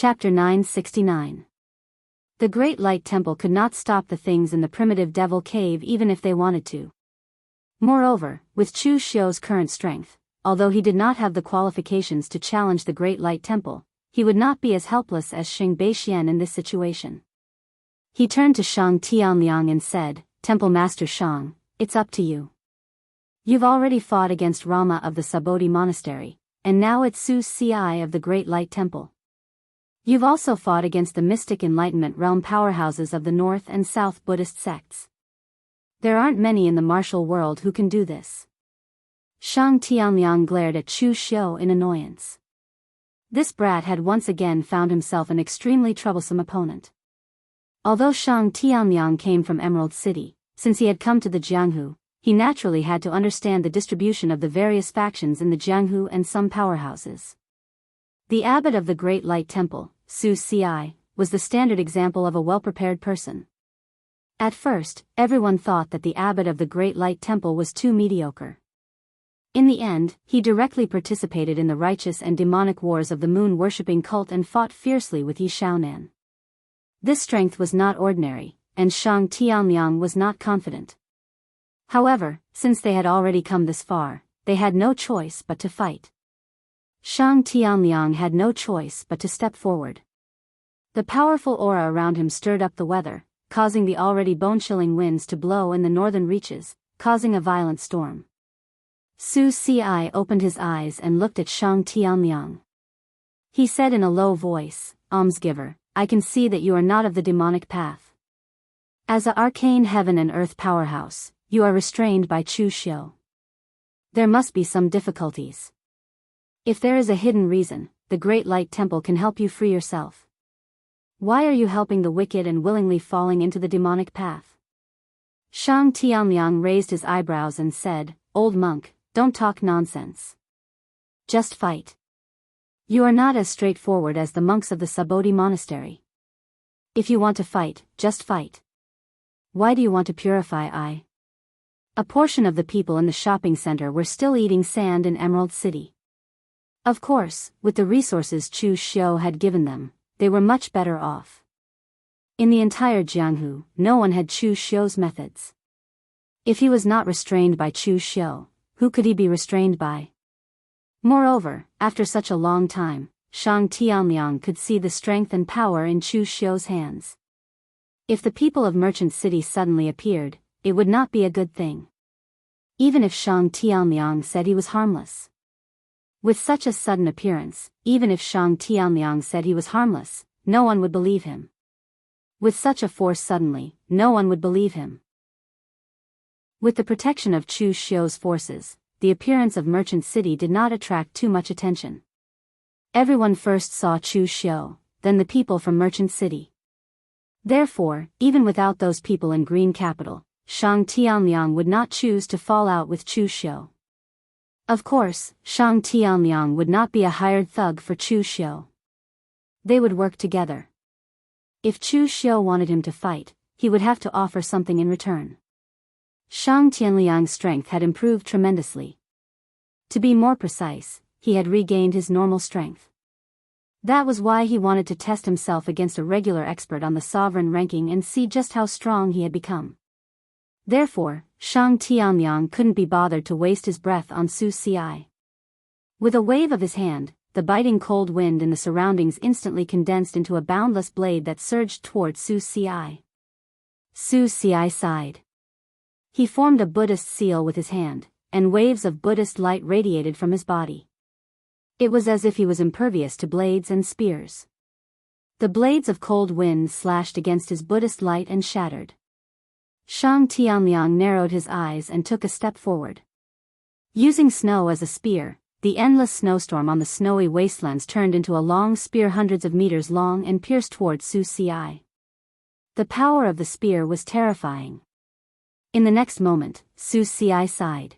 Chapter 969. The Great Light Temple could not stop the things in the primitive Devil Cave even if they wanted to. Moreover, with Chu Xiu's current strength, although he did not have the qualifications to challenge the Great Light Temple, he would not be as helpless as Xing Beixian in this situation. He turned to Shang Tianliang and said, "Temple Master Shang, it's up to you. You've already fought against Rama of the Sabodhi Monastery, and now it's Su Ci of the Great Light Temple. You've also fought against the mystic Enlightenment realm powerhouses of the North and South Buddhist sects. There aren't many in the martial world who can do this." Shang Tianliang glared at Chu Xiu in annoyance. This brat had once again found himself an extremely troublesome opponent. Although Shang Tianliang came from Emerald City, since he had come to the Jianghu, he naturally had to understand the distribution of the various factions in the Jianghu and some powerhouses. The abbot of the Great Light Temple, Su Ci, was the standard example of a well-prepared person. At first, everyone thought that the abbot of the Great Light Temple was too mediocre. In the end, he directly participated in the righteous and demonic wars of the moon-worshipping cult and fought fiercely with Yi Shaonan. This strength was not ordinary, and Shang Tianliang was not confident. However, since they had already come this far, they had no choice but to fight. Shang Tianliang had no choice but to step forward. The powerful aura around him stirred up the weather, causing the already bone-chilling winds to blow in the northern reaches, causing a violent storm. Su Ci opened his eyes and looked at Shang Tianliang. He said in a low voice, "Almsgiver, I can see that you are not of the demonic path. As an arcane heaven and earth powerhouse, you are restrained by Chu Xiu. There must be some difficulties. If there is a hidden reason, the Great Light Temple can help you free yourself. Why are you helping the wicked and willingly falling into the demonic path?" Shang Tianliang raised his eyebrows and said, "Old monk, don't talk nonsense. Just fight. You are not as straightforward as the monks of the Sabodhi Monastery. If you want to fight, just fight. Why do you want to purify I?" A portion of the people in the shopping center were still eating sand in Emerald City. Of course, with the resources Chu Xiu had given them, they were much better off. In the entire Jianghu, no one had Chu Xiu's methods. If he was not restrained by Chu Xiu, who could he be restrained by? Moreover, after such a long time, Shang Tianliang could see the strength and power in Chu Xiu's hands. If the people of Merchant City suddenly appeared, it would not be a good thing. Even if Shang Tianliang said he was harmless. With such a sudden appearance, even if Shang Tianliang said he was harmless, no one would believe him. With such a force suddenly, no one would believe him. With the protection of Chu Xiu's forces, the appearance of Merchant City did not attract too much attention. Everyone first saw Chu Xiu, then the people from Merchant City. Therefore, even without those people in Green Capital, Shang Tianliang would not choose to fall out with Chu Xiu. Of course, Shang Tianliang would not be a hired thug for Chu Xiu. They would work together. If Chu Xiu wanted him to fight, he would have to offer something in return. Shang Tianliang's strength had improved tremendously. To be more precise, he had regained his normal strength. That was why he wanted to test himself against a regular expert on the sovereign ranking and see just how strong he had become. Therefore, Shang Tianliang couldn't be bothered to waste his breath on Su Ci. With a wave of his hand, the biting cold wind in the surroundings instantly condensed into a boundless blade that surged toward Su Ci. Su Ci sighed. He formed a Buddhist seal with his hand, and waves of Buddhist light radiated from his body. It was as if he was impervious to blades and spears. The blades of cold wind slashed against his Buddhist light and shattered. Shang Tianliang narrowed his eyes and took a step forward. Using snow as a spear, the endless snowstorm on the snowy wastelands turned into a long spear hundreds of meters long and pierced toward Su Ci. The power of the spear was terrifying. In the next moment, Su Ci sighed.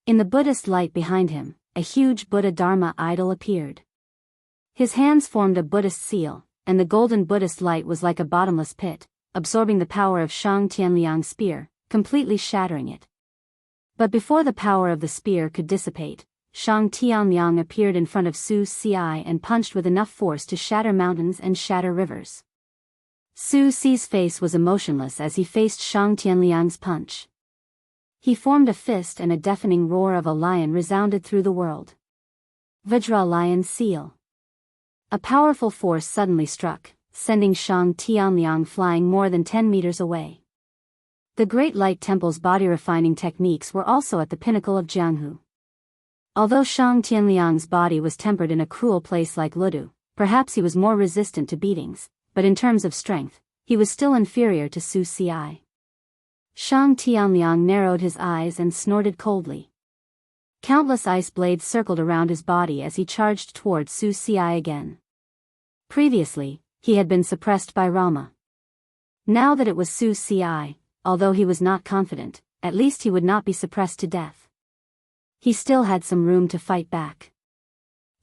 In the Buddhist light behind him, a huge Buddha Dharma idol appeared. His hands formed a Buddhist seal, and the golden Buddhist light was like a bottomless pit, absorbing the power of Shang Tianliang's spear, completely shattering it. But before the power of the spear could dissipate, Shang Tianliang appeared in front of Su Ci and punched with enough force to shatter mountains and shatter rivers. Su Ci's face was emotionless as he faced Shang Tianliang's punch. He formed a fist and a deafening roar of a lion resounded through the world. Vajra Lion Seal. A powerful force suddenly struck, sending Shang Tianliang flying more than 10 meters away. The Great Light Temple's body-refining techniques were also at the pinnacle of Jianghu. Although Shang Tianliang's body was tempered in a cruel place like Ludu, perhaps he was more resistant to beatings, but in terms of strength, he was still inferior to Su Ci. Shang Tianliang narrowed his eyes and snorted coldly. Countless ice blades circled around his body as he charged towards Su Ci again. Previously, he had been suppressed by Rama. Now that it was Su Ci, although he was not confident, at least he would not be suppressed to death. He still had some room to fight back.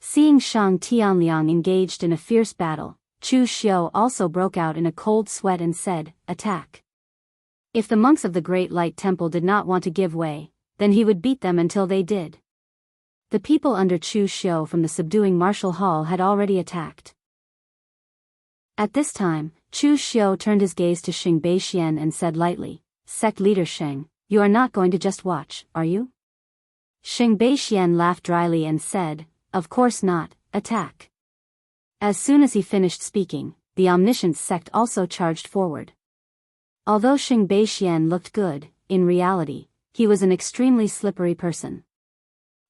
Seeing Shang Tianliang engaged in a fierce battle, Chu Xiu also broke out in a cold sweat and said, "Attack." If the monks of the Great Light Temple did not want to give way, then he would beat them until they did. The people under Chu Xiu from the subduing martial hall had already attacked. At this time, Chu Xiu turned his gaze to Xing Beixian and said lightly, "Sect leader Sheng, you are not going to just watch, are you?" Xing Beixian laughed dryly and said, "Of course not, attack." As soon as he finished speaking, the omniscient sect also charged forward. Although Xing Beixian looked good, in reality, he was an extremely slippery person.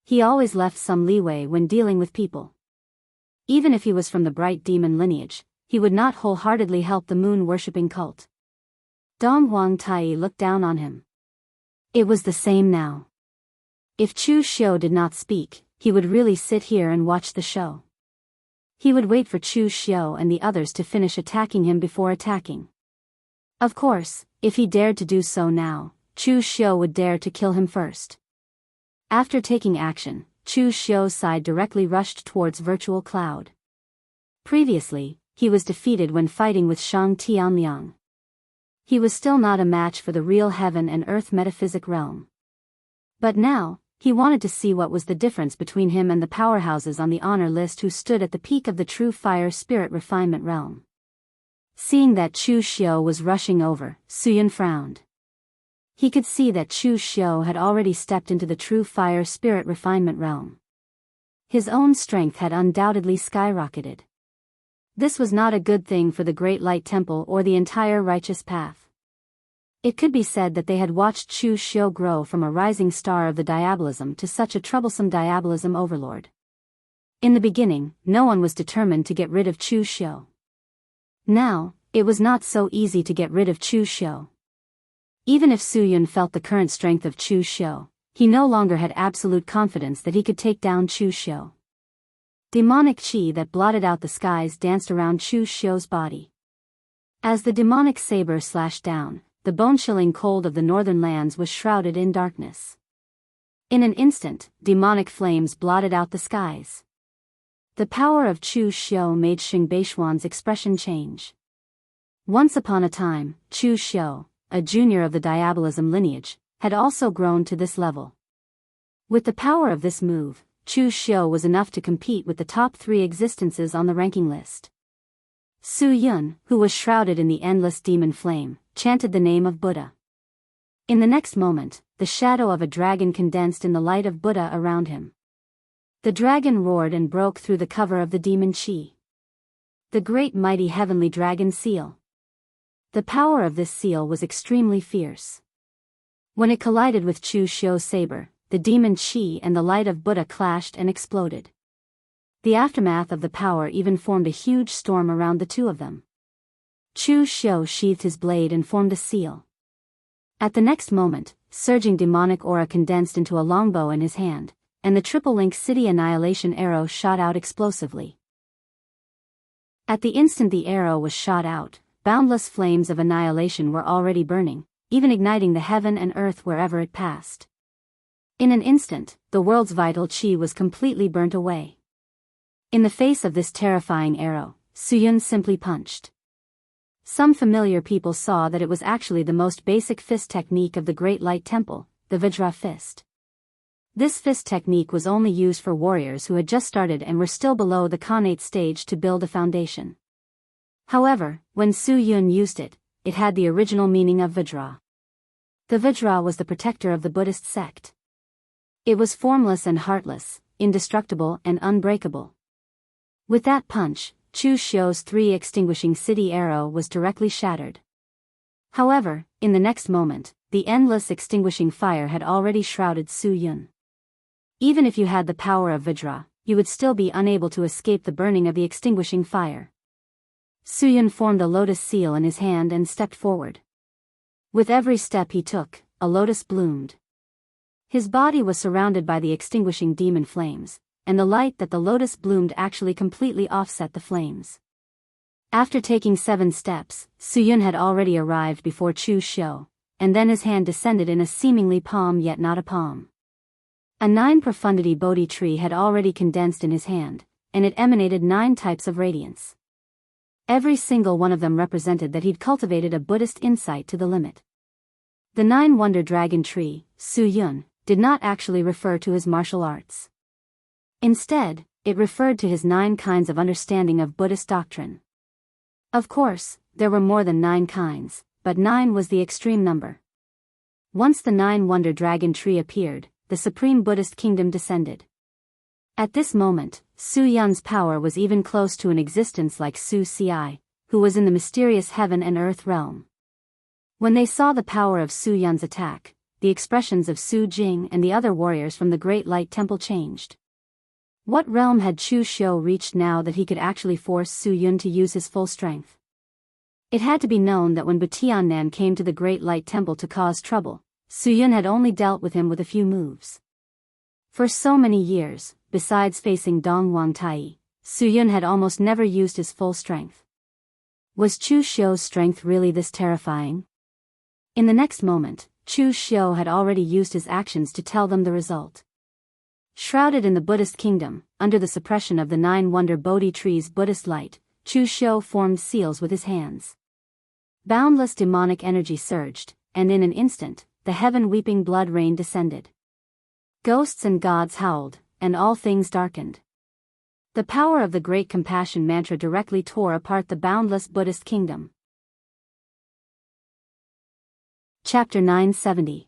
He always left some leeway when dealing with people. Even if he was from the bright demon lineage, he would not wholeheartedly help the moon-worshipping cult. Dong Huang Tai looked down on him. It was the same now. If Chu Xiu did not speak, he would really sit here and watch the show. He would wait for Chu Xiu and the others to finish attacking him before attacking. Of course, if he dared to do so now, Chu Xiu would dare to kill him first. After taking action, Chu Xiu's side directly rushed towards Virtual Cloud. Previously, he was defeated when fighting with Shang Tianliang. He was still not a match for the real heaven and earth metaphysic realm. But now, he wanted to see what was the difference between him and the powerhouses on the honor list who stood at the peak of the true fire spirit refinement realm. Seeing that Chu Xiu was rushing over, Suyun frowned. He could see that Chu Xiu had already stepped into the true fire spirit refinement realm. His own strength had undoubtedly skyrocketed. This was not a good thing for the Great Light Temple or the entire righteous path. It could be said that they had watched Chu Xiu grow from a rising star of the diabolism to such a troublesome diabolism overlord. In the beginning, no one was determined to get rid of Chu Xiu. Now, it was not so easy to get rid of Chu Xiu. Even if Suyun felt the current strength of Chu Xiu, he no longer had absolute confidence that he could take down Chu Xiu. Demonic chi that blotted out the skies danced around Chu Xiu's body. As the demonic saber slashed down, the bone-chilling cold of the northern lands was shrouded in darkness. In an instant, demonic flames blotted out the skies. The power of Chu Xiu made Xing Beixian's expression change. Once upon a time, Chu Xiu, a junior of the diabolism lineage, had also grown to this level. With the power of this move, Chu Xiu was enough to compete with the top 3 existences on the ranking list. Su Yun, who was shrouded in the endless demon flame, chanted the name of Buddha. In the next moment, the shadow of a dragon condensed in the light of Buddha around him. The dragon roared and broke through the cover of the demon chi. The great mighty heavenly dragon seal. The power of this seal was extremely fierce. When it collided with Chu Xiu's saber, the demon chi and the light of Buddha clashed and exploded. The aftermath of the power even formed a huge storm around the two of them. Chu Xiu sheathed his blade and formed a seal. At the next moment, surging demonic aura condensed into a longbow in his hand, and the triple-link city annihilation arrow shot out explosively. At the instant the arrow was shot out, boundless flames of annihilation were already burning, even igniting the heaven and earth wherever it passed. In an instant, the world's vital chi was completely burnt away. In the face of this terrifying arrow, Suyun simply punched. Some familiar people saw that it was actually the most basic fist technique of the Great Light Temple, the Vajra fist. This fist technique was only used for warriors who had just started and were still below the Khanate stage to build a foundation. However, when Su Yun used it, it had the original meaning of Vajra. The Vajra was the protector of the Buddhist sect. It was formless and heartless, indestructible and unbreakable. With that punch, Chu Xiu's 3 extinguishing city arrow was directly shattered. However, in the next moment, the endless extinguishing fire had already shrouded Su Yun. Even if you had the power of Vajra, you would still be unable to escape the burning of the extinguishing fire. Su Yun formed a lotus seal in his hand and stepped forward. With every step he took, a lotus bloomed. His body was surrounded by the extinguishing demon flames, and the light that the lotus bloomed actually completely offset the flames. After taking 7 steps, Su Yun had already arrived before Chu Xiu, and then his hand descended in a seemingly palm yet not a palm. A 9-profundity Bodhi tree had already condensed in his hand, and it emanated 9 types of radiance. Every single one of them represented that he'd cultivated a Buddhist insight to the limit. The 9-wonder dragon tree, Su Yun, did not actually refer to his martial arts. Instead, it referred to his 9 kinds of understanding of Buddhist doctrine. Of course, there were more than 9 kinds, but 9 was the extreme number. Once the 9-wonder dragon tree appeared, the supreme Buddhist kingdom descended. At this moment, Su Yun's power was even close to an existence like Su Ci, who was in the mysterious heaven and earth realm. When they saw the power of Su Yun's attack, the expressions of Su Jing and the other warriors from the Great Light Temple changed. What realm had Chu Xiu reached now that he could actually force Su Yun to use his full strength? It had to be known that when Butiannan came to the Great Light Temple to cause trouble, Su Yun had only dealt with him with a few moves. For so many years, besides facing Dong Wang Tai, Su Yun had almost never used his full strength. Was Chu Xiu's strength really this terrifying? In the next moment, Chu Xiu had already used his actions to tell them the result. Shrouded in the Buddhist kingdom, under the suppression of the 9-wonder Bodhi tree's Buddhist light, Chu Xiu formed seals with his hands. Boundless demonic energy surged, and in an instant, the heaven-weeping blood rain descended. Ghosts and gods howled, and all things darkened. The power of the Great Compassion mantra directly tore apart the boundless Buddhist kingdom. Chapter 970.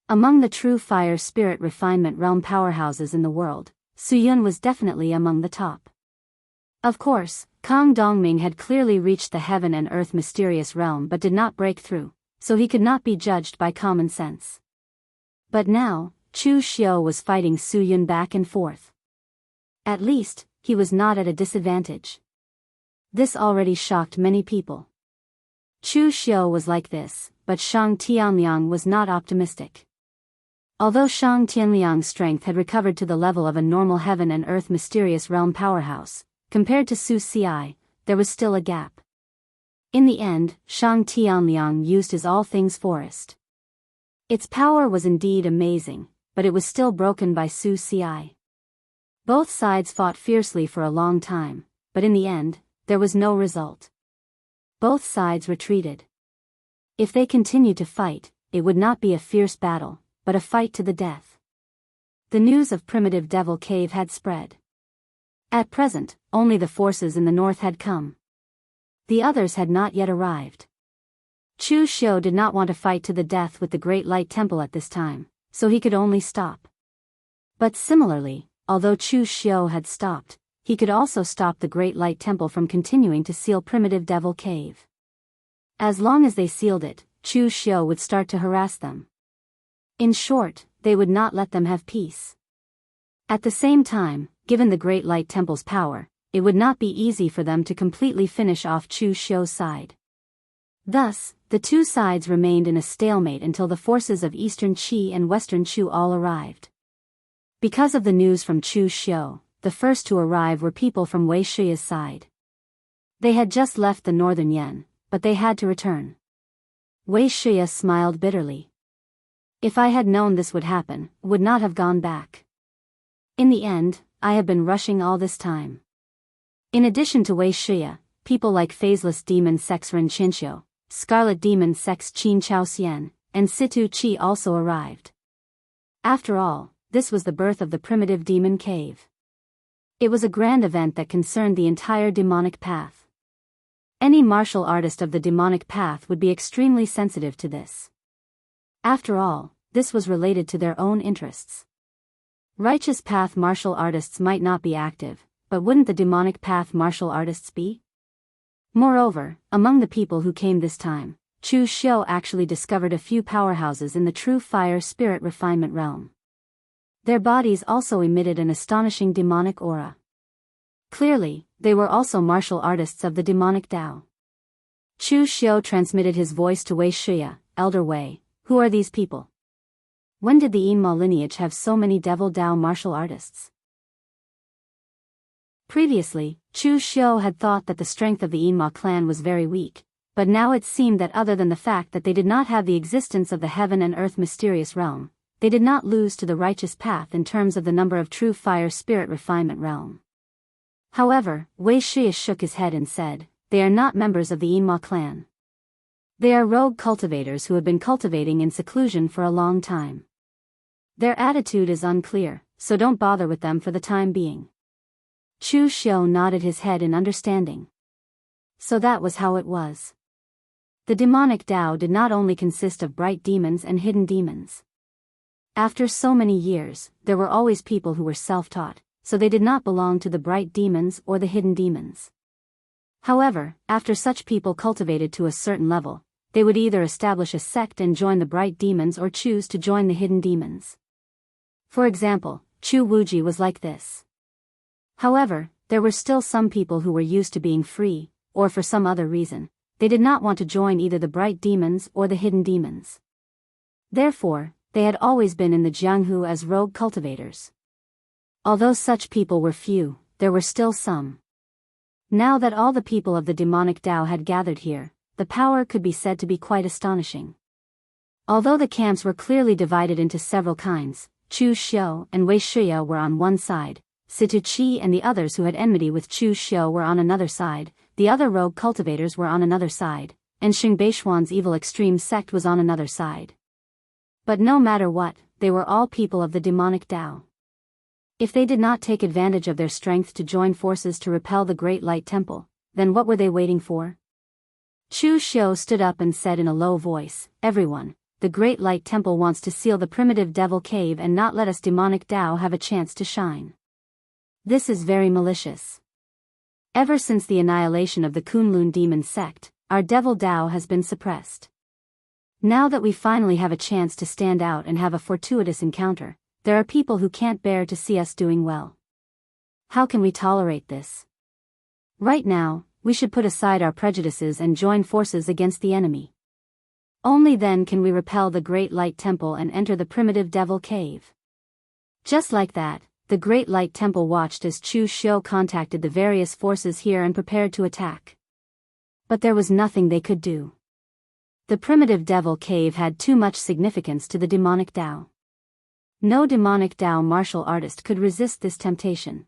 Among the true fire spirit refinement realm powerhouses in the world, Su Yun was definitely among the top. Of course, Kang Dongming had clearly reached the heaven and earth mysterious realm but did not break through, so he could not be judged by common sense. But now, Chu Xiu was fighting Su Yun back and forth. At least, he was not at a disadvantage. This already shocked many people. Chu Xiu was like this, but Shang Tianliang was not optimistic. Although Shang Tianliang's strength had recovered to the level of a normal heaven and earth mysterious realm powerhouse, compared to Su Ci, there was still a gap. In the end, Shang Tianliang used his all things forest. Its power was indeed amazing, but it was still broken by Su Ci. Both sides fought fiercely for a long time, but in the end, there was no result. Both sides retreated. If they continued to fight, it would not be a fierce battle, but a fight to the death. The news of primitive Devil Cave had spread. At present, only the forces in the north had come. The others had not yet arrived. Chu Xiu did not want to fight to the death with the Great Light Temple at this time, so he could only stop. But similarly, although Chu Xiu had stopped, he could also stop the Great Light Temple from continuing to seal primitive Devil Cave. As long as they sealed it, Chu Xiu would start to harass them. In short, they would not let them have peace. At the same time, given the Great Light Temple's power, it would not be easy for them to completely finish off Chu Xiu's side. Thus, the two sides remained in a stalemate until the forces of Eastern Qi and Western Chu all arrived. Because of the news from Chu Xiu, the first to arrive were people from Wei Shiya's side. They had just left the northern Yan, but they had to return. Wei Shiya smiled bitterly. If I had known this would happen, would not have gone back. In the end, I have been rushing all this time. In addition to Wei Shiya, people like Phaseless Demon Sex Ren Qinxiu, Scarlet Demon Sex Qin Chao Xian, and Situ Qi also arrived. After all, this was the birth of the primitive demon cave. It was a grand event that concerned the entire demonic path. Any martial artist of the demonic path would be extremely sensitive to this. After all, this was related to their own interests. Righteous path martial artists might not be active, but wouldn't the demonic path martial artists be? Moreover, among the people who came this time, Chu Xiu actually discovered a few powerhouses in the true fire spirit refinement realm. Their bodies also emitted an astonishing demonic aura. Clearly, they were also martial artists of the demonic Dao. Chu Xiu transmitted his voice to Wei Shiya, Elder Wei. Who are these people? When did the Yinma lineage have so many devil Dao martial artists? Previously, Chu Xiu had thought that the strength of the Yinma clan was very weak, but now it seemed that other than the fact that they did not have the existence of the heaven and earth mysterious realm, they did not lose to the righteous path in terms of the number of true fire spirit refinement realm. However, Wei Shiya shook his head and said, they are not members of the Yinma clan. They are rogue cultivators who have been cultivating in seclusion for a long time. Their attitude is unclear, so don't bother with them for the time being. Chu Xiu nodded his head in understanding. So that was how it was. The demonic Dao did not only consist of bright demons and hidden demons. After so many years, there were always people who were self-taught, so they did not belong to the bright demons or the hidden demons. However, after such people cultivated to a certain level, they would either establish a sect and join the bright demons or choose to join the hidden demons. For example, Chu Wuji was like this. However, there were still some people who were used to being free, or for some other reason, they did not want to join either the bright demons or the hidden demons. Therefore, they had always been in the Jianghu as rogue cultivators. Although such people were few, there were still some. Now that all the people of the demonic Dao had gathered here, the power could be said to be quite astonishing. Although the camps were clearly divided into several kinds, Chu Xiu and Wei Shiya were on one side, Situ Qi and the others who had enmity with Chu Xiu were on another side, the other rogue cultivators were on another side, and Xing Beishuan's evil extreme sect was on another side. But no matter what, they were all people of the demonic Dao. If they did not take advantage of their strength to join forces to repel the Great Light Temple, then what were they waiting for? Chu Xiu stood up and said in a low voice, everyone, the Great Light Temple wants to seal the primitive devil cave and not let us demonic Dao have a chance to shine. This is very malicious. Ever since the annihilation of the Kunlun demon sect, our devil Dao has been suppressed. Now that we finally have a chance to stand out and have a fortuitous encounter, there are people who can't bear to see us doing well. How can we tolerate this? Right now, we should put aside our prejudices and join forces against the enemy. Only then can we repel the Great Light Temple and enter the primitive devil cave. Just like that, the Great Light Temple watched as Chu Xiu contacted the various forces here and prepared to attack. But there was nothing they could do. The primitive devil cave had too much significance to the demonic Dao. No demonic Dao martial artist could resist this temptation.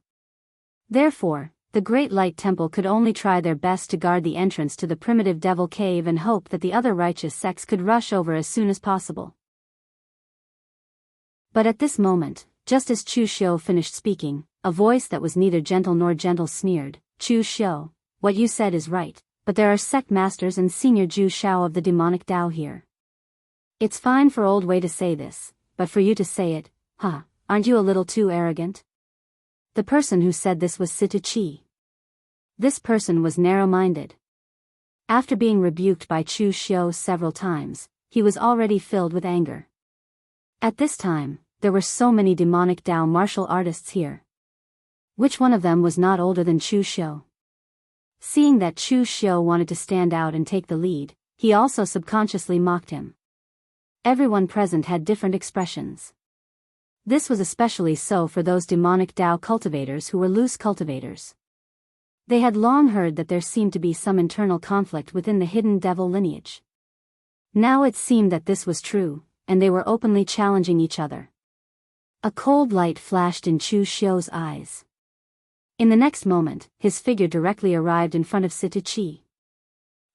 Therefore, the Great Light Temple could only try their best to guard the entrance to the primitive devil cave and hope that the other righteous sects could rush over as soon as possible. But at this moment, just as Chu Xiu finished speaking, a voice that was neither gentle nor gentle sneered, Chu Xiu, what you said is right, but there are sect masters and senior Ju Shao of the demonic Dao here. It's fine for old Wei to say this, but for you to say it, aren't you a little too arrogant? The person who said this was Situ Qi. This person was narrow-minded. After being rebuked by Chu Xiu several times, he was already filled with anger. At this time, there were so many demonic Dao martial artists here. Which one of them was not older than Chu Xiu? Seeing that Chu Xiu wanted to stand out and take the lead, he also subconsciously mocked him. Everyone present had different expressions. This was especially so for those demonic Dao cultivators who were loose cultivators. They had long heard that there seemed to be some internal conflict within the hidden devil lineage. Now it seemed that this was true, and they were openly challenging each other. A cold light flashed in Chu Xiu's eyes. In the next moment, his figure directly arrived in front of Situ Qi.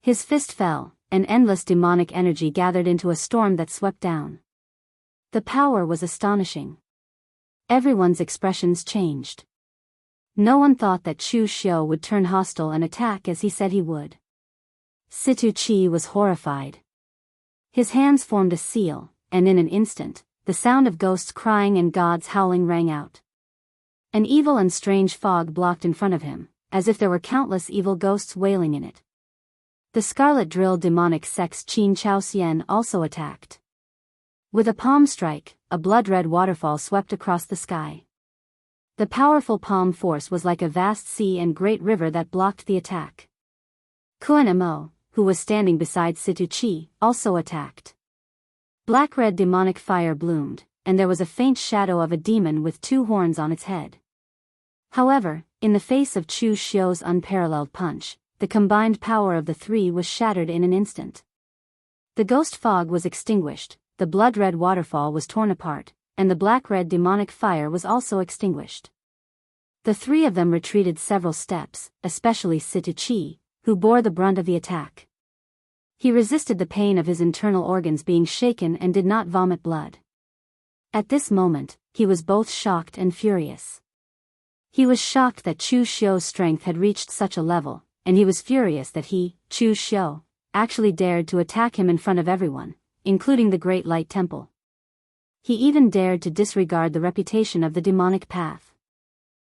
His fist fell, and endless demonic energy gathered into a storm that swept down. The power was astonishing. Everyone's expressions changed. No one thought that Chu Xiu would turn hostile and attack as he said he would. Situ Chi was horrified. His hands formed a seal, and in an instant, the sound of ghosts crying and gods howling rang out. An evil and strange fog blocked in front of him, as if there were countless evil ghosts wailing in it. The scarlet-drilled demonic sex Qin Chaoxian also attacked. With a palm strike, a blood-red waterfall swept across the sky. The powerful palm force was like a vast sea and great river that blocked the attack. Kuan Mo, who was standing beside Situ Chi, also attacked. Black-red demonic fire bloomed, and there was a faint shadow of a demon with 2 horns on its head. However, in the face of Chu Xiu's unparalleled punch, the combined power of the 3 was shattered in an instant. The ghost fog was extinguished, the blood-red waterfall was torn apart, and the black-red demonic fire was also extinguished. The 3 of them retreated several steps, especially Situ Chi, who bore the brunt of the attack. He resisted the pain of his internal organs being shaken and did not vomit blood. At this moment, he was both shocked and furious. He was shocked that Chu Xiu's strength had reached such a level, and he was furious that he, Chu Xiu, actually dared to attack him in front of everyone, including the Great Light Temple. He even dared to disregard the reputation of the demonic path.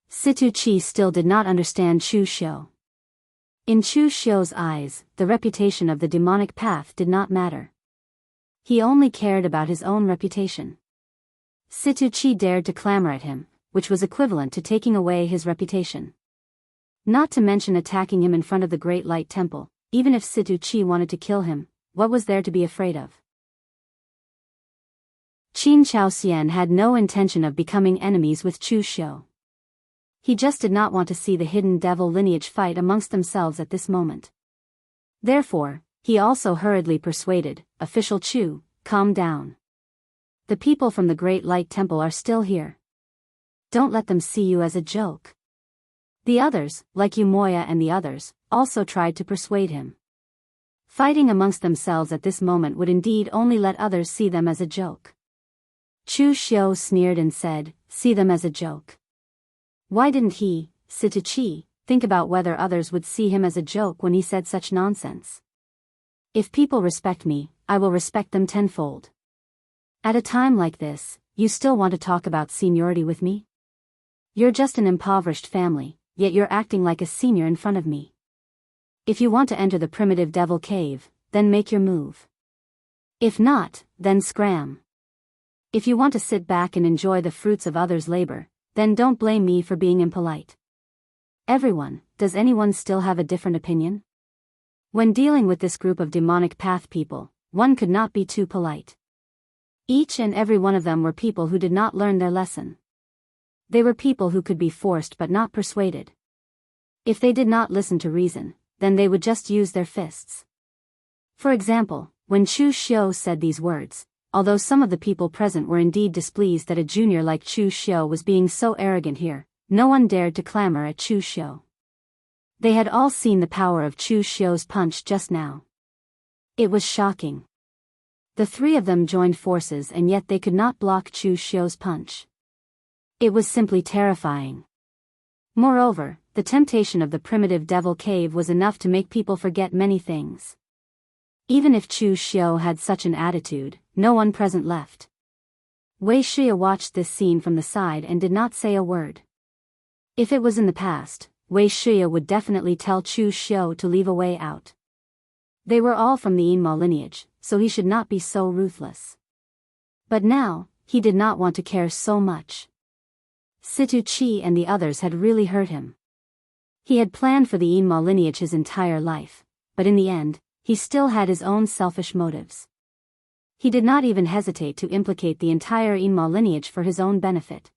Situ Chi still did not understand Chu Xiu. In Chu Xiu's eyes, the reputation of the demonic path did not matter. He only cared about his own reputation. Situ Chi dared to clamor at him, which was equivalent to taking away his reputation. Not to mention attacking him in front of the Great Light Temple. Even if Situ Chi wanted to kill him, what was there to be afraid of? Qin Chaoxian had no intention of becoming enemies with Chu Xiu. He just did not want to see the hidden devil lineage fight amongst themselves at this moment. Therefore, he also hurriedly persuaded, Official Chu, calm down. The people from the Great Light Temple are still here. Don't let them see you as a joke. The others, like Umoya and the others, also tried to persuade him. Fighting amongst themselves at this moment would indeed only let others see them as a joke. Chu Xiu sneered and said, see them as a joke. Why didn't he, Situ Chi, think about whether others would see him as a joke when he said such nonsense? If people respect me, I will respect them tenfold. At a time like this, you still want to talk about seniority with me? You're just an impoverished family, yet you're acting like a senior in front of me. If you want to enter the primitive devil cave, then make your move. If not, then scram. If you want to sit back and enjoy the fruits of others' labor, then don't blame me for being impolite. Everyone, does anyone still have a different opinion? When dealing with this group of demonic path people, one could not be too polite. Each and every one of them were people who did not learn their lesson. They were people who could be forced but not persuaded. If they did not listen to reason, then they would just use their fists. For example, when Chu Xiu said these words, although some of the people present were indeed displeased that a junior like Chu Xiu was being so arrogant here, no one dared to clamor at Chu Xiu. They had all seen the power of Chu Xiu's punch just now. It was shocking. The 3 of them joined forces and yet they could not block Chu Xiu's punch. It was simply terrifying. Moreover, the temptation of the primitive devil cave was enough to make people forget many things. Even if Chu Xiu had such an attitude, no one present left. Wei Shia watched this scene from the side and did not say a word. If it was in the past, Wei Shia would definitely tell Chu Xiu to leave a way out. They were all from the Yinma lineage, so he should not be so ruthless. But now, he did not want to care so much. Situ Chi and the others had really hurt him. He had planned for the Yinma lineage his entire life, but in the end, he still had his own selfish motives. He did not even hesitate to implicate the entire Yinma lineage for his own benefit.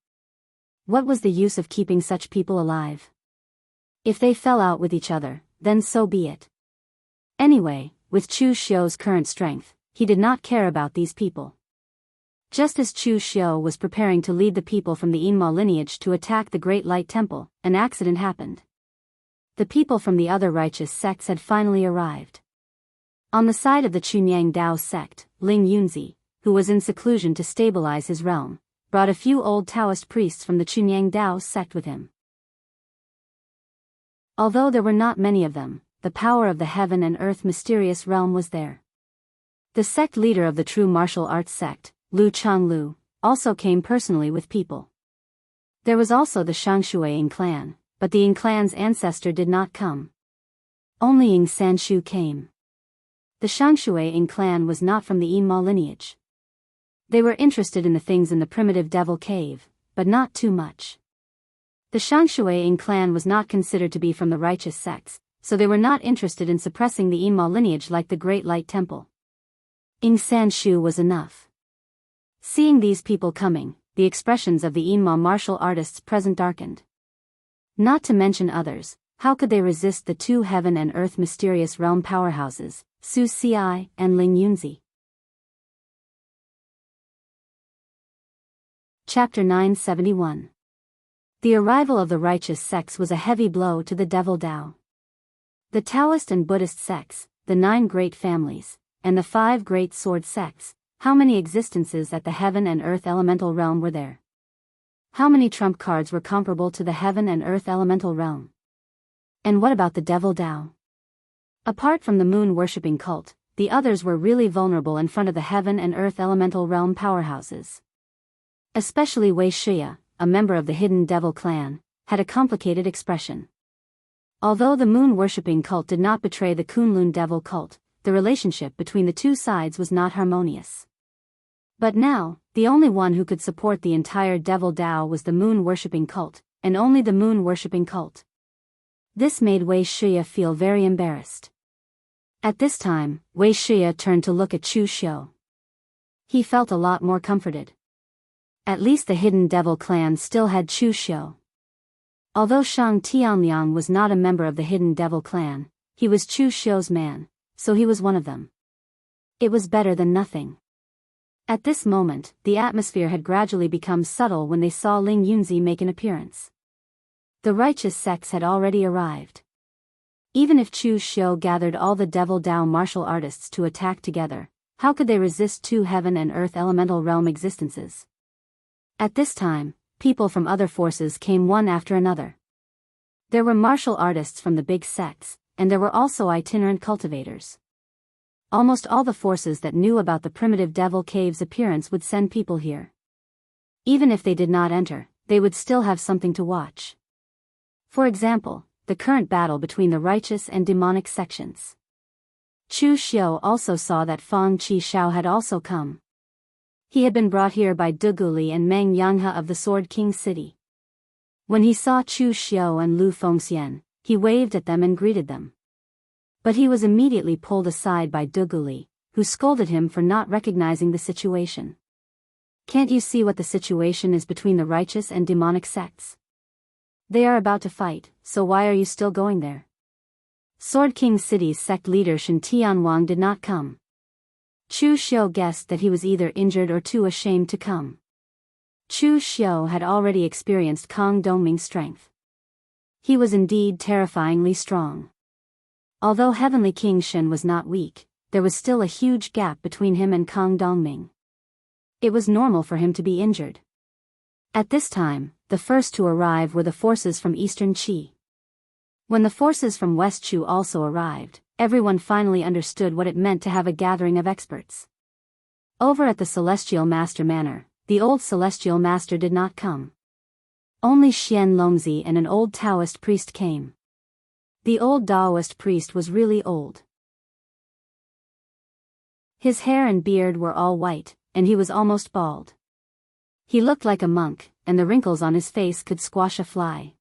What was the use of keeping such people alive? If they fell out with each other, then so be it. Anyway, with Chu Xiu's current strength, he did not care about these people. Just as Chu Xiu was preparing to lead the people from the Yinma lineage to attack the Great Light Temple, an accident happened. The people from the other righteous sects had finally arrived. On the side of the Chunyang Dao sect, Ling Yunzi, who was in seclusion to stabilize his realm, brought a few old Taoist priests from the Chunyang Dao sect with him. Although there were not many of them, the power of the heaven and earth mysterious realm was there. The sect leader of the true martial arts sect, Lu Changlu, also came personally with people. There was also the Xianxia clan, but the Ying clan's ancestor did not come. Only Ying Sanshu came. The Xianxia clan was not from the Yinma lineage. They were interested in the things in the primitive devil cave, but not too much. The Xianxia clan was not considered to be from the righteous sects, so they were not interested in suppressing the Yinma lineage like the Great Light Temple. Ying Sanshu was enough. Seeing these people coming, the expressions of the Yinma martial artists present darkened. Not to mention others, how could they resist the two heaven and earth mysterious realm powerhouses, Su Ci and Ling Yunzi? Chapter 971. The arrival of the righteous sects was a heavy blow to the devil Dao. The Taoist and Buddhist sects, the 9 great families, and the 5 great sword sects, how many existences at the heaven and earth elemental realm were there? How many trump cards were comparable to the heaven and earth elemental realm? And what about the devil Dao? Apart from the moon-worshipping cult, the others were really vulnerable in front of the heaven and earth elemental realm powerhouses. Especially Wuxia, a member of the hidden devil clan, had a complicated expression. Although the moon-worshipping cult did not betray the Kunlun devil cult, the relationship between the two sides was not harmonious. But now, the only one who could support the entire devil Dao was the moon-worshipping cult, and only the moon-worshipping cult. This made Wuxia feel very embarrassed. At this time, Wuxia turned to look at Chu Xiu. He felt a lot more comforted. At least the hidden devil clan still had Chu Xiu. Although Shang Tianliang was not a member of the hidden devil clan, he was Chu Xiu's man, so he was one of them. It was better than nothing. At this moment, the atmosphere had gradually become subtle when they saw Ling Yunzi make an appearance. The righteous sects had already arrived. Even if Chu Xiu gathered all the devil Dao martial artists to attack together, how could they resist 2 heaven and earth elemental realm existences? At this time, people from other forces came one after another. There were martial artists from the big sects, and there were also itinerant cultivators. Almost all the forces that knew about the primitive devil cave's appearance would send people here. Even if they did not enter, they would still have something to watch. For example, the current battle between the righteous and demonic sections. Chu Xiu also saw that Fang Qi Shao had also come. He had been brought here by Duguli and Meng Yanghe of the Sword King City. When he saw Chu Xiu and Lu Fengxian, he waved at them and greeted them. But he was immediately pulled aside by Duguli, who scolded him for not recognizing the situation. Can't you see what the situation is between the righteous and demonic sects? They are about to fight, so why are you still going there? Sword King City's sect leader Shen Tianwang did not come. Chu Xiu guessed that he was either injured or too ashamed to come. Chu Xiu had already experienced Kong Dongming's strength. He was indeed terrifyingly strong. Although Heavenly King Shen was not weak, there was still a huge gap between him and Kong Dongming. It was normal for him to be injured. At this time, the first to arrive were the forces from Eastern Qi. When the forces from West Chu also arrived, everyone finally understood what it meant to have a gathering of experts. Over at the Celestial Master Manor, the old Celestial Master did not come. Only Xian Longzi and an old Taoist priest came. The old Daoist priest was really old. His hair and beard were all white, and he was almost bald. He looked like a monk, and the wrinkles on his face could squash a fly.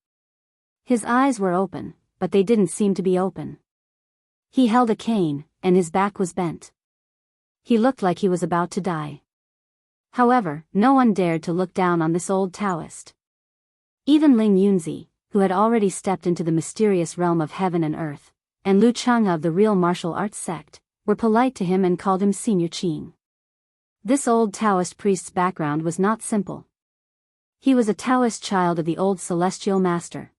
His eyes were open, but they didn't seem to be open. He held a cane, and his back was bent. He looked like he was about to die. However, no one dared to look down on this old Taoist. Even Ling Yunzi, who had already stepped into the mysterious realm of heaven and earth, and Lu Changhe of the real martial arts sect, were polite to him and called him Senior Qing. This old Taoist priest's background was not simple. He was a Taoist child of the old Celestial Master.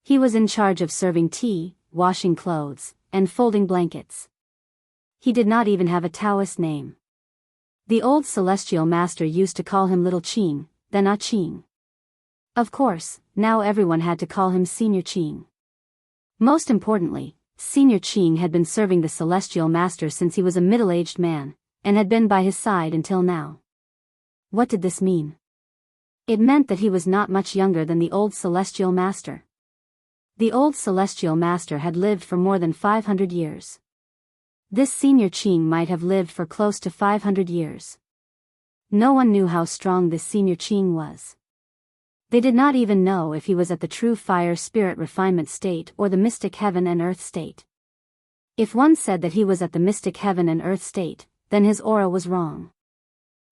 He was in charge of serving tea, washing clothes, and folding blankets. He did not even have a Taoist name. The old celestial master used to call him Little Qing, then Ah Qing. Of course, now everyone had to call him Senior Qing. Most importantly, Senior Qing had been serving the celestial master since he was a middle-aged man, and had been by his side until now. What did this mean? It meant that he was not much younger than the old celestial master. The old celestial master had lived for more than 500 years. This Senior Qing might have lived for close to 500 years. No one knew how strong this Senior Qing was. They did not even know if he was at the true fire spirit refinement state or the mystic heaven and earth state. If one said that he was at the mystic heaven and earth state, then his aura was wrong.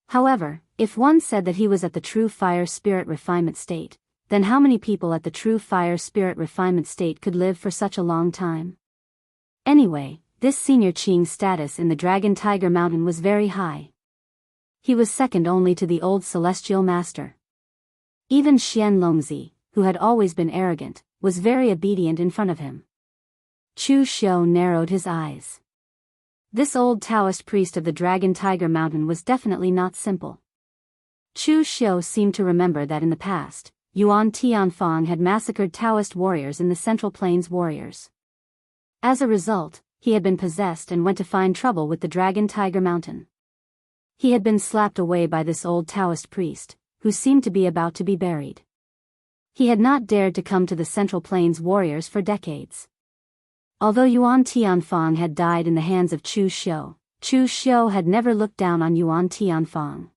However, if one said that he was at the true fire spirit refinement state, then how many people at the true fire spirit refinement state could live for such a long time? Anyway, this Senior Qing's status in the Dragon Tiger Mountain was very high. He was second only to the old celestial master. Even Xian Longzi, who had always been arrogant, was very obedient in front of him. Chu Xiu narrowed his eyes. This old Taoist priest of the Dragon Tiger Mountain was definitely not simple. Chu Xiu seemed to remember that in the past, Yuan Tianfang had massacred Taoist warriors in the Central Plains warriors. As a result, he had been possessed and went to find trouble with the Dragon Tiger Mountain. He had been slapped away by this old Taoist priest, who seemed to be about to be buried. He had not dared to come to the Central Plains warriors for decades. Although Yuan Tianfang had died in the hands of Chu Xiu had never looked down on Yuan Tianfang.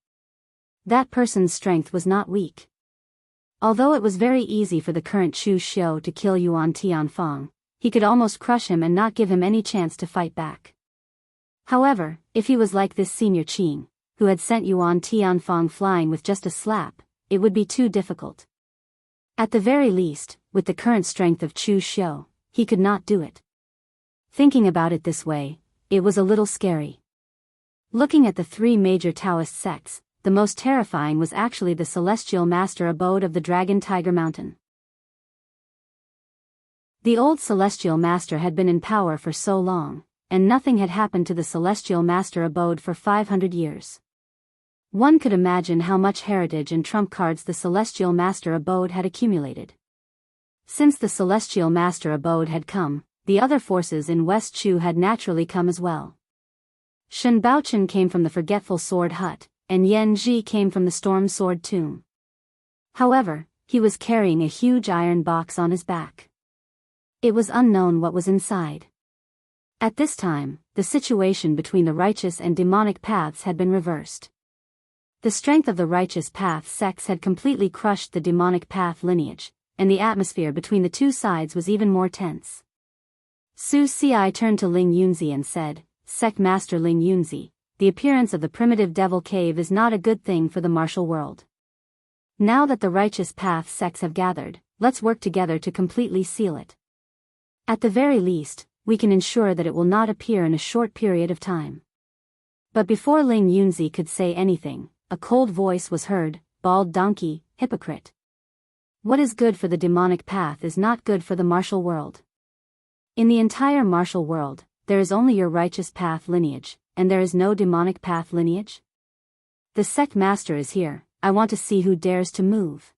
That person's strength was not weak. Although it was very easy for the current Chu Xiu to kill Yuan Tianfang, he could almost crush him and not give him any chance to fight back. However, if he was like this Senior Qing, who had sent Yuan Tianfang flying with just a slap, it would be too difficult. At the very least, with the current strength of Chu Xiu, he could not do it. Thinking about it this way, it was a little scary. Looking at the three major Taoist sects, the most terrifying was actually the celestial master abode of the Dragon Tiger Mountain. The old celestial master had been in power for so long, and nothing had happened to the celestial master abode for 500 years. One could imagine how much heritage and trump cards the celestial master abode had accumulated. Since the celestial master abode had come, the other forces in West Chu had naturally come as well. Shen Baochen came from the Forgetful Sword Hut, and Yan Ji came from the Storm Sword Tomb. However, he was carrying a huge iron box on his back. It was unknown what was inside. At this time, the situation between the righteous and demonic paths had been reversed. The strength of the righteous path sects had completely crushed the demonic path lineage, and the atmosphere between the two sides was even more tense. Su Ci turned to Ling Yunzi and said, "Sect Master Ling Yunzi, the appearance of the primitive devil cave is not a good thing for the martial world. Now that the righteous path sects have gathered, let's work together to completely seal it. At the very least, we can ensure that it will not appear in a short period of time." But before Ling Yunzi could say anything, a cold voice was heard, "Bald donkey, hypocrite. What is good for the demonic path is not good for the martial world. In the entire martial world, there is only your righteous path lineage, and there is no demonic path lineage? The sect master is here, I want to see who dares to move."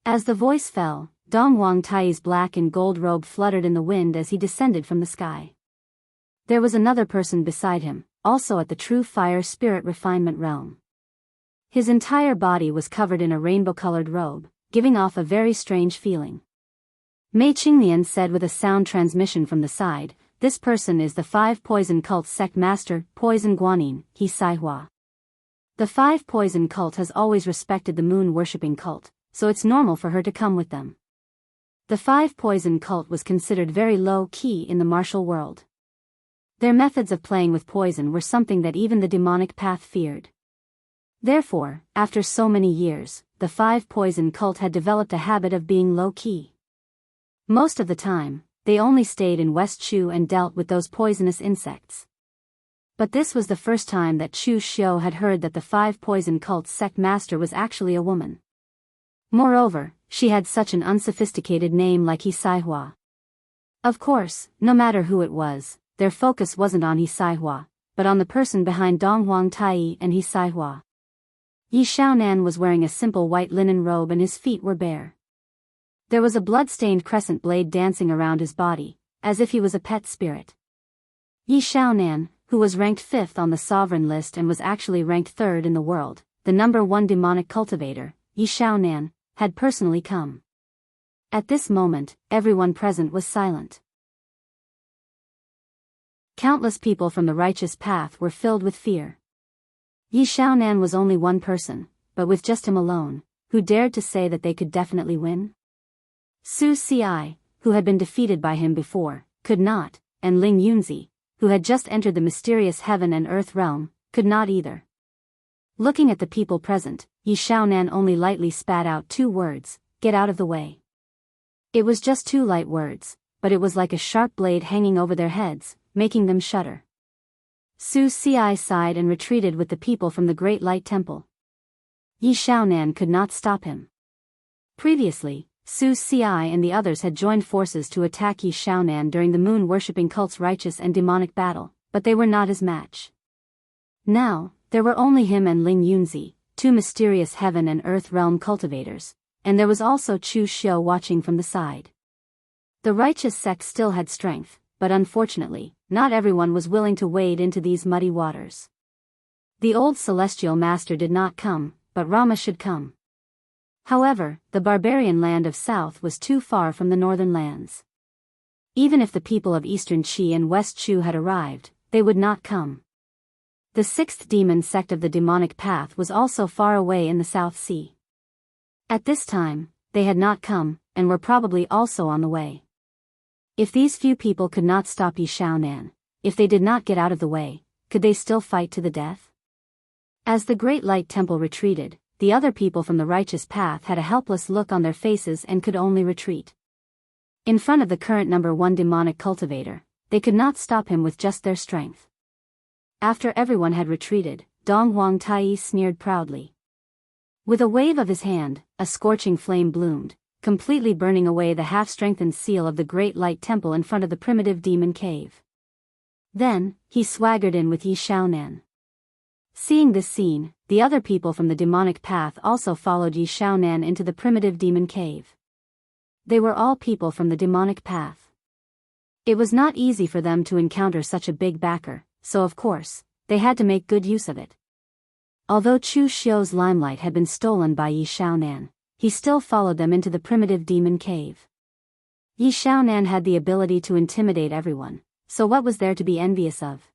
As the voice fell, Dong Wang Tai's black and gold robe fluttered in the wind as he descended from the sky. There was another person beside him, also at the true fire spirit refinement realm. His entire body was covered in a rainbow-colored robe, giving off a very strange feeling. Mei Qingnian said with a sound transmission from the side, "This person is the Five Poison Cult sect master, Poison Guanyin, He Sai Hua. The Five Poison Cult has always respected the moon-worshipping cult, so it's normal for her to come with them." The Five Poison Cult was considered very low-key in the martial world. Their methods of playing with poison were something that even the demonic path feared. Therefore, after so many years, the Five Poison Cult had developed a habit of being low-key. Most of the time, they only stayed in West Chu and dealt with those poisonous insects. But this was the first time that Chu Xiu had heard that the Five Poison Cult's sect master was actually a woman. Moreover, she had such an unsophisticated name like He Sai Hua. Of course, no matter who it was, their focus wasn't on He Sai Hua, but on the person behind Dong Huang Tai and He Saihua. Yi Xiaonan was wearing a simple white linen robe and his feet were bare. There was a blood-stained crescent blade dancing around his body, as if he was a pet spirit. Yi Xiaonan, who was ranked 5th on the sovereign list and was actually ranked 3rd in the world, the number 1 demonic cultivator, Yi Xiaonan, had personally come. At this moment, everyone present was silent. Countless people from the righteous path were filled with fear. Yi Xiaonan was only one person, but with just him alone, who dared to say that they could definitely win? Su Ci, who had been defeated by him before, could not, and Ling Yunzi, who had just entered the mysterious heaven and earth realm, could not either. Looking at the people present, Yi Xiaonan only lightly spat out 2 words, "Get out of the way." It was just 2 light words, but it was like a sharp blade hanging over their heads, making them shudder. Su Ci sighed and retreated with the people from the Great Light Temple. Yi Xiaonan could not stop him. Previously, Su Ci and the others had joined forces to attack Yi Xiaonan during the moon-worshipping cult's righteous and demonic battle, but they were not his match. Now, there were only him and Ling Yunzi, 2 mysterious heaven and earth realm cultivators, and there was also Chu Xiu watching from the side. The righteous sect still had strength, but unfortunately, not everyone was willing to wade into these muddy waters. The old celestial master did not come, but Rama should come. However, the barbarian land of South was too far from the northern lands. Even if the people of Eastern Qi and West Chu had arrived, they would not come. The 6th demon sect of the demonic path was also far away in the South Sea. At this time, they had not come, and were probably also on the way. If these few people could not stop Yi Xiaonan, if they did not get out of the way, could they still fight to the death? As the Great Light Temple retreated, the other people from the righteous path had a helpless look on their faces and could only retreat. In front of the current number 1 demonic cultivator, they could not stop him with just their strength. After everyone had retreated, Dong Huang Tai sneered proudly. With a wave of his hand, a scorching flame bloomed, completely burning away the half-strengthened seal of the Great Light Temple in front of the primitive demon cave. Then, he swaggered in with Yi Xiaonan. Seeing this scene, the other people from the demonic path also followed Yi Xiaonan into the primitive demon cave. They were all people from the demonic path. It was not easy for them to encounter such a big backer, so of course, they had to make good use of it. Although Chu Xiu's limelight had been stolen by Yi Xiaonan, he still followed them into the primitive demon cave. Yi Xiaonan had the ability to intimidate everyone, so what was there to be envious of?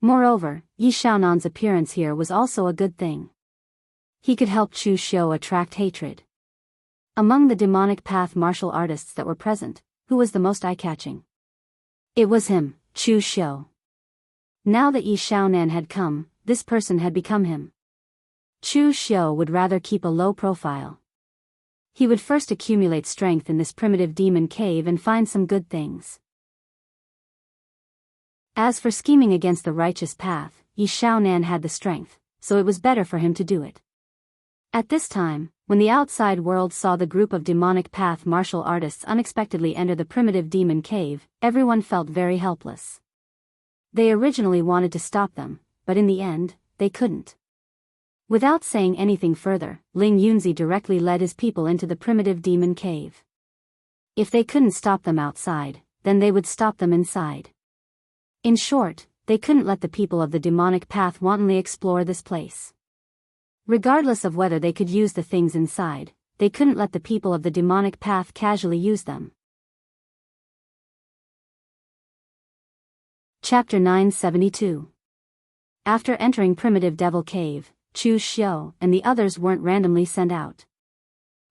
Moreover, Yi Xiaonan's appearance here was also a good thing. He could help Chu Xiu attract hatred. Among the demonic path martial artists that were present, who was the most eye-catching? It was him, Chu Xiu. Now that Yi Xiaonan had come, this person had become him. Chu Xiu would rather keep a low profile. He would first accumulate strength in this primitive demon cave and find some good things. As for scheming against the righteous path, Yi Xiaonan had the strength, so it was better for him to do it. At this time, when the outside world saw the group of demonic path martial artists unexpectedly enter the primitive demon cave, everyone felt very helpless. They originally wanted to stop them, but in the end, they couldn't. Without saying anything further, Ling Yunzi directly led his people into the primitive demon cave. If they couldn't stop them outside, then they would stop them inside. In short, they couldn't let the people of the demonic path wantonly explore this place. Regardless of whether they could use the things inside, they couldn't let the people of the demonic path casually use them. Chapter 972. After entering Primitive Devil Cave, Chu Xiu and the others weren't randomly sent out.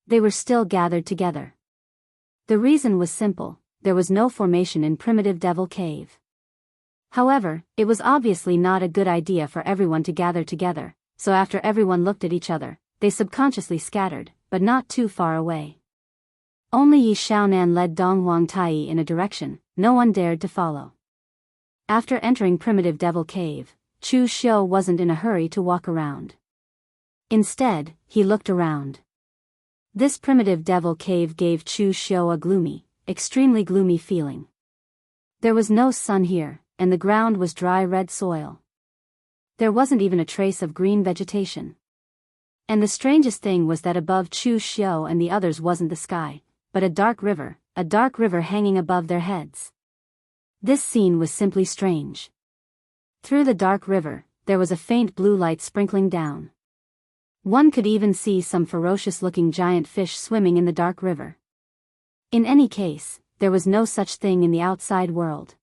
They were still gathered together. The reason was simple: there was no formation in Primitive Devil Cave. However, it was obviously not a good idea for everyone to gather together, so after everyone looked at each other, they subconsciously scattered, but not too far away. Only Yi Xiaonan led Dong Huang Tai in a direction no one dared to follow. After entering Primitive Devil Cave, Chu Xiu wasn't in a hurry to walk around. Instead, he looked around. This Primitive Devil Cave gave Chu Xiu a gloomy, extremely gloomy feeling. There was no sun here, and the ground was dry red soil. There wasn't even a trace of green vegetation. And the strangest thing was that above Chu Xiu and the others wasn't the sky, but a dark river hanging above their heads. This scene was simply strange. Through the dark river, there was a faint blue light sprinkling down. One could even see some ferocious-looking giant fish swimming in the dark river. In any case, there was no such thing in the outside world.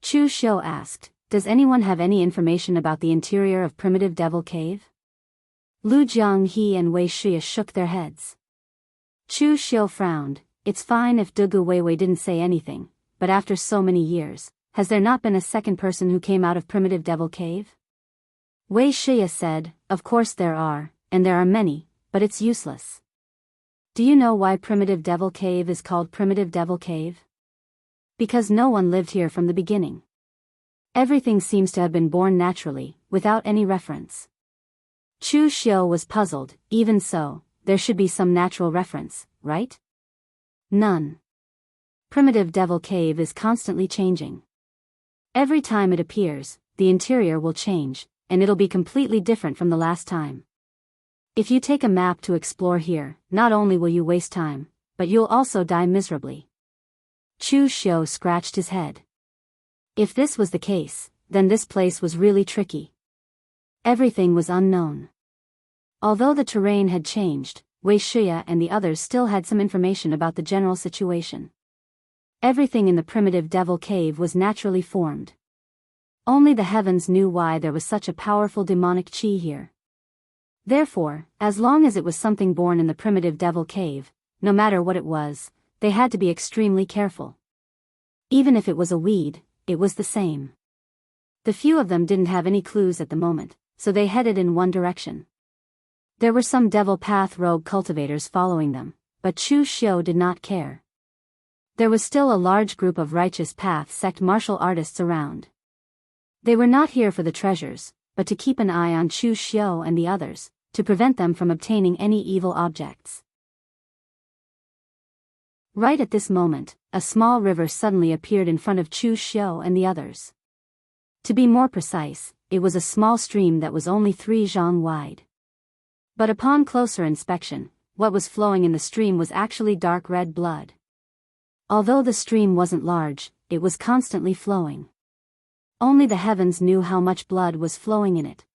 Chu Xiu asked, "Does anyone have any information about the interior of Primitive Devil Cave?" Lu Jianghu and Wei Shia shook their heads. Chu Xiu frowned. "It's fine if Dugu Weiwei didn't say anything, but after so many years, has there not been a second person who came out of Primitive Devil Cave?" Wei Shia said, "Of course there are, and there are many, but it's useless." Do you know why Primitive Devil Cave is called Primitive Devil Cave? Because no one lived here from the beginning. Everything seems to have been born naturally, without any reference. Chu Xiu was puzzled. Even so, there should be some natural reference, right? None. Primitive Devil Cave is constantly changing. Every time it appears, the interior will change, and it'll be completely different from the last time. If you take a map to explore here, not only will you waste time, but you'll also die miserably. Chu Xiu scratched his head. If this was the case, then this place was really tricky. Everything was unknown. Although the terrain had changed, Wei Shia and the others still had some information about the general situation. Everything in the Primitive Devil Cave was naturally formed. Only the heavens knew why there was such a powerful demonic chi here. Therefore, as long as it was something born in the Primitive Devil Cave, no matter what it was, they had to be extremely careful. Even if it was a weed, it was the same. The few of them didn't have any clues at the moment, so they headed in one direction. There were some Devil Path rogue cultivators following them, but Chu Xiu did not care. There was still a large group of Righteous Path sect martial artists around. They were not here for the treasures, but to keep an eye on Chu Xiu and the others, to prevent them from obtaining any evil objects. Right at this moment, a small river suddenly appeared in front of Chu Xiu and the others. To be more precise, it was a small stream that was only 3 zhang wide. But upon closer inspection, what was flowing in the stream was actually dark red blood. Although the stream wasn't large, it was constantly flowing. Only the heavens knew how much blood was flowing in it.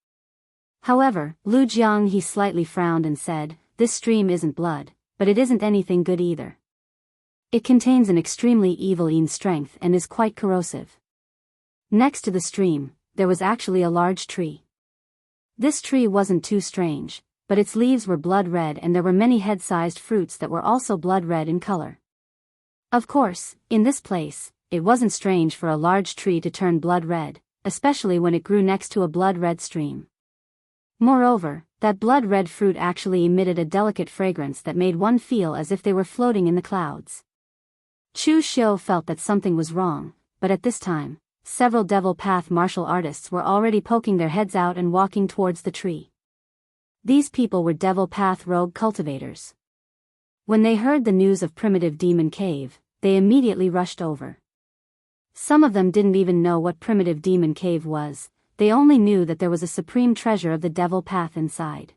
However, Lu Jianghu slightly frowned and said, "This stream isn't blood, but it isn't anything good either. It contains an extremely evil strength and is quite corrosive." Next to the stream, there was actually a large tree. This tree wasn't too strange, but its leaves were blood red and there were many head-sized fruits that were also blood red in color. Of course, in this place, it wasn't strange for a large tree to turn blood red, especially when it grew next to a blood red stream. Moreover, that blood red fruit actually emitted a delicate fragrance that made one feel as if they were floating in the clouds. Chu Xiu felt that something was wrong, but at this time, several Devil Path martial artists were already poking their heads out and walking towards the tree. These people were Devil Path rogue cultivators. When they heard the news of Primitive Demon Cave, they immediately rushed over. Some of them didn't even know what Primitive Demon Cave was, they only knew that there was a supreme treasure of the Devil Path inside.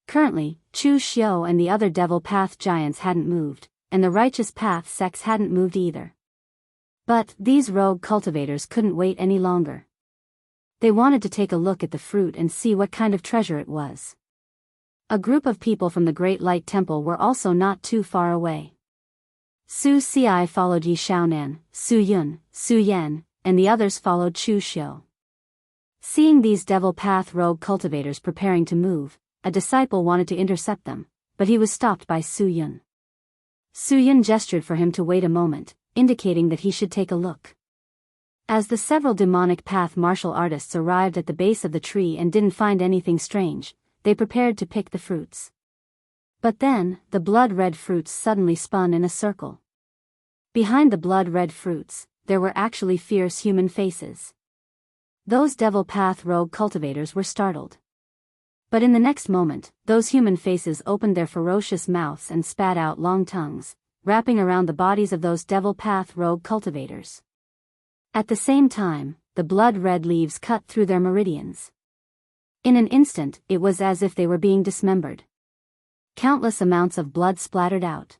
Currently, Chu Xiu and the other Devil Path giants hadn't moved, and the Righteous Path sects hadn't moved either. But these rogue cultivators couldn't wait any longer. They wanted to take a look at the fruit and see what kind of treasure it was. A group of people from the Great Light Temple were also not too far away. Su Ci followed Yi Xiaonan, Su Yun, Su Yan, and the others followed Chu Xiu. Seeing these Devil Path rogue cultivators preparing to move, a disciple wanted to intercept them, but he was stopped by Su Yun. Su Yun gestured for him to wait a moment, indicating that he should take a look. As the several demonic path martial artists arrived at the base of the tree and didn't find anything strange, they prepared to pick the fruits. But then, the blood-red fruits suddenly spun in a circle. Behind the blood-red fruits, there were actually fierce human faces. Those Devil Path rogue cultivators were startled. But in the next moment, those human faces opened their ferocious mouths and spat out long tongues, wrapping around the bodies of those Devil Path rogue cultivators. At the same time, the blood-red leaves cut through their meridians. In an instant, it was as if they were being dismembered. Countless amounts of blood splattered out.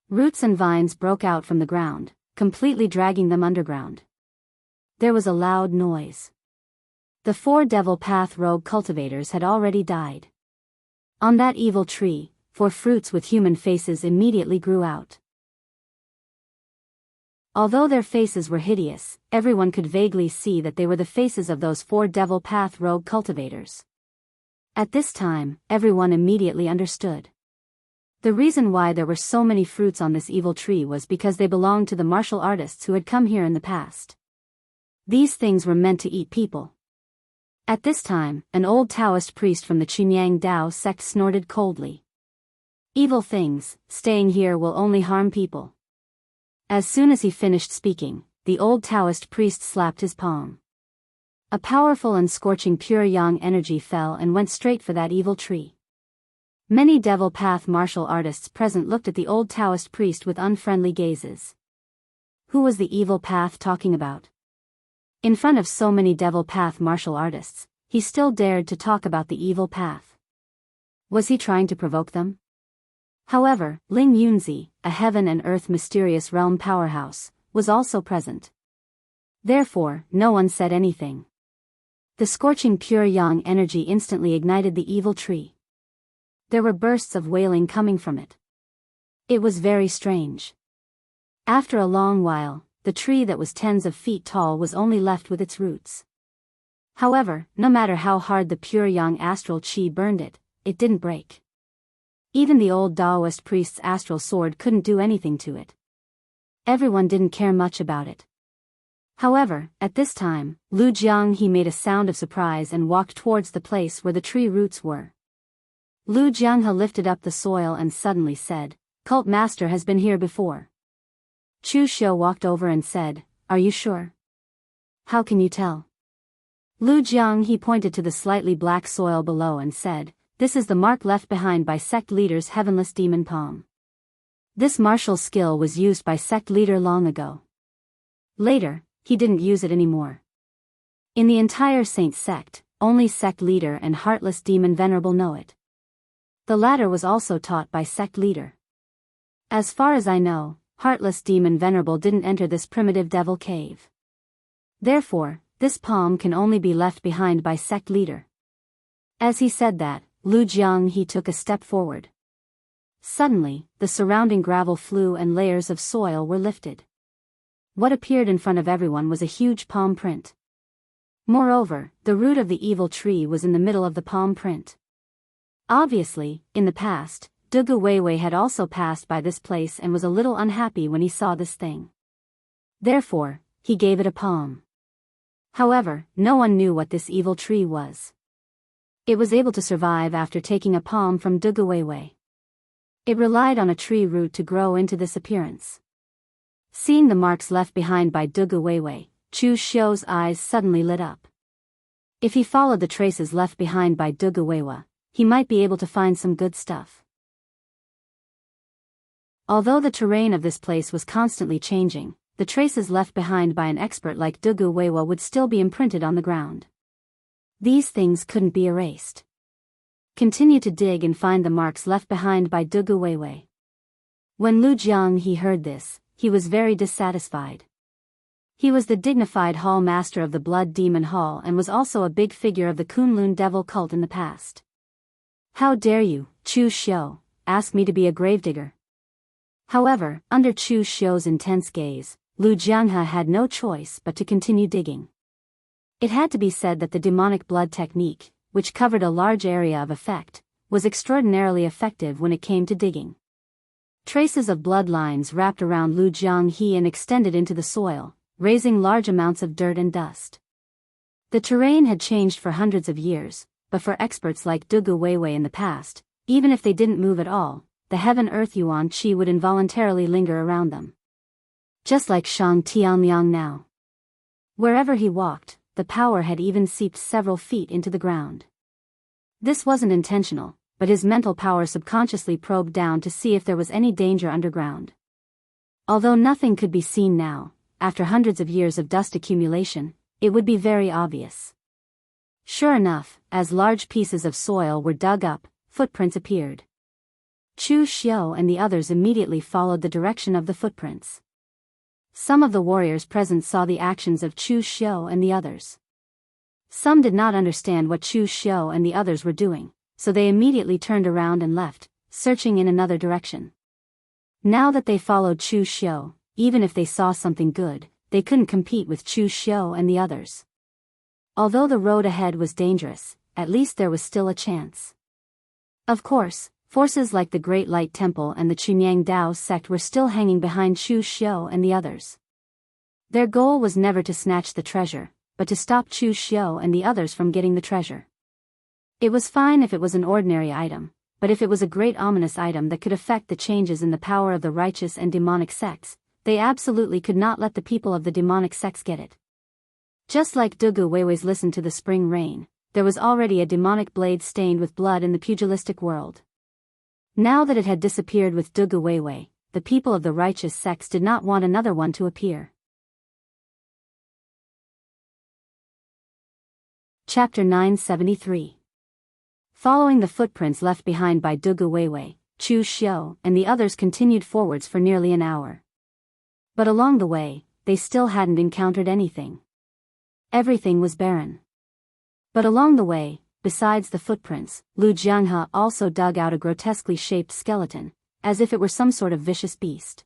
Roots and vines broke out from the ground, completely dragging them underground. There was a loud noise. The 4 Devil Path rogue cultivators had already died. On that evil tree, 4 fruits with human faces immediately grew out. Although their faces were hideous, everyone could vaguely see that they were the faces of those 4 Devil Path rogue cultivators. At this time, everyone immediately understood. The reason why there were so many fruits on this evil tree was because they belonged to the martial artists who had come here in the past. These things were meant to eat people. At this time, an old Taoist priest from the Chunyang Dao sect snorted coldly. "Evil things, staying here will only harm people." As soon as he finished speaking, the old Taoist priest slapped his palm. A powerful and scorching pure yang energy fell and went straight for that evil tree. Many Devil Path martial artists present looked at the old Taoist priest with unfriendly gazes. Who was the evil path talking about? In front of so many Devil Path martial artists, he still dared to talk about the evil path. Was he trying to provoke them? However, Ling Yunzi, a heaven and earth mysterious realm powerhouse, was also present. Therefore, no one said anything. The scorching pure yang energy instantly ignited the evil tree. There were bursts of wailing coming from it. It was very strange. After a long while, the tree that was tens of feet tall was only left with its roots. However, no matter how hard the pure yang astral chi burned it, it didn't break. Even the old Daoist priest's astral sword couldn't do anything to it. Everyone didn't care much about it. However, at this time, Lu Jianghu made a sound of surprise and walked towards the place where the tree roots were. Lu Jianghu lifted up the soil and suddenly said, "Cult Master has been here before." Chu Xiu walked over and said, "Are you sure? How can you tell?" Lu Jianghu pointed to the slightly black soil below and said, "This is the mark left behind by sect leader's heavenless demon palm. This martial skill was used by sect leader long ago. Later, he didn't use it anymore. In the entire Saint sect, only sect leader and heartless demon venerable know it. The latter was also taught by sect leader. As far as I know, heartless demon venerable didn't enter this primitive devil cave. Therefore, this palm can only be left behind by sect leader." As he said that, Lu Jianghu took a step forward. Suddenly, the surrounding gravel flew and layers of soil were lifted. What appeared in front of everyone was a huge palm print. Moreover, the root of the evil tree was in the middle of the palm print. Obviously, in the past, Dugu Weiwei had also passed by this place and was a little unhappy when he saw this thing. Therefore, he gave it a palm. However, no one knew what this evil tree was. It was able to survive after taking a palm from Dugu Weiwei. It relied on a tree root to grow into this appearance. Seeing the marks left behind by Dugu Weiwei, Chu Xiu's eyes suddenly lit up. If he followed the traces left behind by Dugu Weiwei, he might be able to find some good stuff. Although the terrain of this place was constantly changing, the traces left behind by an expert like Dugu Weiwei would still be imprinted on the ground. These things couldn't be erased. Continue to dig and find the marks left behind by Dugu Weiwei. When Lu Jianghu heard this, he was very dissatisfied. He was the dignified hall master of the Blood Demon Hall and was also a big figure of the Kunlun devil cult in the past. "How dare you, Chu Xiu, ask me to be a gravedigger?" However, under Chu Xiu's intense gaze, Lu Jianghu had no choice but to continue digging. It had to be said that the demonic blood technique, which covered a large area of effect, was extraordinarily effective when it came to digging. Traces of blood lines wrapped around Lu Jianghu and extended into the soil, raising large amounts of dirt and dust. The terrain had changed for hundreds of years, but for experts like Dugu Weiwei in the past, even if they didn't move at all, the heaven-earth yuan qi would involuntarily linger around them. Just like Shang Tianliang now. Wherever he walked, the power had even seeped several feet into the ground. This wasn't intentional, but his mental power subconsciously probed down to see if there was any danger underground. Although nothing could be seen now, after hundreds of years of dust accumulation, it would be very obvious. Sure enough, as large pieces of soil were dug up, footprints appeared. Chu Xiu and the others immediately followed the direction of the footprints. Some of the warriors present saw the actions of Chu Xiu and the others. Some did not understand what Chu Xiu and the others were doing, so they immediately turned around and left, searching in another direction. Now that they followed Chu Xiu, even if they saw something good, they couldn't compete with Chu Xiu and the others. Although the road ahead was dangerous, at least there was still a chance. Of course, forces like the Great Light Temple and the Chunyang Daoist sect were still hanging behind Chu Xiu and the others. Their goal was never to snatch the treasure, but to stop Chu Xiu and the others from getting the treasure. It was fine if it was an ordinary item, but if it was a great ominous item that could affect the changes in the power of the righteous and demonic sects, they absolutely could not let the people of the demonic sects get it. Just like Dugu Weiwei's Listen to the Spring Rain, there was already a demonic blade stained with blood in the pugilistic world. Now that it had disappeared with Dugu Weiwei, the people of the righteous sects did not want another one to appear. Chapter 973. Following the footprints left behind by Dugu Weiwei, Chu Xiu and the others continued forwards for nearly an hour. But along the way, they still hadn't encountered anything. Everything was barren. But along the way, besides the footprints, Lu Jianghu also dug out a grotesquely shaped skeleton, as if it were some sort of vicious beast.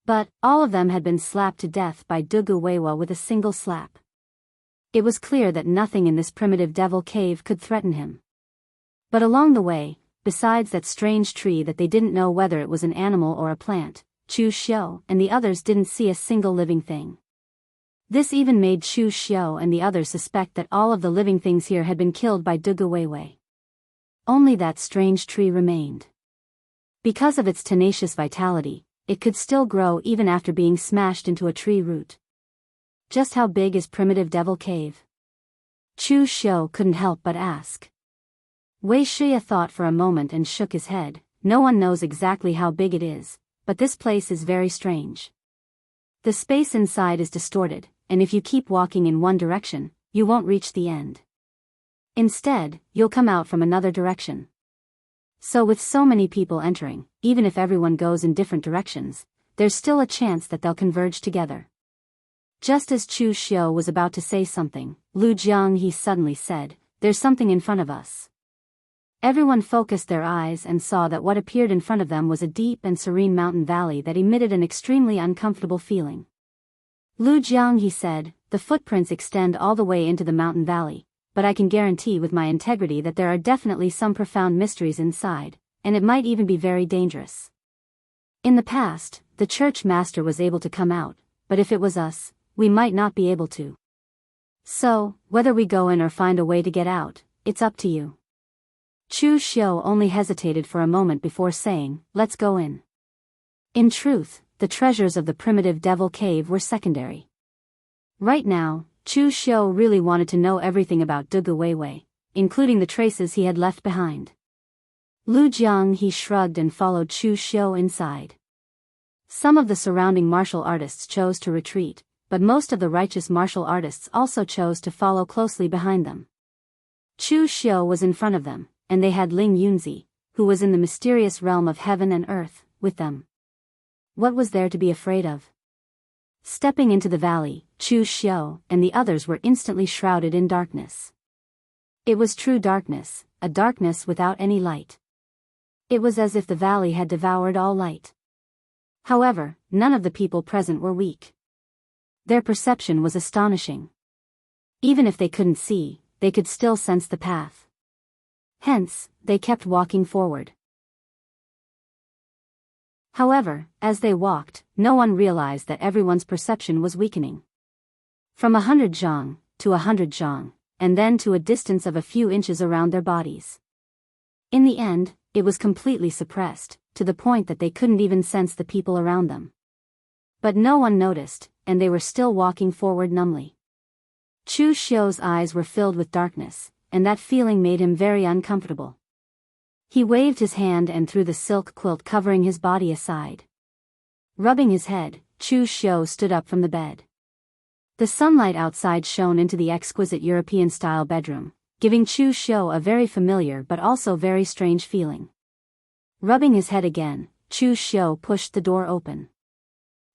But all of them had been slapped to death by Dugu Weiwei with a single slap. It was clear that nothing in this primitive devil cave could threaten him. But along the way, besides that strange tree that they didn't know whether it was an animal or a plant, Chu Xiu and the others didn't see a single living thing. This even made Chu Xiu and the others suspect that all of the living things here had been killed by Dugu Weiwei. Only that strange tree remained. Because of its tenacious vitality, it could still grow even after being smashed into a tree root. Just how big is Primitive Devil Cave? Chu Xiu couldn't help but ask. Wei Shia thought for a moment and shook his head. No one knows exactly how big it is, but this place is very strange. The space inside is distorted, and if you keep walking in one direction, you won't reach the end. Instead, you'll come out from another direction. So with so many people entering, even if everyone goes in different directions, there's still a chance that they'll converge together. Just as Chu Xiu was about to say something, Lu Jianghu suddenly said, "There's something in front of us." Everyone focused their eyes and saw that what appeared in front of them was a deep and serene mountain valley that emitted an extremely uncomfortable feeling. Lu Jianghu said, "The footprints extend all the way into the mountain valley, but I can guarantee with my integrity that there are definitely some profound mysteries inside, and it might even be very dangerous. In the past, the church master was able to come out, but if it was us, we might not be able to. So, whether we go in or find a way to get out, it's up to you." Chu Xiu only hesitated for a moment before saying, "Let's go in." In truth, the treasures of the primitive devil cave were secondary. Right now, Chu Xiu really wanted to know everything about Dugu Weiwei, including the traces he had left behind. Lu Jianghu shrugged and followed Chu Xiu inside. Some of the surrounding martial artists chose to retreat, but most of the righteous martial artists also chose to follow closely behind them. Chu Xiu was in front of them, and they had Ling Yunzi, who was in the mysterious realm of heaven and earth, with them. What was there to be afraid of? Stepping into the valley, Chu Xiu and the others were instantly shrouded in darkness. It was true darkness, a darkness without any light. It was as if the valley had devoured all light. However, none of the people present were weak. Their perception was astonishing. Even if they couldn't see, they could still sense the path. Hence, they kept walking forward. However, as they walked, no one realized that everyone's perception was weakening. From 100 zhang, to 100 zhang, and then to a distance of a few inches around their bodies. In the end, it was completely suppressed, to the point that they couldn't even sense the people around them. But no one noticed, and they were still walking forward numbly. Chu Xiu's eyes were filled with darkness, and that feeling made him very uncomfortable. He waved his hand and threw the silk quilt covering his body aside. Rubbing his head, Chu Xiu stood up from the bed. The sunlight outside shone into the exquisite European-style bedroom, giving Chu Xiu a very familiar but also very strange feeling. Rubbing his head again, Chu Xiu pushed the door open.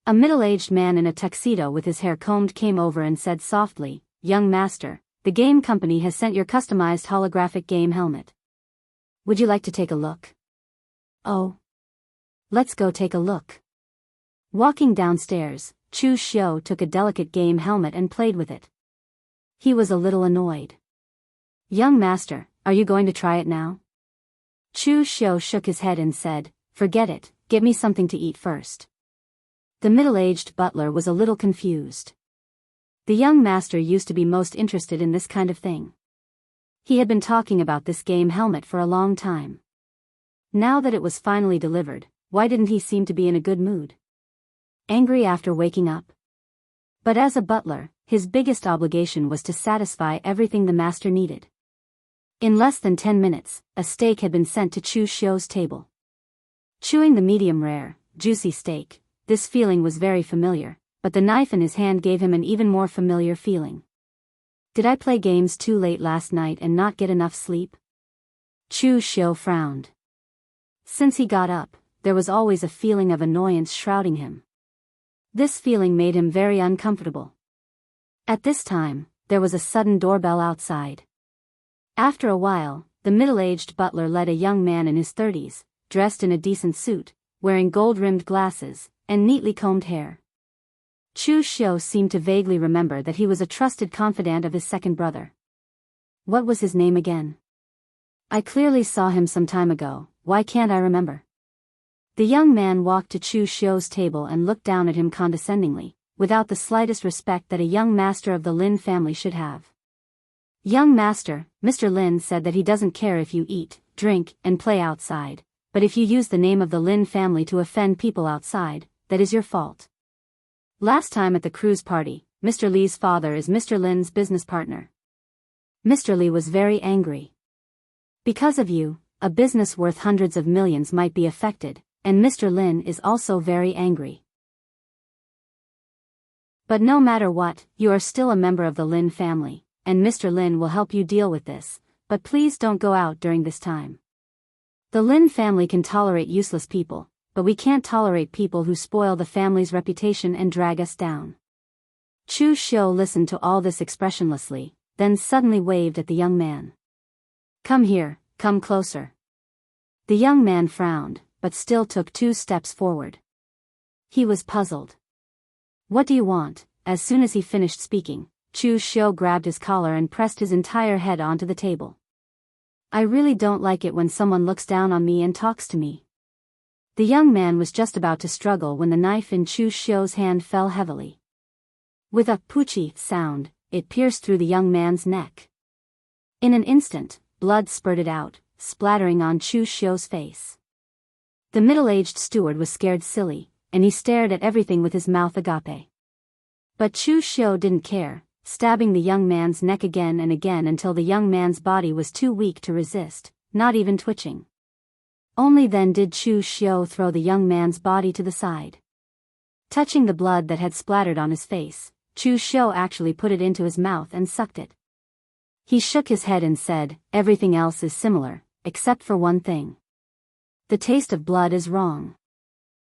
A middle-aged man in a tuxedo with his hair combed came over and said softly, "Young master, the game company has sent your customized holographic game helmet. Would you like to take a look?" "Oh. Let's go take a look." Walking downstairs, Chu Xiu took a delicate game helmet and played with it. He was a little annoyed. "Young master, are you going to try it now?" Chu Xiu shook his head and said, "Forget it, get me something to eat first." The middle-aged butler was a little confused. The young master used to be most interested in this kind of thing. He had been talking about this game helmet for a long time. Now that it was finally delivered, why didn't he seem to be in a good mood? Angry after waking up? But as a butler, his biggest obligation was to satisfy everything the master needed. In less than 10 minutes, a steak had been sent to Chu Xiu's table. Chewing the medium-rare, juicy steak, this feeling was very familiar, but the knife in his hand gave him an even more familiar feeling. Did I play games too late last night and not get enough sleep? Chu Xiu frowned. Since he got up, there was always a feeling of annoyance shrouding him. This feeling made him very uncomfortable. At this time, there was a sudden doorbell outside. After a while, the middle-aged butler led a young man in his 30s, dressed in a decent suit, wearing gold-rimmed glasses, and neatly combed hair. Chu Xiu seemed to vaguely remember that he was a trusted confidant of his second brother. What was his name again? I clearly saw him some time ago, why can't I remember? The young man walked to Chu Xiu's table and looked down at him condescendingly, without the slightest respect that a young master of the Lin family should have. "Young master, Mr. Lin said that he doesn't care if you eat, drink, and play outside, but if you use the name of the Lin family to offend people outside, that is your fault. Last time at the cruise party, Mr. Li's father is Mr. Lin's business partner. Mr. Li was very angry. Because of you, a business worth hundreds of millions might be affected, and Mr. Lin is also very angry. But no matter what, you are still a member of the Lin family, and Mr. Lin will help you deal with this, but please don't go out during this time. The Lin family can tolerate useless people, but we can't tolerate people who spoil the family's reputation and drag us down." Chu Xiu listened to all this expressionlessly, then suddenly waved at the young man. "Come here, come closer." The young man frowned, but still took 2 steps forward. He was puzzled. "What do you want?" As soon as he finished speaking, Chu Xiu grabbed his collar and pressed his entire head onto the table. "I really don't like it when someone looks down on me and talks to me." The young man was just about to struggle when the knife in Chu Xiu's hand fell heavily. With a poochie sound, it pierced through the young man's neck. In an instant, blood spurted out, splattering on Chu Xiu's face. The middle-aged steward was scared silly, and he stared at everything with his mouth agape. But Chu Xiu didn't care, stabbing the young man's neck again and again until the young man's body was too weak to resist, not even twitching. Only then did Chu Xiu throw the young man's body to the side. Touching the blood that had splattered on his face, Chu Xiu actually put it into his mouth and sucked it. He shook his head and said, "Everything else is similar, except for one thing. The taste of blood is wrong."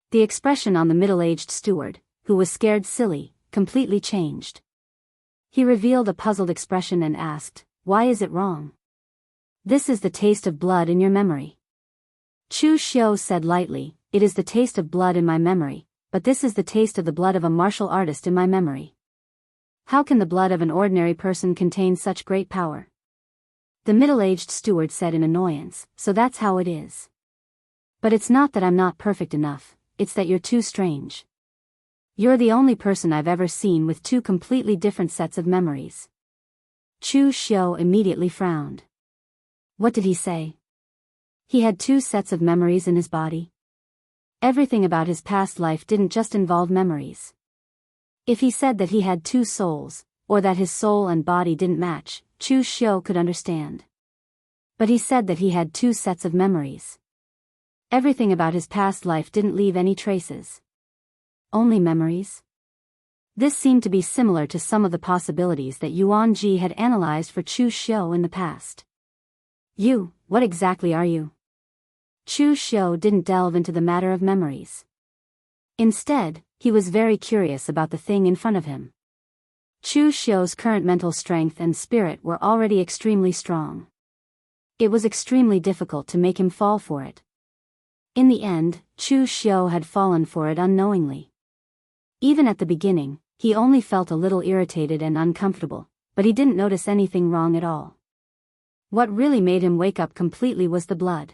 The expression on the middle-aged steward, who was scared silly, completely changed. He revealed a puzzled expression and asked, "Why is it wrong?" "This is the taste of blood in your memory." Chu Xiu said lightly, "It is the taste of blood in my memory, but this is the taste of the blood of a martial artist in my memory. How can the blood of an ordinary person contain such great power?" The middle-aged steward said in annoyance, "So that's how it is. But it's not that I'm not perfect enough, it's that you're too strange. You're the only person I've ever seen with 2 completely different sets of memories." Chu Xiu immediately frowned. What did he say? He had 2 sets of memories in his body? Everything about his past life didn't just involve memories. If he said that he had 2 souls, or that his soul and body didn't match, Chu Xiu could understand. But he said that he had 2 sets of memories. Everything about his past life didn't leave any traces. only memories? This seemed to be similar to some of the possibilities that Yuan Ji had analyzed for Chu Xiu in the past. You, what exactly are you? Chu Xiu didn't delve into the matter of memories. Instead, he was very curious about the thing in front of him. Chu Xiu's current mental strength and spirit were already extremely strong. It was extremely difficult to make him fall for it. In the end, Chu Xiu had fallen for it unknowingly. Even at the beginning, he only felt a little irritated and uncomfortable, but he didn't notice anything wrong at all. What really made him wake up completely was the blood.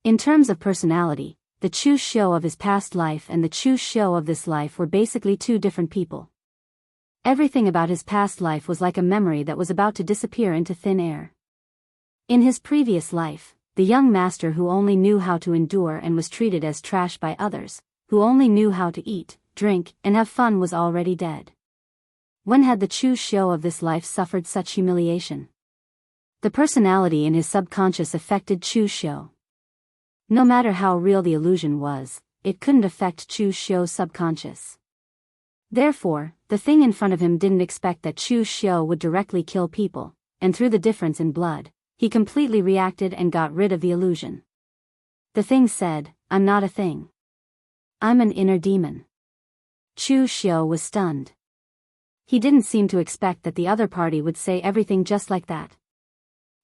In terms of personality, the Chu Xiu of his past life and the Chu Xiu of this life were basically two different people. Everything about his past life was like a memory that was about to disappear into thin air. In his previous life, the young master who only knew how to endure and was treated as trash by others, who only knew how to eat, drink, and have fun was already dead. When had the Chu Xiu of this life suffered such humiliation? The personality in his subconscious affected Chu Xiu. No matter how real the illusion was, it couldn't affect Chu Xiu's subconscious. Therefore, the thing in front of him didn't expect that Chu Xiu would directly kill people, and through the difference in blood, he completely reacted and got rid of the illusion. The thing said, "I'm not a thing. I'm an inner demon." Chu Xiu was stunned. He didn't seem to expect that the other party would say everything just like that.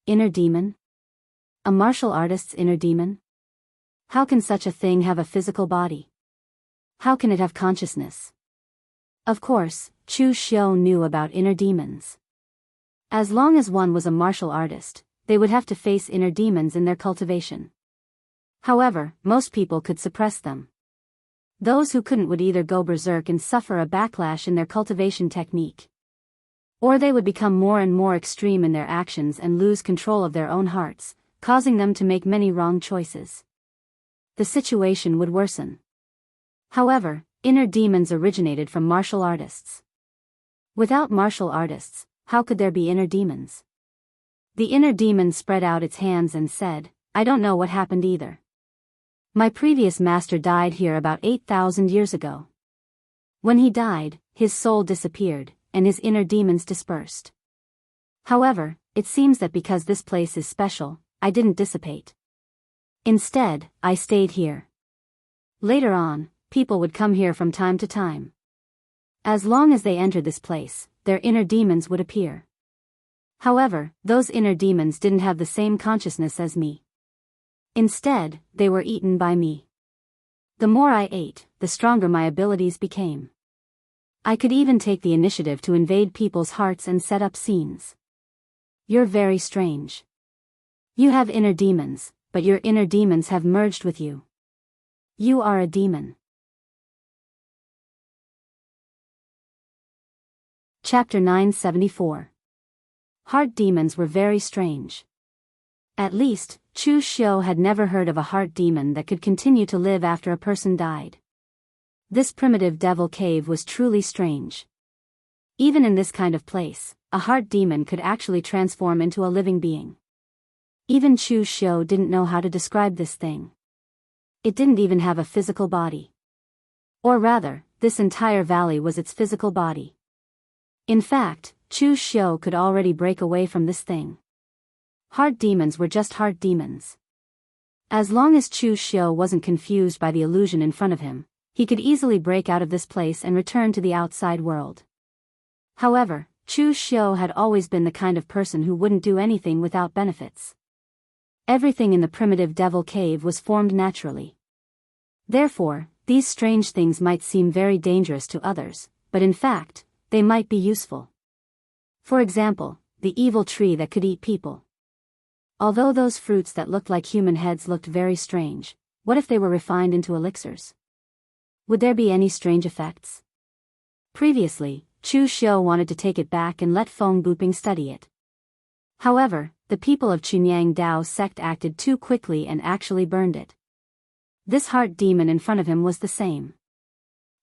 Inner demon? A martial artist's inner demon? How can such a thing have a physical body? How can it have consciousness? Of course, Chu Xiu knew about inner demons. As long as one was a martial artist, they would have to face inner demons in their cultivation. However, most people could suppress them. Those who couldn't would either go berserk and suffer a backlash in their cultivation technique, or they would become more and more extreme in their actions and lose control of their own hearts, causing them to make many wrong choices. The situation would worsen. However, inner demons originated from martial artists. Without martial artists, how could there be inner demons? The inner demon spread out its hands and said, "I don't know what happened either. My previous master died here about 8,000 years ago. When he died, his soul disappeared, and his inner demons dispersed. However, it seems that because this place is special, I didn't dissipate. Instead, I stayed here. Later on, people would come here from time to time. As long as they entered this place, their inner demons would appear. However, those inner demons didn't have the same consciousness as me. Instead, they were eaten by me. The more I ate, the stronger my abilities became. I could even take the initiative to invade people's hearts and set up scenes. You're very strange. You have inner demons, but your inner demons have merged with you. You are a demon." Chapter 974. Heart demons were very strange. At least, Chu Xiu had never heard of a heart demon that could continue to live after a person died. This primitive devil cave was truly strange. Even in this kind of place, a heart demon could actually transform into a living being. Even Chu Xiu didn't know how to describe this thing. It didn't even have a physical body. Or rather, this entire valley was its physical body. In fact, Chu Xiu could already break away from this thing. Heart demons were just heart demons. As long as Chu Xiu wasn't confused by the illusion in front of him, he could easily break out of this place and return to the outside world. However, Chu Xiu had always been the kind of person who wouldn't do anything without benefits. Everything in the primitive devil cave was formed naturally. Therefore, these strange things might seem very dangerous to others, but in fact, they might be useful. For example, the evil tree that could eat people. Although those fruits that looked like human heads looked very strange, what if they were refined into elixirs? Would there be any strange effects? Previously, Chu Xiu wanted to take it back and let Feng Buping study it. However, the people of Chunyang Dao sect acted too quickly and actually burned it. This heart demon in front of him was the same.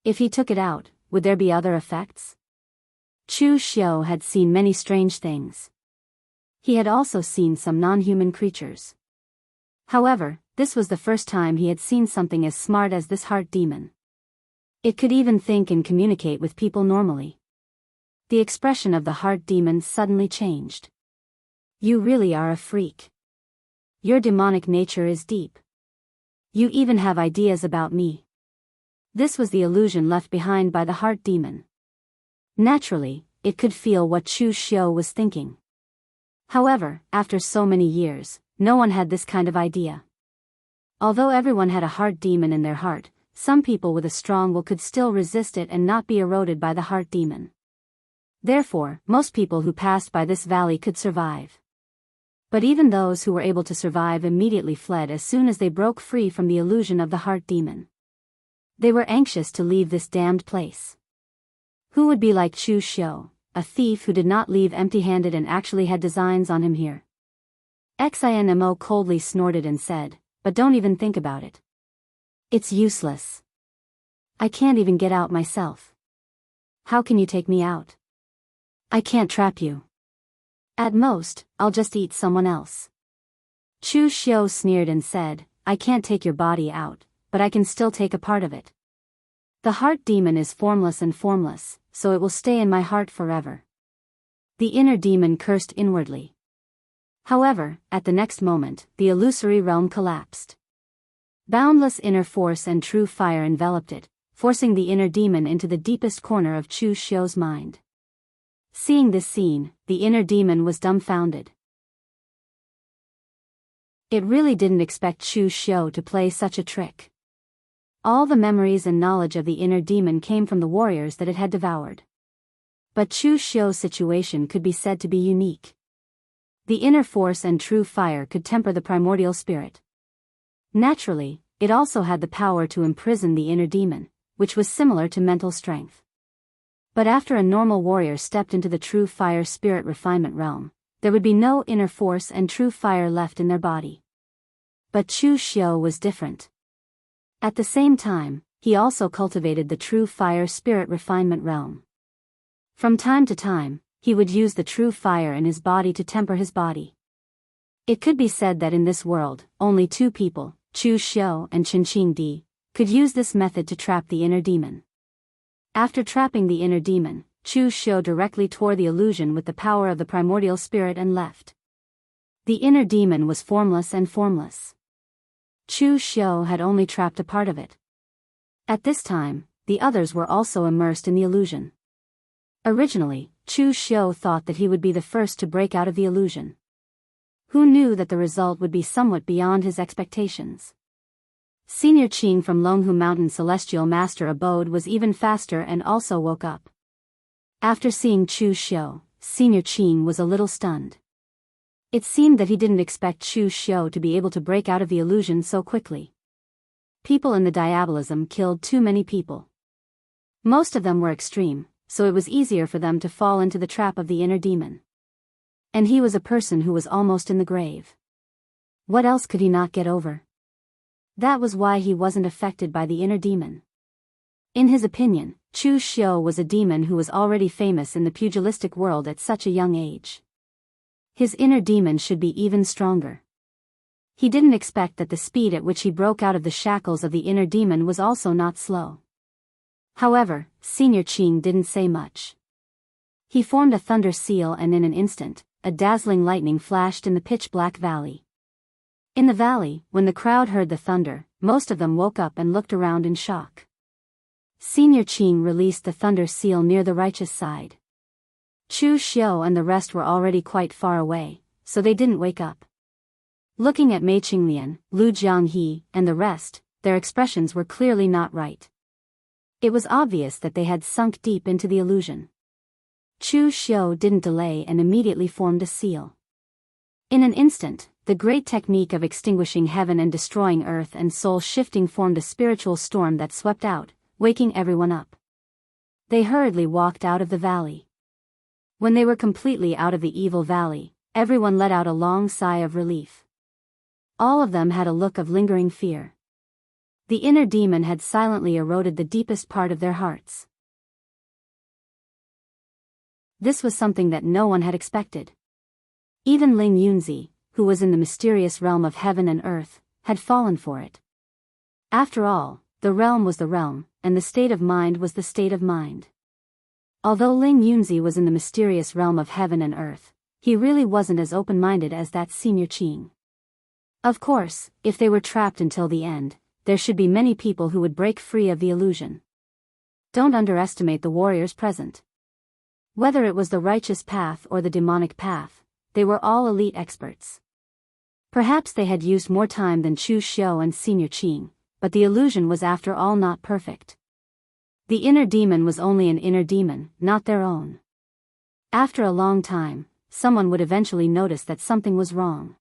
If he took it out, would there be other effects? Chu Xiu had seen many strange things. He had also seen some non-human creatures. However, This was the first time he had seen something as smart as this heart demon. It could even think and communicate with people normally. The expression of the heart demon suddenly changed. You really are a freak. Your demonic nature is deep. You even have ideas about me. This was the illusion left behind by the heart demon. Naturally, it could feel what Chu Xiu was thinking. However, after so many years, no one had this kind of idea. Although everyone had a heart demon in their heart, some people with a strong will could still resist it and not be eroded by the heart demon. Therefore, most people who passed by this valley could survive. But even those who were able to survive immediately fled as soon as they broke free from the illusion of the heart demon. They were anxious to leave this damned place. Who would be like Chu Xiu, a thief who did not leave empty-handed and actually had designs on him here? Xinmo coldly snorted and said, but don't even think about it. It's useless. I can't even get out myself. How can you take me out? I can't trap you. At most, I'll just eat someone else. Chu Xiu sneered and said, I can't take your body out, but I can still take a part of it. The heart demon is formless and formless, so it will stay in my heart forever. The inner demon cursed inwardly. However, at the next moment, the illusory realm collapsed. Boundless inner force and true fire enveloped it, forcing the inner demon into the deepest corner of Chu Xiu's mind. Seeing this scene, the inner demon was dumbfounded. It really didn't expect Chu Xiu to play such a trick. All the memories and knowledge of the inner demon came from the warriors that it had devoured. But Chu Xiu's situation could be said to be unique. The inner force and true fire could temper the primordial spirit. Naturally, it also had the power to imprison the inner demon, which was similar to mental strength. But after a normal warrior stepped into the true fire spirit refinement realm, there would be no inner force and true fire left in their body. But Chu Xiu was different. At the same time, he also cultivated the true fire spirit refinement realm. From time to time, he would use the true fire in his body to temper his body. It could be said that in this world, only two people, Chu Xiu and Qinqing Di, could use this method to trap the inner demon. After trapping the inner demon, Chu Xiu directly tore the illusion with the power of the primordial spirit and left. The inner demon was formless and formless. Chu Xiu had only trapped a part of it. At this time, the others were also immersed in the illusion. Originally, Chu Xiu thought that he would be the first to break out of the illusion. Who knew that the result would be somewhat beyond his expectations? Senior Qing from Longhu Mountain Celestial Master Abode was even faster and also woke up. After seeing Chu Xiu, Senior Qing was a little stunned. It seemed that he didn't expect Chu Xiu to be able to break out of the illusion so quickly. People in the diabolism killed too many people. Most of them were extreme, so it was easier for them to fall into the trap of the inner demon. And he was a person who was almost in the grave. What else could he not get over? That was why he wasn't affected by the inner demon. In his opinion, Chu Xiu was a demon who was already famous in the pugilistic world at such a young age. His inner demon should be even stronger. He didn't expect that the speed at which he broke out of the shackles of the inner demon was also not slow. However, Senior Qing didn't say much. He formed a thunder seal and in an instant, a dazzling lightning flashed in the pitch-black valley. In the valley, when the crowd heard the thunder, most of them woke up and looked around in shock. Senior Qing released the thunder seal near the righteous side. Chu Xiu and the rest were already quite far away, so they didn't wake up. Looking at Mei Qinglian, Lu Jianghe, and the rest, their expressions were clearly not right. It was obvious that they had sunk deep into the illusion. Chu Xiu didn't delay and immediately formed a seal. In an instant, the great technique of extinguishing heaven and destroying earth and soul shifting formed a spiritual storm that swept out, waking everyone up. They hurriedly walked out of the valley. When they were completely out of the evil valley, everyone let out a long sigh of relief. All of them had a look of lingering fear. The inner demon had silently eroded the deepest part of their hearts. This was something that no one had expected. Even Ling Yunzi, who was in the mysterious realm of heaven and earth, had fallen for it. After all, the realm was the realm, and the state of mind was the state of mind. Although Ling Yunzi was in the mysterious realm of heaven and earth, he really wasn't as open-minded as that senior Qing. Of course, if they were trapped until the end, there should be many people who would break free of the illusion. Don't underestimate the warriors present. Whether it was the righteous path or the demonic path, they were all elite experts. Perhaps they had used more time than Chu Xiu and Senior Qing, but the illusion was after all not perfect. The inner demon was only an inner demon, not their own. After a long time, someone would eventually notice that something was wrong.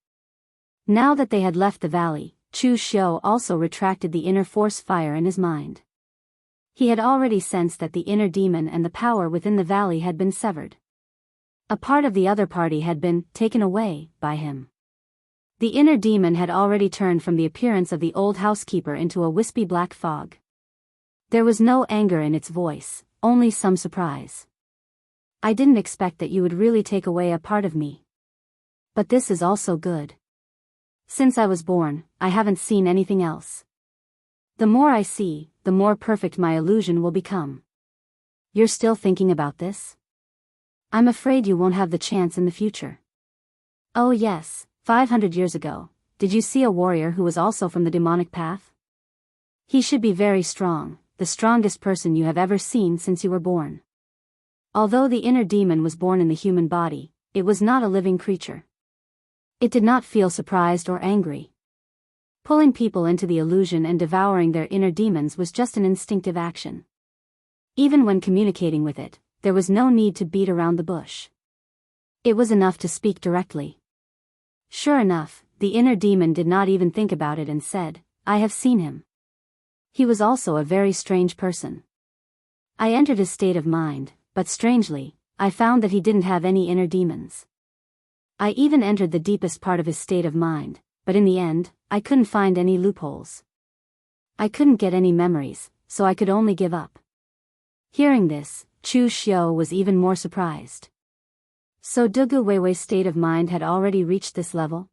Now that they had left the valley, Chu Xiu also retracted the inner force fire in his mind. He had already sensed that the inner demon and the power within the valley had been severed. A part of the other party had been taken away by him. The inner demon had already turned from the appearance of the old housekeeper into a wispy black fog. There was no anger in its voice, only some surprise. I didn't expect that you would really take away a part of me. But this is also good. Since I was born, I haven't seen anything else. The more I see, the more perfect my illusion will become. You're still thinking about this? I'm afraid you won't have the chance in the future. Oh yes, 500 years ago, did you see a warrior who was also from the demonic path? He should be very strong, the strongest person you have ever seen since you were born. Although the inner demon was born in the human body, it was not a living creature. It did not feel surprised or angry. Pulling people into the illusion and devouring their inner demons was just an instinctive action. Even when communicating with it, there was no need to beat around the bush. It was enough to speak directly. Sure enough, the inner demon did not even think about it and said, I have seen him. He was also a very strange person. I entered his state of mind, but strangely, I found that he didn't have any inner demons. I even entered the deepest part of his state of mind, but in the end, I couldn't find any loopholes. I couldn't get any memories, so I could only give up. Hearing this, Chu Xiu was even more surprised. So Dugu Weiwei's state of mind had already reached this level?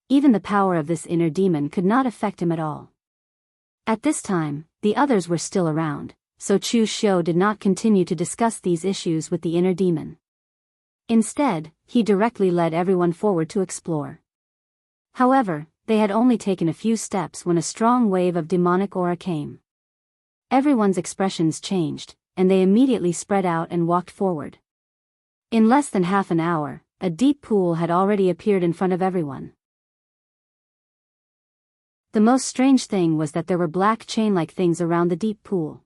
Even the power of this inner demon could not affect him at all. At this time, the others were still around, so Chu Xiu did not continue to discuss these issues with the inner demon. Instead, he directly led everyone forward to explore. However, they had only taken a few steps when a strong wave of demonic aura came. Everyone's expressions changed, and they immediately spread out and walked forward. In less than half an hour, a deep pool had already appeared in front of everyone. The most strange thing was that there were black chain-like things around the deep pool.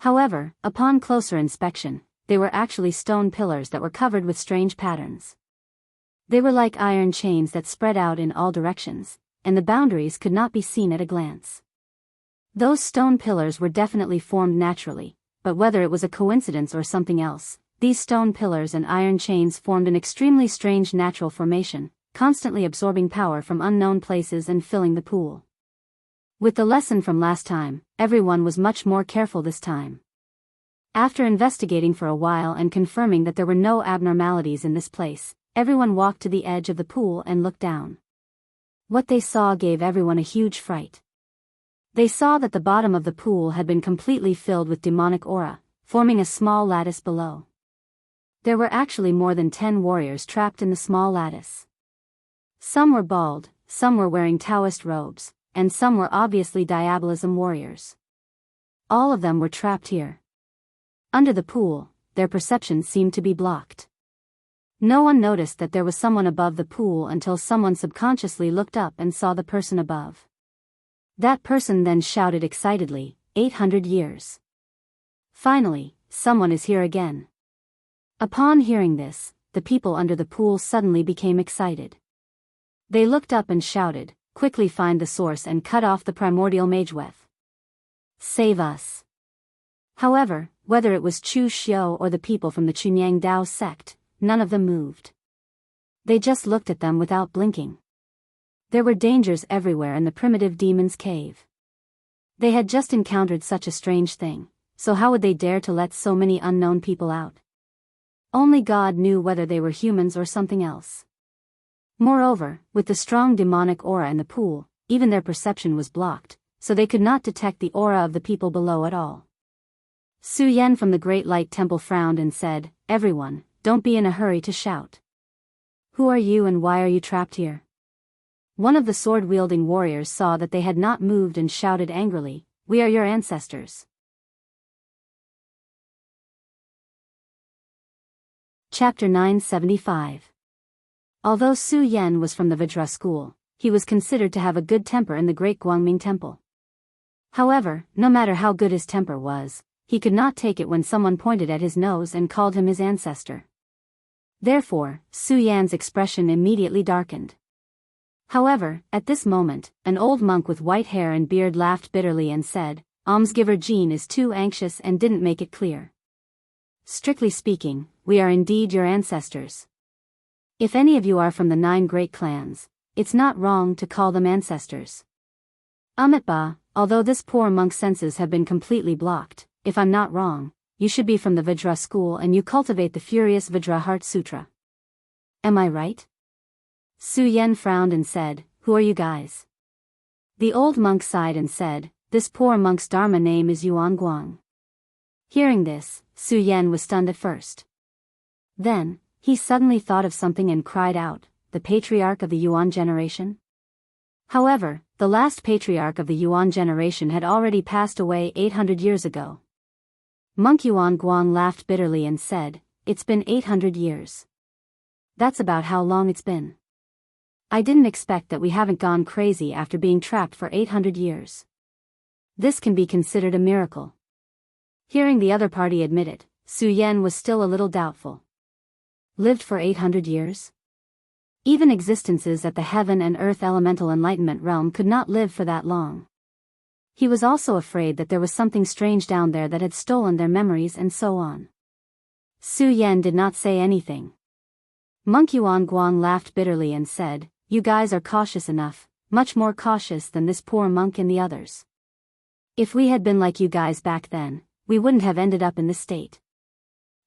However, upon closer inspection, they were actually stone pillars that were covered with strange patterns. They were like iron chains that spread out in all directions, and the boundaries could not be seen at a glance. Those stone pillars were definitely formed naturally, but whether it was a coincidence or something else, these stone pillars and iron chains formed an extremely strange natural formation, constantly absorbing power from unknown places and filling the pool. With the lesson from last time, everyone was much more careful this time. After investigating for a while and confirming that there were no abnormalities in this place, everyone walked to the edge of the pool and looked down. What they saw gave everyone a huge fright. They saw that the bottom of the pool had been completely filled with demonic aura, forming a small lattice below. There were actually more than 10 warriors trapped in the small lattice. Some were bald, some were wearing Daoist robes, and some were obviously Diabolism warriors. All of them were trapped here. Under the pool, their perception seemed to be blocked. No one noticed that there was someone above the pool until someone subconsciously looked up and saw the person above. That person then shouted excitedly, 800 years. Finally, someone is here again. Upon hearing this, the people under the pool suddenly became excited. They looked up and shouted, quickly find the source and cut off the primordial mageweth. Save us. However, whether it was Chu Xiu or the people from the Chunyang Dao sect, none of them moved. They just looked at them without blinking. There were dangers everywhere in the primitive demon's cave. They had just encountered such a strange thing, so how would they dare to let so many unknown people out? Only God knew whether they were humans or something else. Moreover, with the strong demonic aura in the pool, even their perception was blocked, so they could not detect the aura of the people below at all. Su Yan from the Great Light Temple frowned and said, "Everyone, don't be in a hurry to shout. Who are you and why are you trapped here?" One of the sword-wielding warriors saw that they had not moved and shouted angrily, "We are your ancestors." Chapter 975. Although Su Yan was from the Vajra school, he was considered to have a good temper in the Great Guangming Temple. However, no matter how good his temper was, he could not take it when someone pointed at his nose and called him his ancestor. Therefore, Su Yan's expression immediately darkened. However, at this moment, an old monk with white hair and beard laughed bitterly and said, "Almsgiver Jean is too anxious and didn't make it clear. Strictly speaking, we are indeed your ancestors. If any of you are from the 9 great clans, it's not wrong to call them ancestors. Amitba, although this poor monk's senses have been completely blocked, if I'm not wrong, you should be from the Vajra school and you cultivate the furious Vajra Heart Sutra. Am I right?" Su Yan frowned and said, "Who are you guys?" The old monk sighed and said, "This poor monk's dharma name is Yuan Guang." Hearing this, Su Yan was stunned at first. Then, he suddenly thought of something and cried out, "The patriarch of the Yuan generation?" However, the last patriarch of the Yuan generation had already passed away 800 years ago. Monk Yuan Guang laughed bitterly and said, "It's been 800 years. That's about how long it's been. I didn't expect that we haven't gone crazy after being trapped for 800 years. This can be considered a miracle." Hearing the other party admit it, Su Yan was still a little doubtful. Lived for 800 years? Even existences at the heaven and earth elemental enlightenment realm could not live for that long. He was also afraid that there was something strange down there that had stolen their memories and so on. Su Yan did not say anything. Monk Yuan Guang laughed bitterly and said, "You guys are cautious enough, much more cautious than this poor monk and the others. If we had been like you guys back then, we wouldn't have ended up in this state."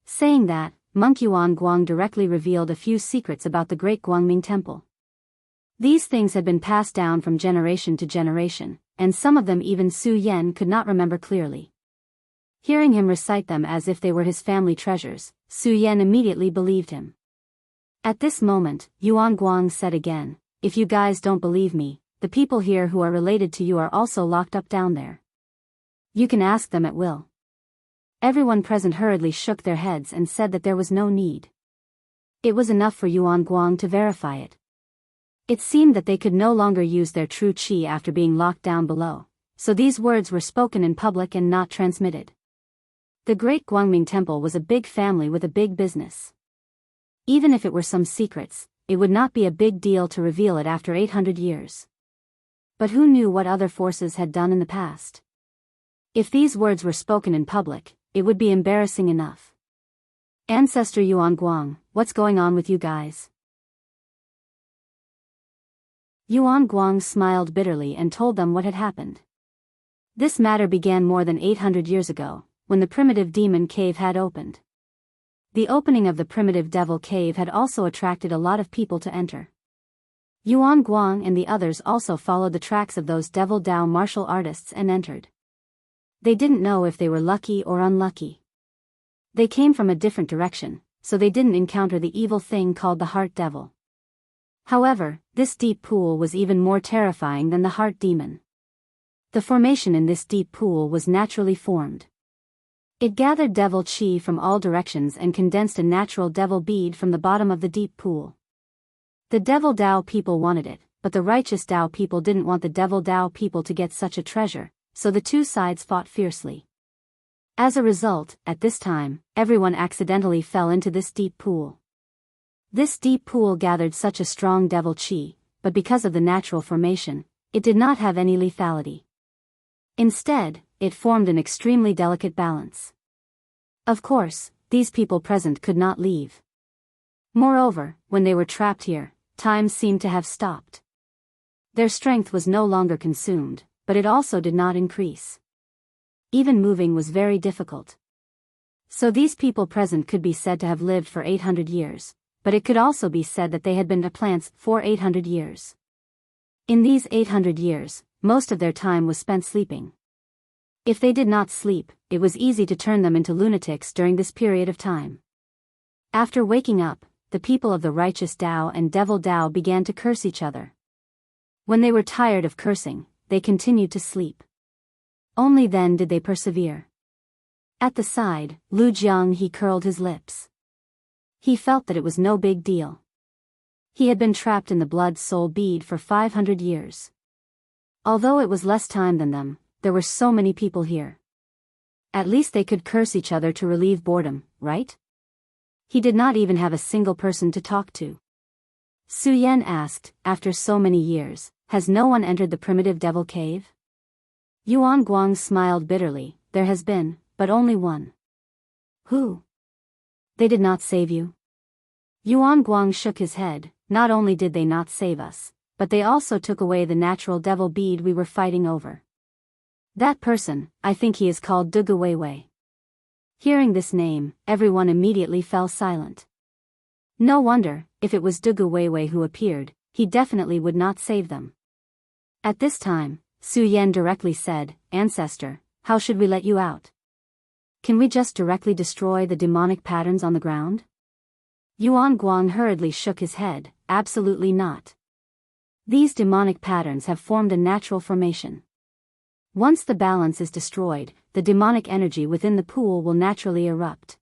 Saying that, Monk Yuan Guang directly revealed a few secrets about the Great Guangming Temple. These things had been passed down from generation to generation, and some of them even Su Yan could not remember clearly. Hearing him recite them as if they were his family treasures, Su Yan immediately believed him. At this moment, Yuan Guang said again, "If you guys don't believe me, the people here who are related to you are also locked up down there. You can ask them at will." Everyone present hurriedly shook their heads and said that there was no need. It was enough for Yuan Guang to verify it. It seemed that they could no longer use their true qi after being locked down below, so these words were spoken in public and not transmitted. The Great Guangming Temple was a big family with a big business. Even if it were some secrets, it would not be a big deal to reveal it after 800 years. But who knew what other forces had done in the past? If these words were spoken in public, it would be embarrassing enough. "Ancestor Yuan Guang, what's going on with you guys?" Yuan Guang smiled bitterly and told them what had happened. This matter began more than 800 years ago, when the primitive demon cave had opened. The opening of the primitive devil cave had also attracted a lot of people to enter. Yuan Guang and the others also followed the tracks of those devil Dao martial artists and entered. They didn't know if they were lucky or unlucky. They came from a different direction, so they didn't encounter the evil thing called the Heart Devil. However, this deep pool was even more terrifying than the Heart Demon. The formation in this deep pool was naturally formed. It gathered devil chi from all directions and condensed a natural devil bead from the bottom of the deep pool. The devil Dao people wanted it, but the righteous Dao people didn't want the devil Dao people to get such a treasure, so the two sides fought fiercely. As a result, at this time, everyone accidentally fell into this deep pool. This deep pool gathered such a strong devil chi, but because of the natural formation, it did not have any lethality. Instead, it formed an extremely delicate balance. Of course, these people present could not leave. Moreover, when they were trapped here, time seemed to have stopped. Their strength was no longer consumed, but it also did not increase. Even moving was very difficult. So these people present could be said to have lived for 800 years, but it could also be said that they had been plants for 800 years. In these 800 years, most of their time was spent sleeping. If they did not sleep, it was easy to turn them into lunatics during this period of time. After waking up, the people of the righteous Dao and devil Dao began to curse each other. When they were tired of cursing, they continued to sleep. Only then did they persevere. At the side, Lu Jianghu curled his lips. He felt that it was no big deal. He had been trapped in the blood-soul bead for 500 years. Although it was less time than them, there were so many people here. At least they could curse each other to relieve boredom, right? He did not even have a single person to talk to. Su Yan asked, after so many years, has no one entered the primitive devil cave? Yuan Guang smiled bitterly, there has been, but only one. Who? They did not save you? Yuan Guang shook his head, not only did they not save us, but they also took away the natural devil bead we were fighting over. That person, I think he is called Dugu Weiwei. Hearing this name, everyone immediately fell silent. No wonder, if it was Dugu Weiwei who appeared, he definitely would not save them. At this time, Su Yan directly said, Ancestor, how should we let you out? Can we just directly destroy the demonic patterns on the ground? Yuan Guang hurriedly shook his head, absolutely not. These demonic patterns have formed a natural formation. Once the balance is destroyed, the demonic energy within the pool will naturally erupt.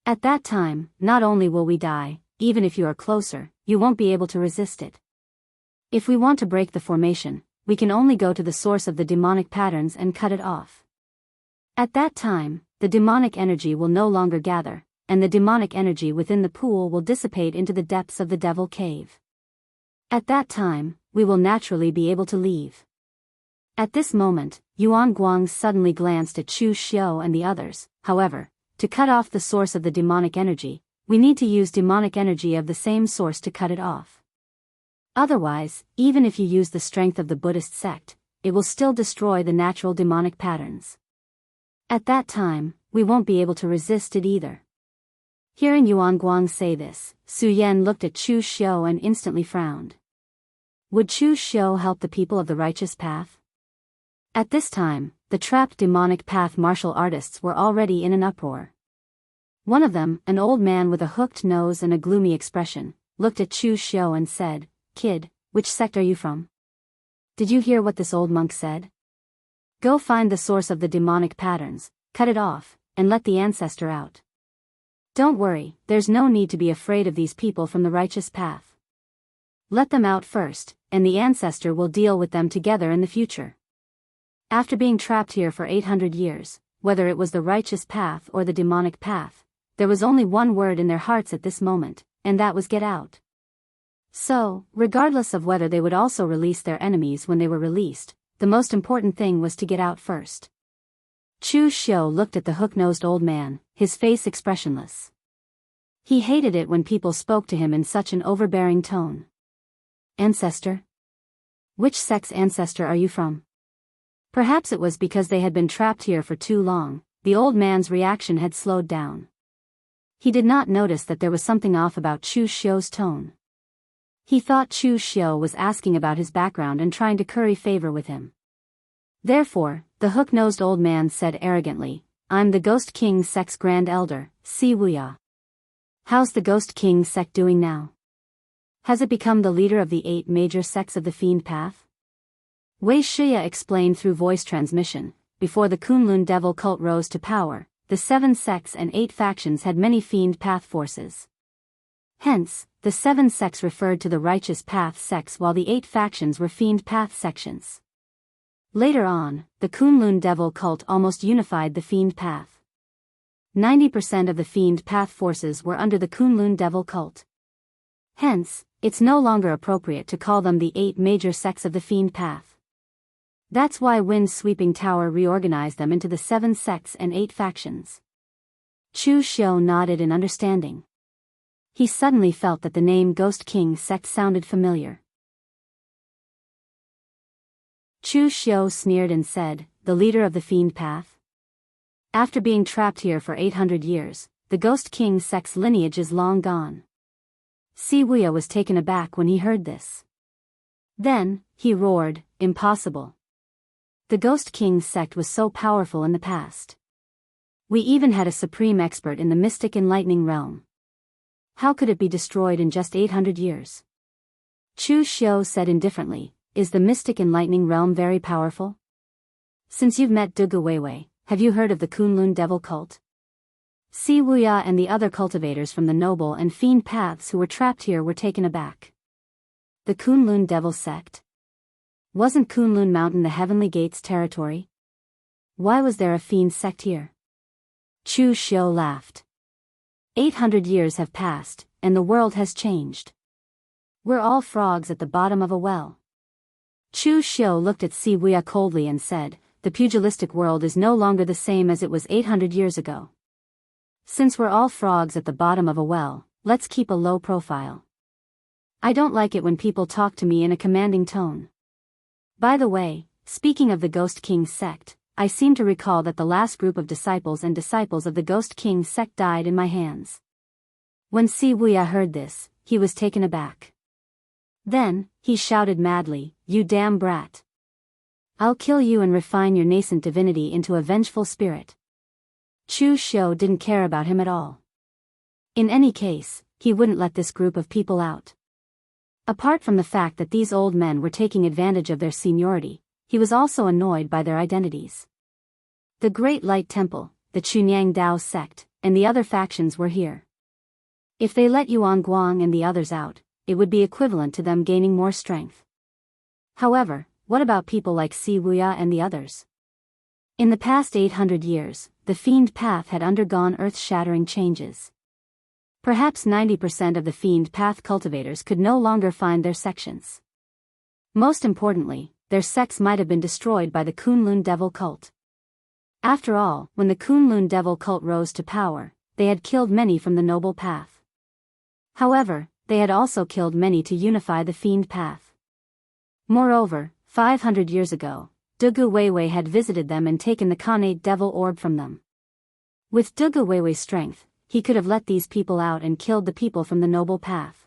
At that time, not only will we die, even if you are closer, you won't be able to resist it. If we want to break the formation, we can only go to the source of the demonic patterns and cut it off. At that time, the demonic energy will no longer gather, and the demonic energy within the pool will dissipate into the depths of the devil cave. At that time, we will naturally be able to leave. At this moment, Yuan Guang suddenly glanced at Chu Xiu and the others. However, to cut off the source of the demonic energy, we need to use demonic energy of the same source to cut it off. Otherwise, even if you use the strength of the Buddhist sect, it will still destroy the natural demonic patterns. At that time, we won't be able to resist it either. Hearing Yuan Guang say this, Su Yan looked at Chu Xiu and instantly frowned. Would Chu Xiu help the people of the righteous path? At this time, the trapped demonic path martial artists were already in an uproar. One of them, an old man with a hooked nose and a gloomy expression, looked at Chu Xiu and said, Kid, which sect are you from? Did you hear what this old monk said? Go find the source of the demonic patterns, cut it off, and let the ancestor out. Don't worry, there's no need to be afraid of these people from the righteous path. Let them out first, and the ancestor will deal with them together in the future. After being trapped here for 800 years, whether it was the righteous path or the demonic path, there was only one word in their hearts at this moment, and that was get out. So, regardless of whether they would also release their enemies when they were released, the most important thing was to get out first. Chu Xiu looked at the hook-nosed old man, his face expressionless. He hated it when people spoke to him in such an overbearing tone. Ancestor? Which sect's ancestor are you from? Perhaps it was because they had been trapped here for too long, the old man's reaction had slowed down. He did not notice that there was something off about Chu Xiu's tone. He thought Chu Xiu was asking about his background and trying to curry favor with him. Therefore, the hook-nosed old man said arrogantly, I'm the Ghost King sect's Grand Elder, Si Wuya. How's the Ghost King sect doing now? Has it become the leader of the 8 major sects of the Fiend Path? Wei Shiya explained through voice transmission, before the Kunlun devil cult rose to power, the 7 sects and 8 factions had many Fiend Path forces. Hence, the 7 sects referred to the Righteous Path sects while the 8 factions were Fiend Path sections. Later on, the Kunlun devil cult almost unified the Fiend Path. 90% of the Fiend Path forces were under the Kunlun devil cult. Hence, it's no longer appropriate to call them the 8 major sects of the Fiend Path. That's why Wind Sweeping Tower reorganized them into the 7 sects and 8 factions. Chu Xiu nodded in understanding. He suddenly felt that the name Ghost King sect sounded familiar. Chu Xiu sneered and said, the leader of the Fiend Path? After being trapped here for 800 years, the Ghost King sect's lineage is long gone. Si Wuya was taken aback when he heard this. Then, he roared, "Impossible! The Ghost King's sect was so powerful in the past. We even had a supreme expert in the mystic enlightening realm. How could it be destroyed in just 800 years? Chu Xiu said indifferently, "Is the mystic enlightening realm very powerful? Since you've met Dugu Weiwei, have you heard of the Kunlun devil cult?" Si Wuya and the other cultivators from the noble and fiend paths who were trapped here were taken aback. The Kunlun devil sect? Wasn't Kunlun Mountain the Heavenly Gates territory? Why was there a fiend sect here? Chu Xiu laughed. 800 years have passed, and the world has changed. We're all frogs at the bottom of a well. Chu Xiu looked at Si Wuya coldly and said, "The pugilistic world is no longer the same as it was 800 years ago. Since we're all frogs at the bottom of a well, let's keep a low profile. I don't like it when people talk to me in a commanding tone. By the way, speaking of the Ghost King's sect, I seem to recall that the last group of disciples of the Ghost King's sect died in my hands." When Si Wuya heard this, he was taken aback. Then, he shouted madly, "You damn brat! I'll kill you and refine your nascent divinity into a vengeful spirit." Chu Xiu didn't care about him at all. In any case, he wouldn't let this group of people out. Apart from the fact that these old men were taking advantage of their seniority, he was also annoyed by their identities. The Great Light Temple, the Chunyang Dao sect, and the other factions were here. If they let Yuan Guang and the others out, it would be equivalent to them gaining more strength. However, what about people like Si Wuya and the others? In the past 800 years, the Fiend Path had undergone earth-shattering changes. Perhaps 90% of the Fiend Path cultivators could no longer find their sections. Most importantly, their sects might have been destroyed by the Kunlun Devil cult. After all, when the Kunlun Devil cult rose to power, they had killed many from the noble path. However, they had also killed many to unify the Fiend Path. Moreover, 500 years ago, Dugu Weiwei had visited them and taken the Khanate Devil Orb from them. With Dugu Weiwei's strength, he could have let these people out and killed the people from the noble path.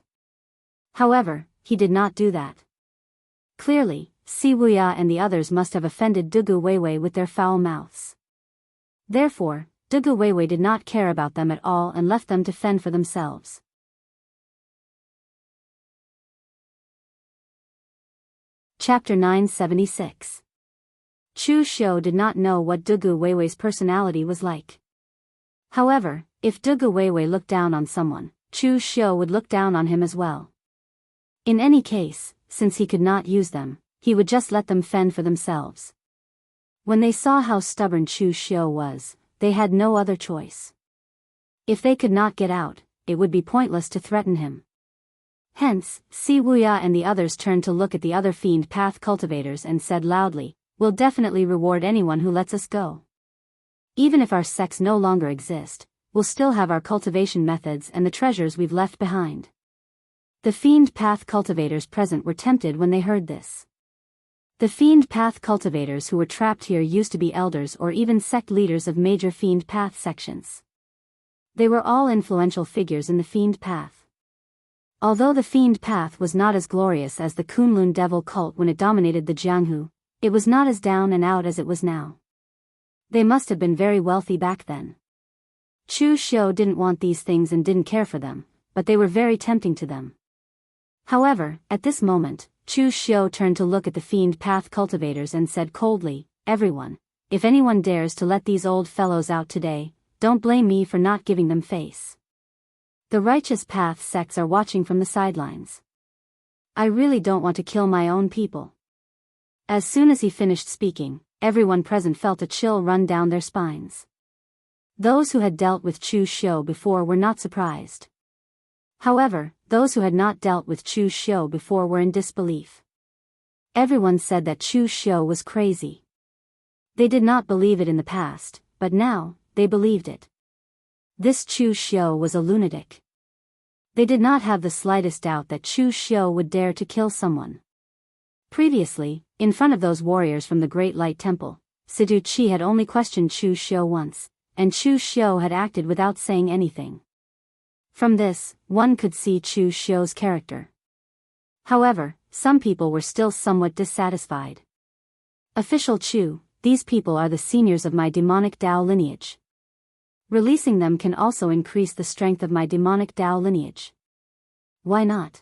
However, he did not do that. Clearly, Si Wuya and the others must have offended Dugu Weiwei with their foul mouths. Therefore, Dugu Weiwei did not care about them at all and left them to fend for themselves. Chapter 976. Chu Xiu did not know what Dugu Weiwei's personality was like. However, if Dugu Weiwei looked down on someone, Chu Xiu would look down on him as well. In any case, since he could not use them, he would just let them fend for themselves. When they saw how stubborn Chu Xiu was, they had no other choice. If they could not get out, it would be pointless to threaten him. Hence, Si Wuya and the others turned to look at the other Fiend Path cultivators and said loudly, "We'll definitely reward anyone who lets us go. Even if our sects no longer exist, we'll still have our cultivation methods and the treasures we've left behind." The Fiend Path cultivators present were tempted when they heard this. The Fiend Path cultivators who were trapped here used to be elders or even sect leaders of major Fiend Path sections. They were all influential figures in the Fiend Path. Although the Fiend Path was not as glorious as the Kunlun Devil cult when it dominated the Jianghu, it was not as down and out as it was now. They must have been very wealthy back then. Chu Xiu didn't want these things and didn't care for them, but they were very tempting to them. However, at this moment, Chu Xiu turned to look at the Fiend Path cultivators and said coldly, "Everyone, if anyone dares to let these old fellows out today, don't blame me for not giving them face. The righteous path sects are watching from the sidelines. I really don't want to kill my own people." As soon as he finished speaking, everyone present felt a chill run down their spines. Those who had dealt with Chu Xiu before were not surprised. However, those who had not dealt with Chu Xiu before were in disbelief. Everyone said that Chu Xiu was crazy. They did not believe it in the past, but now, they believed it. This Chu Xiu was a lunatic. They did not have the slightest doubt that Chu Xiu would dare to kill someone. Previously, in front of those warriors from the Great Light Temple, Sidu Chi had only questioned Chu Xiu once, and Chu Xiu had acted without saying anything. From this, one could see Chu Xiu's character. However, some people were still somewhat dissatisfied. Official Chu, these people are the seniors of my demonic Dao lineage. Releasing them can also increase the strength of my demonic Dao lineage. Why not?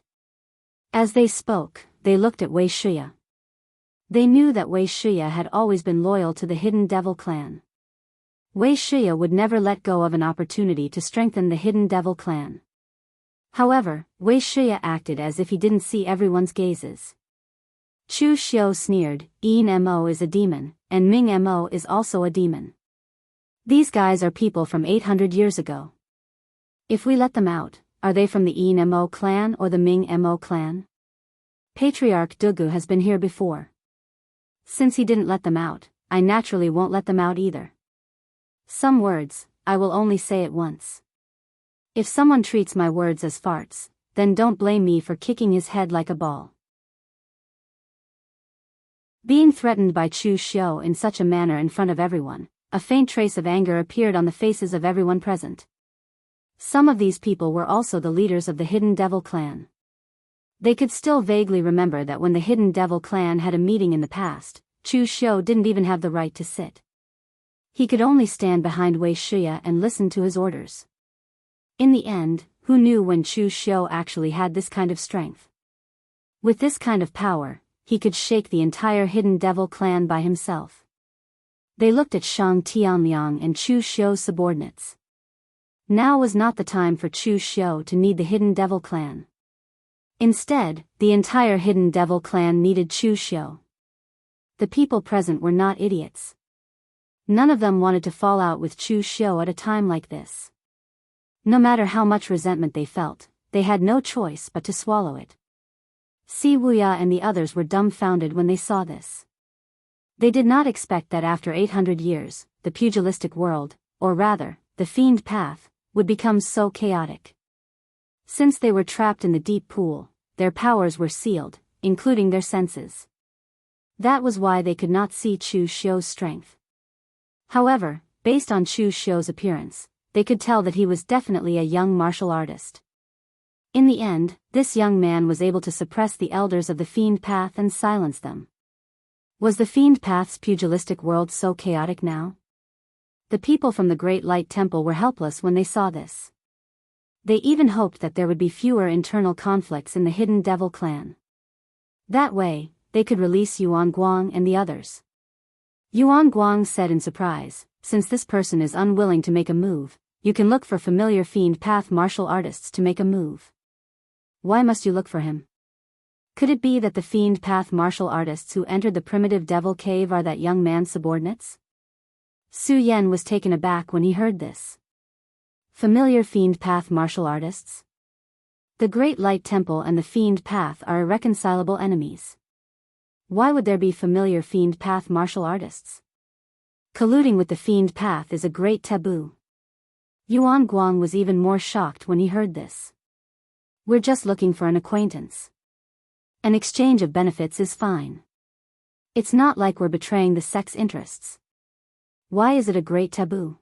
As they spoke, they looked at Wei Wuxia. They knew that Wei Wuxia had always been loyal to the Hidden Devil clan. Wei Wuxia would never let go of an opportunity to strengthen the Hidden Devil clan. However, Wei Wuxia acted as if he didn't see everyone's gazes. Chu Xiu sneered, Yin Mo is a demon, and Ming Mo is also a demon. These guys are people from 800 years ago. If we let them out, are they from the Yin Mo clan or the Ming Mo clan? Patriarch Dugu has been here before. Since he didn't let them out, I naturally won't let them out either. Some words, I will only say it once. If someone treats my words as farts, then don't blame me for kicking his head like a ball. Being threatened by Chu Xiu in such a manner in front of everyone, a faint trace of anger appeared on the faces of everyone present. Some of these people were also the leaders of the Hidden Devil clan. They could still vaguely remember that when the Hidden Devil clan had a meeting in the past, Chu Xiu didn't even have the right to sit. He could only stand behind Wei Wuxia and listen to his orders. In the end, who knew when Chu Xiu actually had this kind of strength? With this kind of power, he could shake the entire Hidden Devil clan by himself. They looked at Shang Tianliang and Chu Xiu's subordinates. Now was not the time for Chu Xiu to need the Hidden Devil clan. Instead, the entire Hidden Devil clan needed Chu Xiu. The people present were not idiots. None of them wanted to fall out with Chu Xiu at a time like this. No matter how much resentment they felt, they had no choice but to swallow it. Si Wuya and the others were dumbfounded when they saw this. They did not expect that after 800 years, the pugilistic world, or rather, the fiend path, would become so chaotic. Since they were trapped in the deep pool, their powers were sealed, including their senses. That was why they could not see Chu Xiu's strength. However, based on Chu Xiu's appearance, they could tell that he was definitely a young martial artist. In the end, this young man was able to suppress the elders of the fiend path and silence them. Was the fiend path's pugilistic world so chaotic now? The people from the Great Light Temple were helpless when they saw this. They even hoped that there would be fewer internal conflicts in the Hidden Devil clan. That way, they could release Yuan Guang and the others. Yuan Guang said in surprise, since this person is unwilling to make a move, you can look for familiar fiend path martial artists to make a move. Why must you look for him? Could it be that the fiend path martial artists who entered the primitive devil cave are that young man's subordinates? Su Yan was taken aback when he heard this. Familiar fiend path martial artists? The Great Light Temple and the fiend path are irreconcilable enemies. Why would there be familiar fiend path martial artists? Colluding with the fiend path is a great taboo. Yuan Guang was even more shocked when he heard this. We're just looking for an acquaintance. An exchange of benefits is fine. It's not like we're betraying the sect's interests. Why is it a great taboo?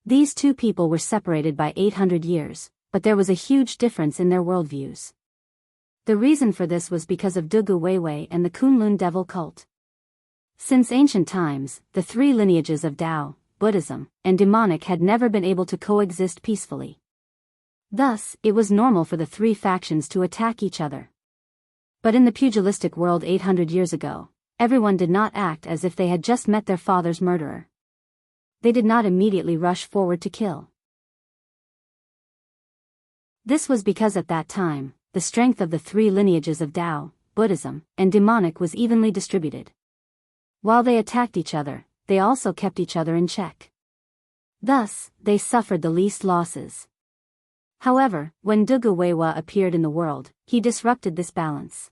These two people were separated by 800 years, but there was a huge difference in their worldviews. The reason for this was because of Dugu Weiwei and the Kunlun devil cult. Since ancient times, the three lineages of Tao, Buddhism, and demonic had never been able to coexist peacefully. Thus, it was normal for the three factions to attack each other. But in the pugilistic world 800 years ago, everyone did not act as if they had just met their father's murderer. They did not immediately rush forward to kill. This was because at that time, the strength of the three lineages of Tao, Buddhism, and demonic was evenly distributed. While they attacked each other, they also kept each other in check. Thus, they suffered the least losses. However, when Dugu Weiwa appeared in the world, he disrupted this balance.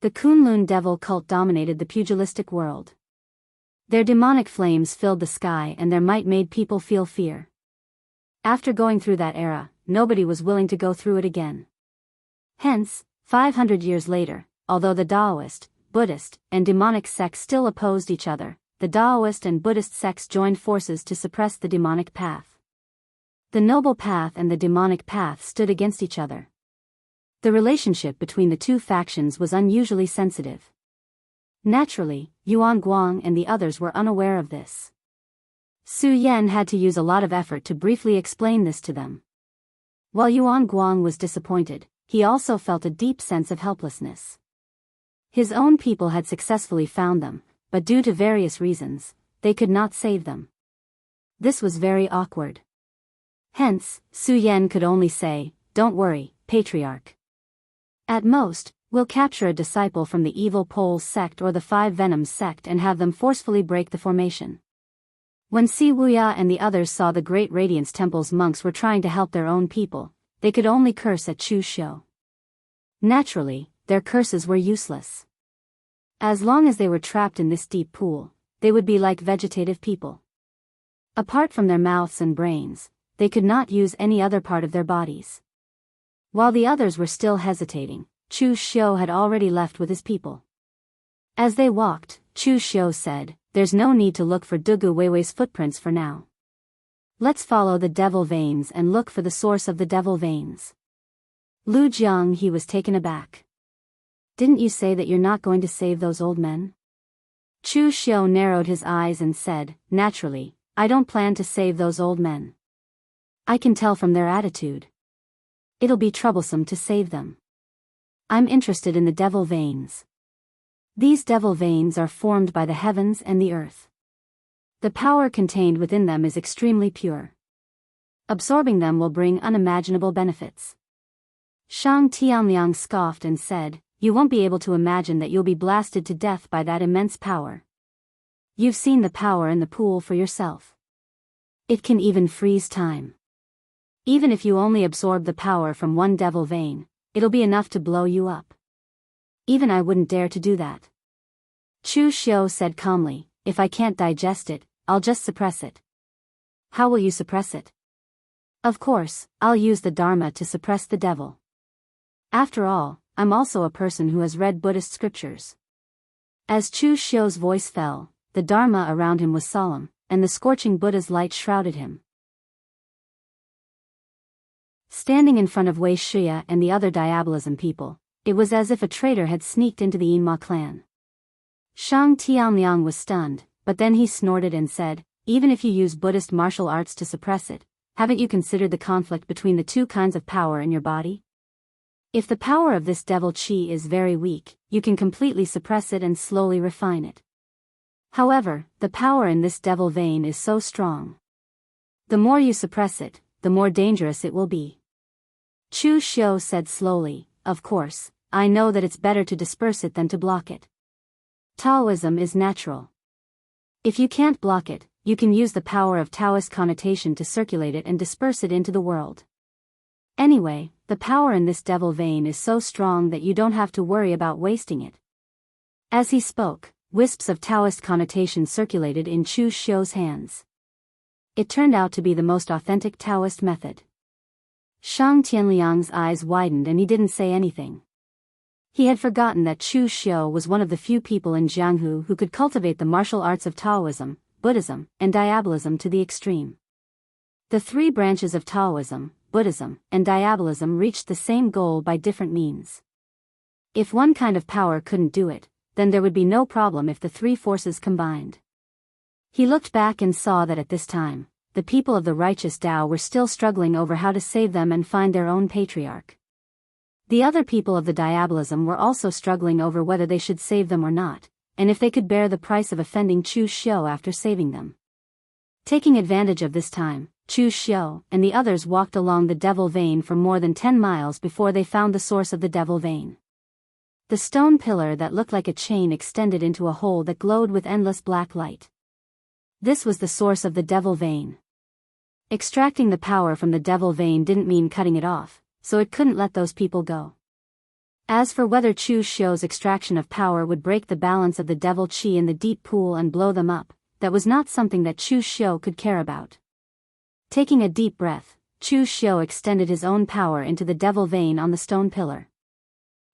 The Kunlun devil cult dominated the pugilistic world. Their demonic flames filled the sky and their might made people feel fear. After going through that era, nobody was willing to go through it again. Hence, 500 years later, although the Daoist, Buddhist, and demonic sects still opposed each other, the Daoist and Buddhist sects joined forces to suppress the demonic path. The noble path and the demonic path stood against each other. The relationship between the two factions was unusually sensitive. Naturally, Yuan Guang and the others were unaware of this. Su Yan had to use a lot of effort to briefly explain this to them. While Yuan Guang was disappointed, he also felt a deep sense of helplessness. His own people had successfully found them, but due to various reasons, they could not save them. This was very awkward. Hence, Su Yan could only say, "Don't worry, Patriarch. At most, we'll capture a disciple from the Evil Poles sect or the Five Venoms sect and have them forcefully break the formation." When Si Wuya and the others saw the Great Radiance Temple's monks were trying to help their own people, they could only curse at Chu Xiu. Naturally, their curses were useless. As long as they were trapped in this deep pool, they would be like vegetative people. Apart from their mouths and brains, they could not use any other part of their bodies. While the others were still hesitating, Chu Xiu had already left with his people. As they walked, Chu Xiu said, "There's no need to look for Dugu Weiwei's footprints for now. Let's follow the devil veins and look for the source of the devil veins." Lu Jianghu was taken aback. "Didn't you say that you're not going to save those old men?" Chu Xiu narrowed his eyes and said, "Naturally, I don't plan to save those old men. I can tell from their attitude. It'll be troublesome to save them. I'm interested in the devil veins. These devil veins are formed by the heavens and the earth. The power contained within them is extremely pure. Absorbing them will bring unimaginable benefits." Shang Tianliang scoffed and said, "You won't be able to imagine that you'll be blasted to death by that immense power. You've seen the power in the pool for yourself. It can even freeze time. Even if you only absorb the power from one devil vein, it'll be enough to blow you up. Even I wouldn't dare to do that." Chu Xiu said calmly, "If I can't digest it, I'll just suppress it." "How will you suppress it?" "Of course, I'll use the Dharma to suppress the devil. After all, I'm also a person who has read Buddhist scriptures." As Chu Xiu's voice fell, the Dharma around him was solemn, and the scorching Buddha's light shrouded him. Standing in front of Wei Shiya and the other Diabolism people, it was as if a traitor had sneaked into the Yinma clan. Shang Tianliang was stunned, but then he snorted and said, "Even if you use Buddhist martial arts to suppress it, haven't you considered the conflict between the two kinds of power in your body? If the power of this devil qi is very weak, you can completely suppress it and slowly refine it. However, the power in this devil vein is so strong. The more you suppress it, the more dangerous it will be." Chu Xiu said slowly, "Of course, I know that it's better to disperse it than to block it. Taoism is natural. If you can't block it, you can use the power of Taoist connotation to circulate it and disperse it into the world. Anyway, the power in this devil vein is so strong that you don't have to worry about wasting it." As he spoke, wisps of Taoist connotation circulated in Chu Xiu's hands. It turned out to be the most authentic Taoist method. Shang Tianliang's eyes widened and he didn't say anything. He had forgotten that Chu Xiu was one of the few people in Jianghu who could cultivate the martial arts of Taoism, Buddhism, and Diabolism to the extreme. The three branches of Taoism, Buddhism, and Diabolism reached the same goal by different means. If one kind of power couldn't do it, then there would be no problem if the three forces combined. He looked back and saw that at this time, the people of the righteous Tao were still struggling over how to save them and find their own patriarch. The other people of the Diabolism were also struggling over whether they should save them or not, and if they could bear the price of offending Chu Xiu after saving them. Taking advantage of this time, Chu Xiu and the others walked along the devil vein for more than 10 miles before they found the source of the devil vein. The stone pillar that looked like a chain extended into a hole that glowed with endless black light. This was the source of the devil vein. Extracting the power from the devil vein didn't mean cutting it off, so it couldn't let those people go. As for whether Chu Xiu's extraction of power would break the balance of the devil qi in the deep pool and blow them up, that was not something that Chu Xiu could care about. Taking a deep breath, Chu Xiu extended his own power into the devil vein on the stone pillar.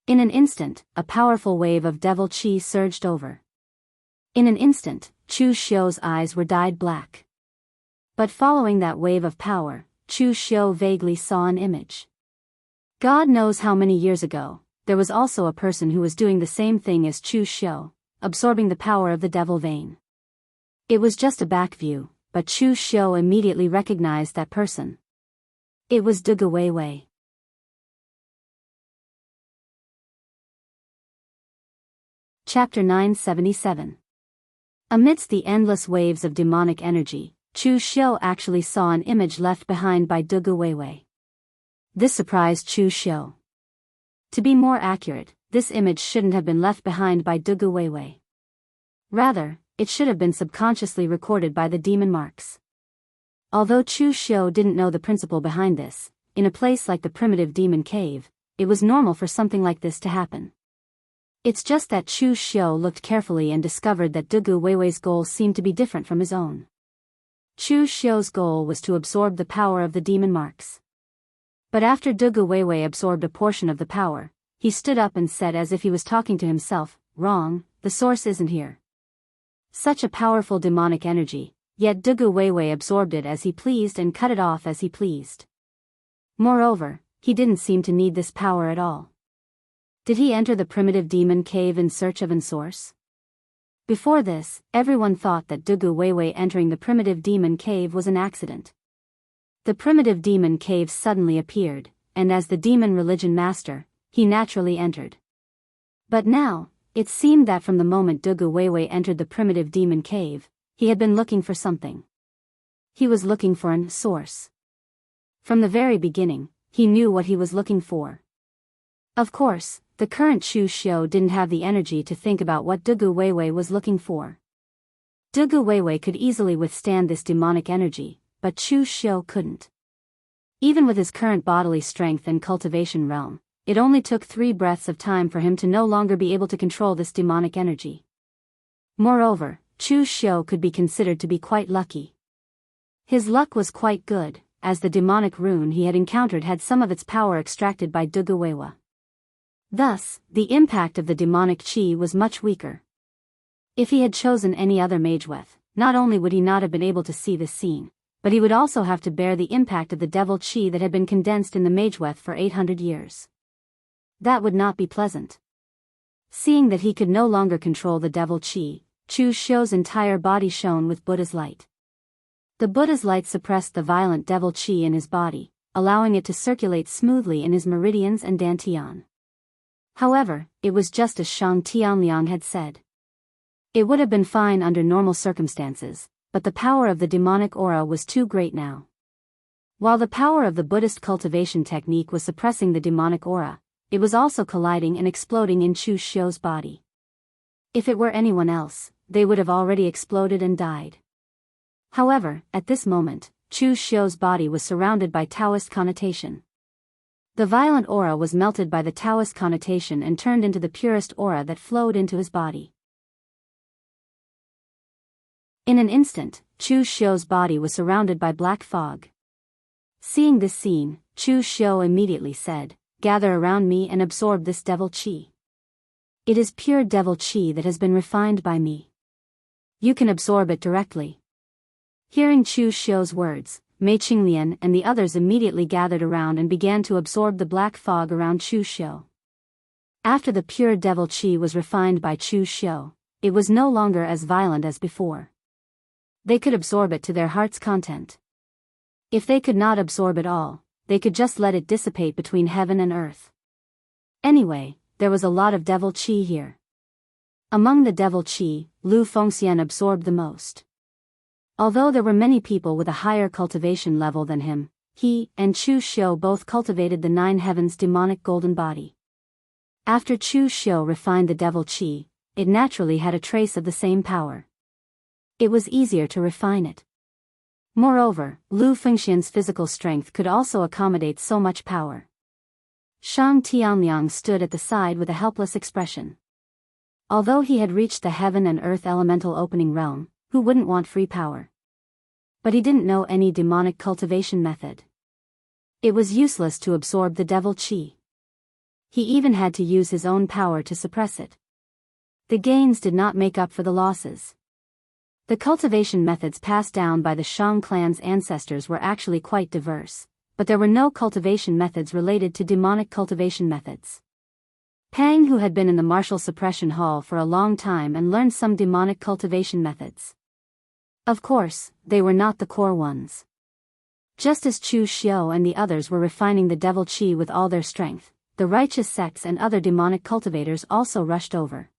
In an instant, a powerful wave of devil qi surged over. In an instant, Chu Xiu's eyes were dyed black. But following that wave of power, Chu Xiu vaguely saw an image. God knows how many years ago, there was also a person who was doing the same thing as Chu Xiu, absorbing the power of the devil vein. It was just a back view, but Chu Xiu immediately recognized that person. It was Dugu Weiwei. Chapter 977. Amidst the endless waves of demonic energy, Chu Xiu actually saw an image left behind by Dugu Weiwei. This surprised Chu Xiu. To be more accurate, this image shouldn't have been left behind by Dugu Weiwei. Rather, it should have been subconsciously recorded by the demon marks. Although Chu Xiu didn't know the principle behind this, in a place like the primitive demon cave, it was normal for something like this to happen. It's just that Chu Xiu looked carefully and discovered that Dugu Weiwei's goal seemed to be different from his own. Chu Xiu's goal was to absorb the power of the demon marks. But after Dugu Weiwei absorbed a portion of the power, he stood up and said as if he was talking to himself, "Wrong, the source isn't here." Such a powerful demonic energy, yet Dugu Weiwei absorbed it as he pleased and cut it off as he pleased. Moreover, he didn't seem to need this power at all. Did he enter the primitive demon cave in search of an source? Before this, everyone thought that Dugu Weiwei entering the primitive demon cave was an accident. The primitive demon cave suddenly appeared, and as the demon religion master, he naturally entered. But now, it seemed that from the moment Dugu Weiwei entered the primitive demon cave, he had been looking for something. He was looking for an source. From the very beginning, he knew what he was looking for. Of course, the current Chu Xiu didn't have the energy to think about what Dugu Weiwei was looking for. Dugu Weiwei could easily withstand this demonic energy, but Chu Xiu couldn't. Even with his current bodily strength and cultivation realm, it only took 3 breaths of time for him to no longer be able to control this demonic energy. Moreover, Chu Xiu could be considered to be quite lucky. His luck was quite good, as the demonic rune he had encountered had some of its power extracted by Dugu Weiwei. Thus, the impact of the demonic chi was much weaker. If he had chosen any other mageweth, not only would he not have been able to see this scene, but he would also have to bear the impact of the devil chi that had been condensed in the mageweth for 800 years. That would not be pleasant. Seeing that he could no longer control the devil chi, Chu Xiu's entire body shone with Buddha's light. The Buddha's light suppressed the violent devil chi in his body, allowing it to circulate smoothly in his meridians and dantian. However, it was just as Shang Tianliang had said. It would have been fine under normal circumstances, but the power of the demonic aura was too great now. While the power of the Buddhist cultivation technique was suppressing the demonic aura, it was also colliding and exploding in Chu Xiu's body. If it were anyone else, they would have already exploded and died. However, at this moment, Chu Xiu's body was surrounded by Taoist connotation. The violent aura was melted by the Taoist connotation and turned into the purest aura that flowed into his body. In an instant, Chu Xiu's body was surrounded by black fog. Seeing this scene, Chu Xiu immediately said, "Gather around me and absorb this devil chi. It is pure devil chi that has been refined by me. You can absorb it directly." Hearing Chu Xiu's words, Mei Qinglian and the others immediately gathered around and began to absorb the black fog around Chu Xiu. After the pure devil chi was refined by Chu Xiu, it was no longer as violent as before. They could absorb it to their heart's content. If they could not absorb it all, they could just let it dissipate between heaven and earth. Anyway, there was a lot of devil chi here. Among the devil chi, Lu Fengxian absorbed the most. Although there were many people with a higher cultivation level than him, he and Chu Xiu both cultivated the 9 heavens demonic golden body. After Chu Xiu refined the devil chi, it naturally had a trace of the same power. It was easier to refine it. Moreover, Lu Fengxian's physical strength could also accommodate so much power. Shang Tianliang stood at the side with a helpless expression. Although he had reached the heaven and earth elemental opening realm, who wouldn't want free power? But he didn't know any demonic cultivation method. It was useless to absorb the devil chi. He even had to use his own power to suppress it. The gains did not make up for the losses. The cultivation methods passed down by the Shang clan's ancestors were actually quite diverse, but there were no cultivation methods related to demonic cultivation methods. Pang, who had been in the martial suppression hall for a long time and learned some demonic cultivation methods. Of course, they were not the core ones. Just as Chu Xiao and the others were refining the devil qi with all their strength, the righteous sects and other demonic cultivators also rushed over.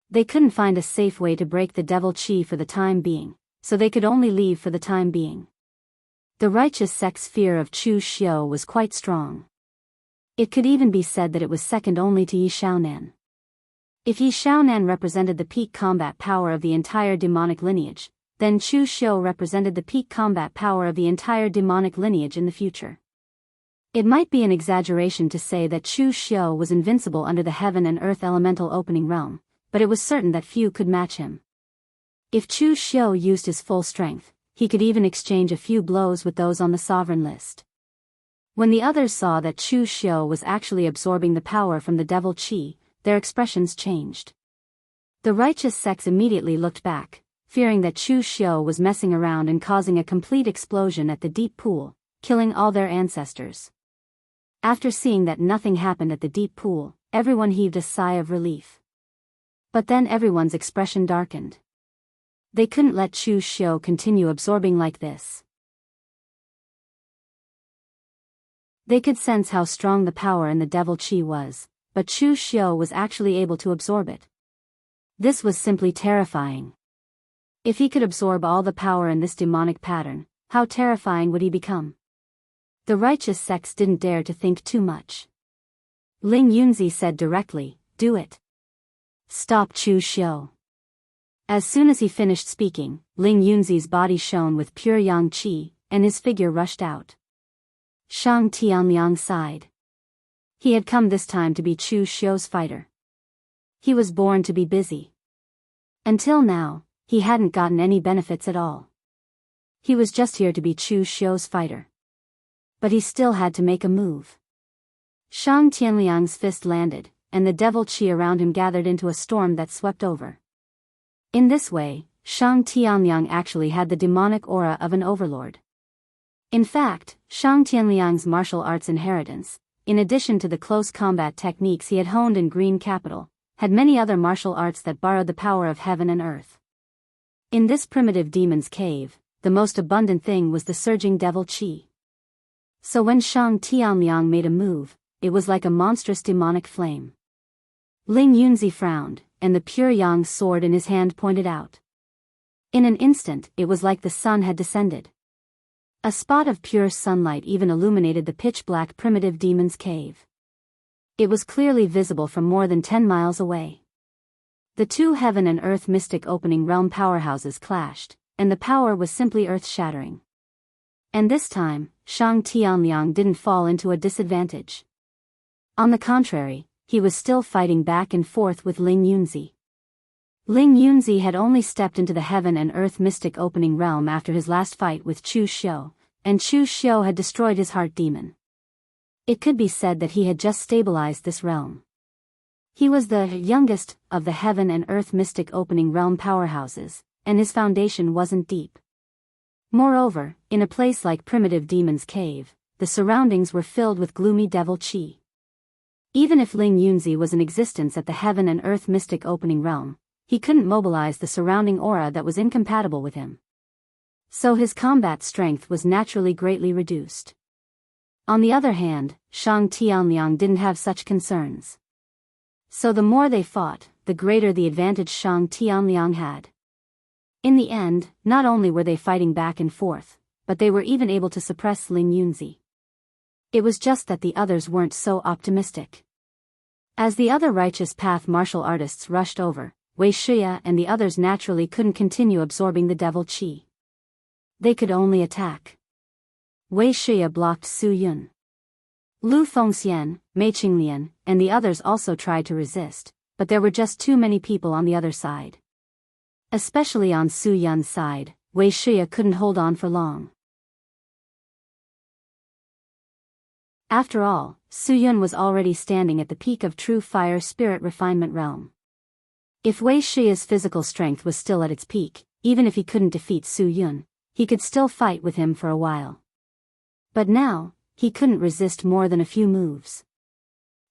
They couldn't find a safe way to break the devil qi for the time being, so they could only leave for the time being. The righteous sect's fear of Chu Xiao was quite strong. It could even be said that it was second only to Yi Xiaonan. If Yi Xiaonan represented the peak combat power of the entire demonic lineage, then Chu Xiao represented the peak combat power of the entire demonic lineage in the future. It might be an exaggeration to say that Chu Xiao was invincible under the heaven and earth elemental opening realm, but it was certain that few could match him. If Chu Xiao used his full strength, he could even exchange a few blows with those on the sovereign list. When the others saw that Chu Xiao was actually absorbing the power from the devil qi, their expressions changed. The righteous sects immediately looked back, fearing that Chu Xiao was messing around and causing a complete explosion at the deep pool, killing all their ancestors. After seeing that nothing happened at the deep pool, everyone heaved a sigh of relief. But then everyone's expression darkened. They couldn't let Chu Xiao continue absorbing like this. They could sense how strong the power in the devil qi was, but Chu Xiao was actually able to absorb it. This was simply terrifying. If he could absorb all the power in this demonic pattern, how terrifying would he become? The righteous sects didn't dare to think too much. Ling Yunzi said directly, "Do it. Stop Chu Xiao." As soon as he finished speaking, Ling Yunzi's body shone with pure yang qi, and his figure rushed out. Shang Tianliang sighed. He had come this time to be Chu Xiao's fighter. He was born to be busy. Until now, he hadn't gotten any benefits at all. He was just here to be Chu Xiao's fighter. But he still had to make a move. Shang Tianliang's fist landed, and the devil qi around him gathered into a storm that swept over. In this way, Shang Tianliang actually had the demonic aura of an overlord. In fact, Shang Tianliang's martial arts inheritance, in addition to the close combat techniques he had honed in Green Capital, had many other martial arts that borrowed the power of heaven and earth. In this primitive demon's cave, the most abundant thing was the surging devil qi. So when Shang Tianliang made a move, it was like a monstrous demonic flame. Ling Yunzi frowned, and the pure yang sword in his hand pointed out. In an instant, it was like the sun had descended. A spot of pure sunlight even illuminated the pitch-black primitive demon's cave. It was clearly visible from more than 10 miles away. The two heaven and earth mystic opening realm powerhouses clashed, and the power was simply earth-shattering. And this time, Shang Tianliang didn't fall into a disadvantage. On the contrary, he was still fighting back and forth with Ling Yunzi. Ling Yunzi had only stepped into the heaven and earth mystic opening realm after his last fight with Chu Xiao, and Chu Xiao had destroyed his heart demon. It could be said that he had just stabilized this realm. He was the youngest of the heaven and earth mystic opening realm powerhouses, and his foundation wasn't deep. Moreover, in a place like primitive demon's cave, the surroundings were filled with gloomy devil qi. Even if Ling Yunzi was in existence at the heaven and earth mystic opening realm, he couldn't mobilize the surrounding aura that was incompatible with him. So his combat strength was naturally greatly reduced. On the other hand, Shang Tianliang didn't have such concerns. So the more they fought, the greater the advantage Shang Tianliang had. In the end, not only were they fighting back and forth, but they were even able to suppress Ling Yunzi. It was just that the others weren't so optimistic. As the other righteous path martial artists rushed over, Wuxia and the others naturally couldn't continue absorbing the devil qi. They could only attack. Wuxia blocked Su Yun. Lu Fengxian, Mei Qinglian, and the others also tried to resist, but there were just too many people on the other side. Especially on Su Yun's side, Wuxia couldn't hold on for long. After all, Su Yun was already standing at the peak of true fire spirit refinement realm. If Wuxia's physical strength was still at its peak, even if he couldn't defeat Su Yun, he could still fight with him for a while. But now, he couldn't resist more than a few moves.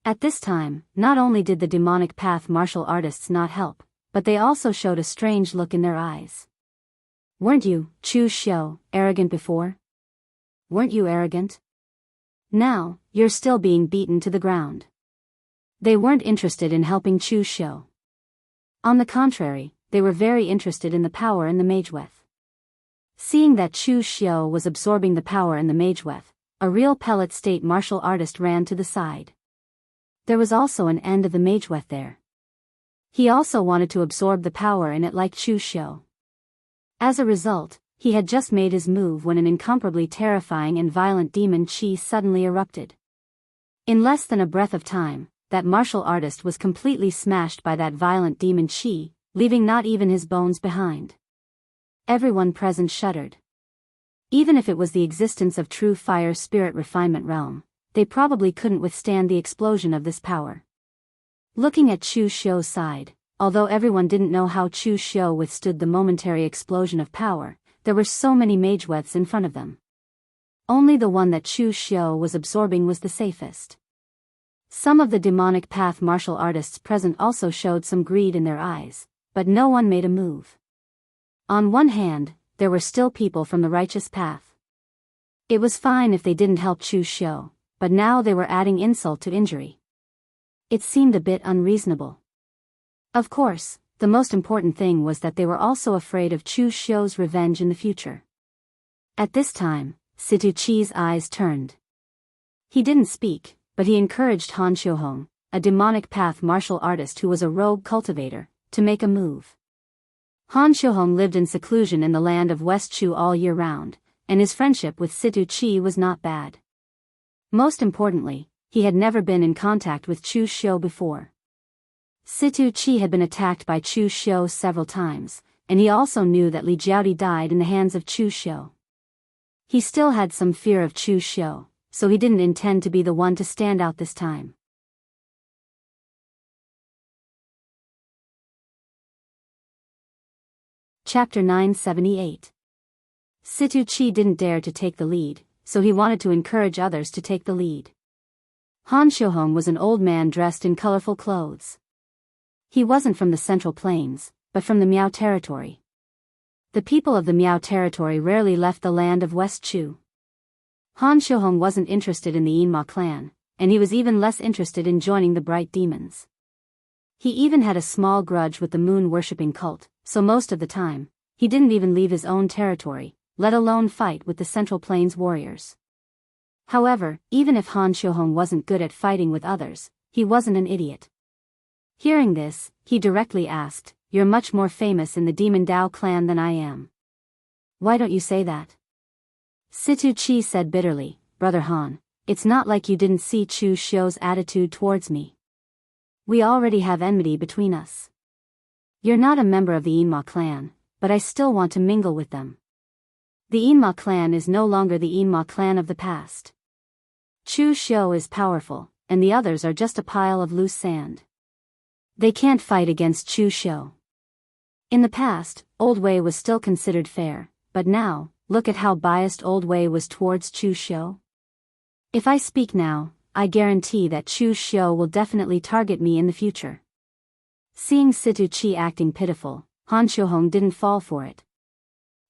At this time, not only did the demonic path martial artists not help, but they also showed a strange look in their eyes. Weren't you, Chu Xiu, arrogant before? Weren't you arrogant? Now, you're still being beaten to the ground. They weren't interested in helping Chu Xiu. On the contrary, they were very interested in the power in the Mageweth. Seeing that Chu Xiu was absorbing the power in the Mageweth, a real pellet state martial artist ran to the side. There was also an end of the Mageweth there. He also wanted to absorb the power in it like Chu Xiu. As a result, he had just made his move when an incomparably terrifying and violent demon qi suddenly erupted. In less than a breath of time, that martial artist was completely smashed by that violent demon qi, leaving not even his bones behind. Everyone present shuddered. Even if it was the existence of true fire spirit refinement realm, they probably couldn't withstand the explosion of this power. Looking at Chu Xiu's side, although everyone didn't know how Chu Xiu withstood the momentary explosion of power, there were so many Mageweths in front of them. Only the one that Chu Xiu was absorbing was the safest. Some of the demonic path martial artists present also showed some greed in their eyes, but no one made a move. On one hand, there were still people from the righteous path. It was fine if they didn't help Chu Xiu, but now they were adding insult to injury. It seemed a bit unreasonable. Of course, the most important thing was that they were also afraid of Chu Xiu's revenge in the future. At this time, Situ Chi's eyes turned. He didn't speak, but he encouraged Han Xiuhong, a demonic path martial artist who was a rogue cultivator, to make a move. Han Xiuhong lived in seclusion in the land of West Chu all year round, and his friendship with Situ Chi was not bad. Most importantly, he had never been in contact with Chu Xiu before. Situ Chi had been attacked by Chu Xiu several times, and he also knew that Li Jiaodi died in the hands of Chu Xiu. He still had some fear of Chu Xiu, so he didn't intend to be the one to stand out this time. Chapter 978. Situ Chi didn't dare to take the lead, so he wanted to encourage others to take the lead. Han Xiuhong was an old man dressed in colorful clothes. He wasn't from the Central Plains, but from the Miao territory. The people of the Miao territory rarely left the land of West Chu. Han Xiuhong wasn't interested in the Yinma clan, and he was even less interested in joining the Bright Demons. He even had a small grudge with the moon-worshipping cult, so most of the time, he didn't even leave his own territory, let alone fight with the Central Plains warriors. However, even if Han Xiuhong wasn't good at fighting with others, he wasn't an idiot. Hearing this, he directly asked, "You're much more famous in the Demon Dao clan than I am. Why don't you say that?" Situ Chi said bitterly, "Brother Han, it's not like you didn't see Chu Xiu's attitude towards me. We already have enmity between us. You're not a member of the Yinma clan, but I still want to mingle with them. The Yinma clan is no longer the Yinma clan of the past. Chu Xiu is powerful, and the others are just a pile of loose sand. They can't fight against Chu Xiu." In the past, Old Wei was still considered fair, but now, look at how biased Old Wei was towards Chu Xiu. If I speak now, I guarantee that Chu Xiu will definitely target me in the future. Seeing Situ Chi acting pitiful, Han Xiuhong didn't fall for it.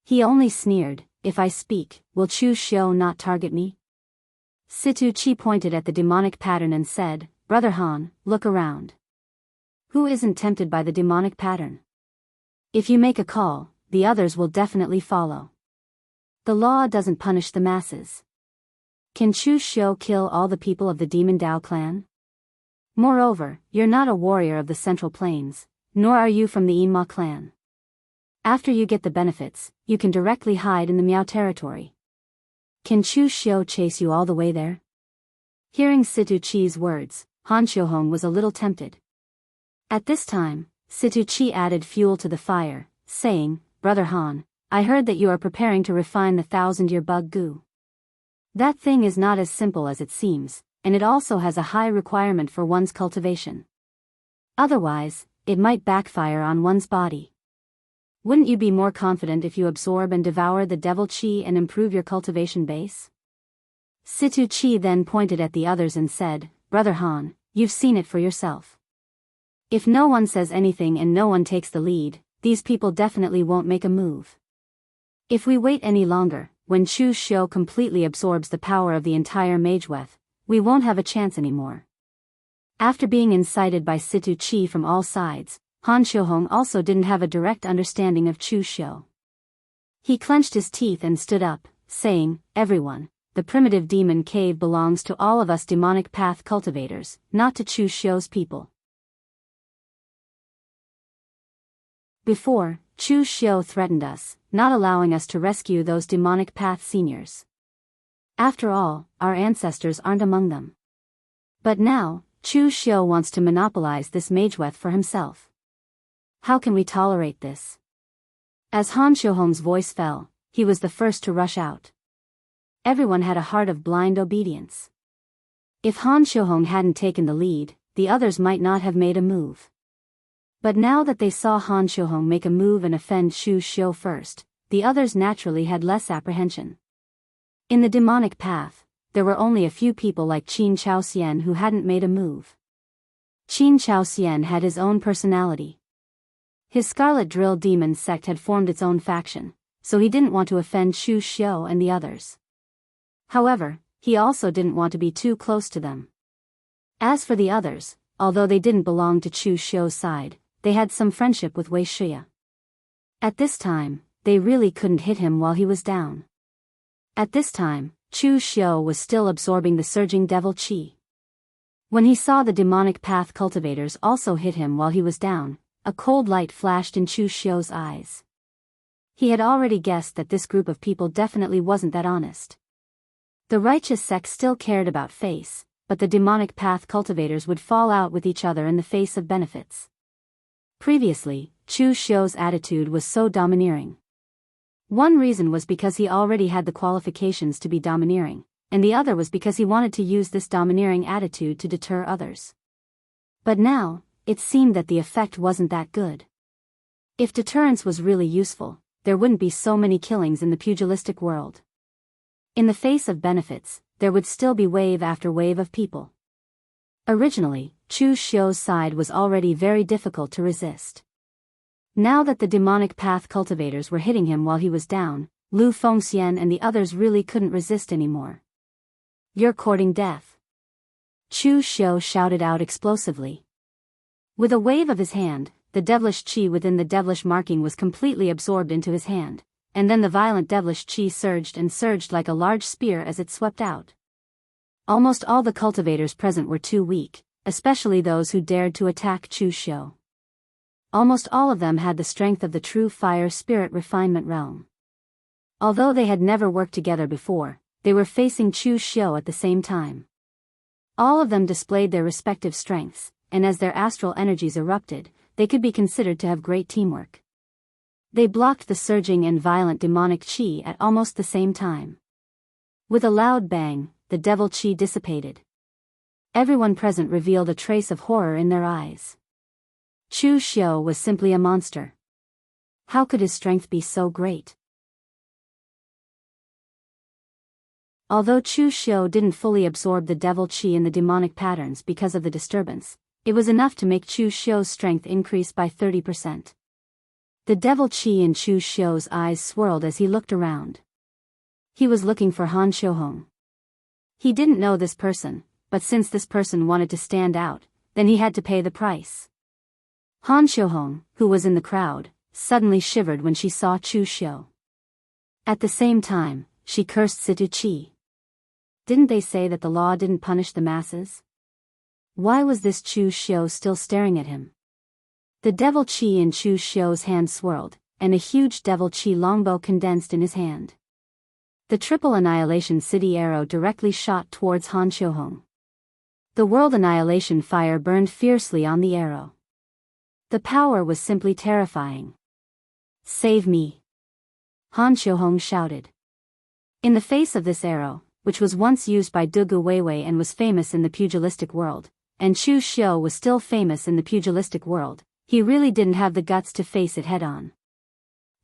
He only sneered, "If I speak, will Chu Xiu not target me?" Situ Chi pointed at the demonic pattern and said, "Brother Han, look around. Who isn't tempted by the demonic pattern? If you make a call, the others will definitely follow. The law doesn't punish the masses. Can Chu Xiu kill all the people of the Demon Dao clan? Moreover, you're not a warrior of the Central Plains, nor are you from the Yinma clan. After you get the benefits, you can directly hide in the Miao territory. Can Chu Xiu chase you all the way there?" Hearing Situ Chi's words, Han Xiuhong was a little tempted. At this time, Situ Chi added fuel to the fire, saying, "Brother Han, I heard that you are preparing to refine the 1,000-year bug goo. That thing is not as simple as it seems, and it also has a high requirement for one's cultivation. Otherwise, it might backfire on one's body. Wouldn't you be more confident if you absorb and devour the devil chi and improve your cultivation base? Situ Chi then pointed at the others and said, Brother Han, you've seen it for yourself. If no one says anything and no one takes the lead, these people definitely won't make a move. If we wait any longer, when Chu Xiu completely absorbs the power of the entire Mageweth, we won't have a chance anymore. After being incited by Situ Chi from all sides, Han Xiuhong also didn't have a direct understanding of Chu Xiu. He clenched his teeth and stood up, saying, Everyone, the primitive demon cave belongs to all of us demonic path cultivators, not to Chu Xiu's people. Before, Chu Xiu threatened us, not allowing us to rescue those demonic path seniors. After all, our ancestors aren't among them. But now, Chu Xiu wants to monopolize this Mageweth for himself. How can we tolerate this? As Han Xiuhong's voice fell, he was the first to rush out. Everyone had a heart of blind obedience. If Han Xiuhong hadn't taken the lead, the others might not have made a move. But now that they saw Han Xiuhong make a move and offend Chu Xiu first, the others naturally had less apprehension. In the demonic path, there were only a few people like Qin Chaoxian who hadn't made a move. Qin Chaoxian had his own personality. His Scarlet Drill Demon sect had formed its own faction, so he didn't want to offend Chu Xiu and the others. However, he also didn't want to be too close to them. As for the others, although they didn't belong to Chu Xiu's side, they had some friendship with Wei Shia. At this time, they really couldn't hit him while he was down. At this time, Chu Xiu was still absorbing the surging devil chi. When he saw the demonic path cultivators also hit him while he was down, a cold light flashed in Chu Xiu's eyes. He had already guessed that this group of people definitely wasn't that honest. The righteous sect still cared about face, but the demonic path cultivators would fall out with each other in the face of benefits. Previously, Chu Xiu's attitude was so domineering. One reason was because he already had the qualifications to be domineering, and the other was because he wanted to use this domineering attitude to deter others. But now, it seemed that the effect wasn't that good. If deterrence was really useful, there wouldn't be so many killings in the pugilistic world. In the face of benefits, there would still be wave after wave of people. Originally, Chu Xiu's side was already very difficult to resist. Now that the demonic path cultivators were hitting him while he was down, Lu Fengxian and the others really couldn't resist anymore. You're courting death. Chu Xiu shouted out explosively. With a wave of his hand, the devilish chi within the devilish marking was completely absorbed into his hand, and then the violent devilish chi surged like a large spear as it swept out. Almost all the cultivators present were too weak, especially those who dared to attack Chu Xiu. Almost all of them had the strength of the true fire spirit refinement realm. Although they had never worked together before, they were facing Chu Xiu at the same time. All of them displayed their respective strengths, and as their astral energies erupted, they could be considered to have great teamwork. They blocked the surging and violent demonic chi at almost the same time. With a loud bang, the devil chi dissipated. Everyone present revealed a trace of horror in their eyes. Chu Xiu was simply a monster. How could his strength be so great? Although Chu Xiu didn't fully absorb the devil chi in the demonic patterns because of the disturbance, it was enough to make Chu Xiu's strength increase by 30%. The devil chi in Chu Xiu's eyes swirled as he looked around. He was looking for Han Xiuhong. He didn't know this person, but since this person wanted to stand out, then he had to pay the price. Han Xiuhong, who was in the crowd, suddenly shivered when she saw Chu Xiu. At the same time, she cursed Situ Chi. Didn't they say that the law didn't punish the masses? Why was this Chu Xiu still staring at him? The devil chi in Chu Xiu's hand swirled, and a huge devil chi longbow condensed in his hand. The triple annihilation city arrow directly shot towards Han Xiuhong. The world annihilation fire burned fiercely on the arrow. The power was simply terrifying. Save me! Han Xiuhong shouted. In the face of this arrow, which was once used by Dugu Weiwei and was famous in the pugilistic world, and Chu Xiu was still famous in the pugilistic world, he really didn't have the guts to face it head-on.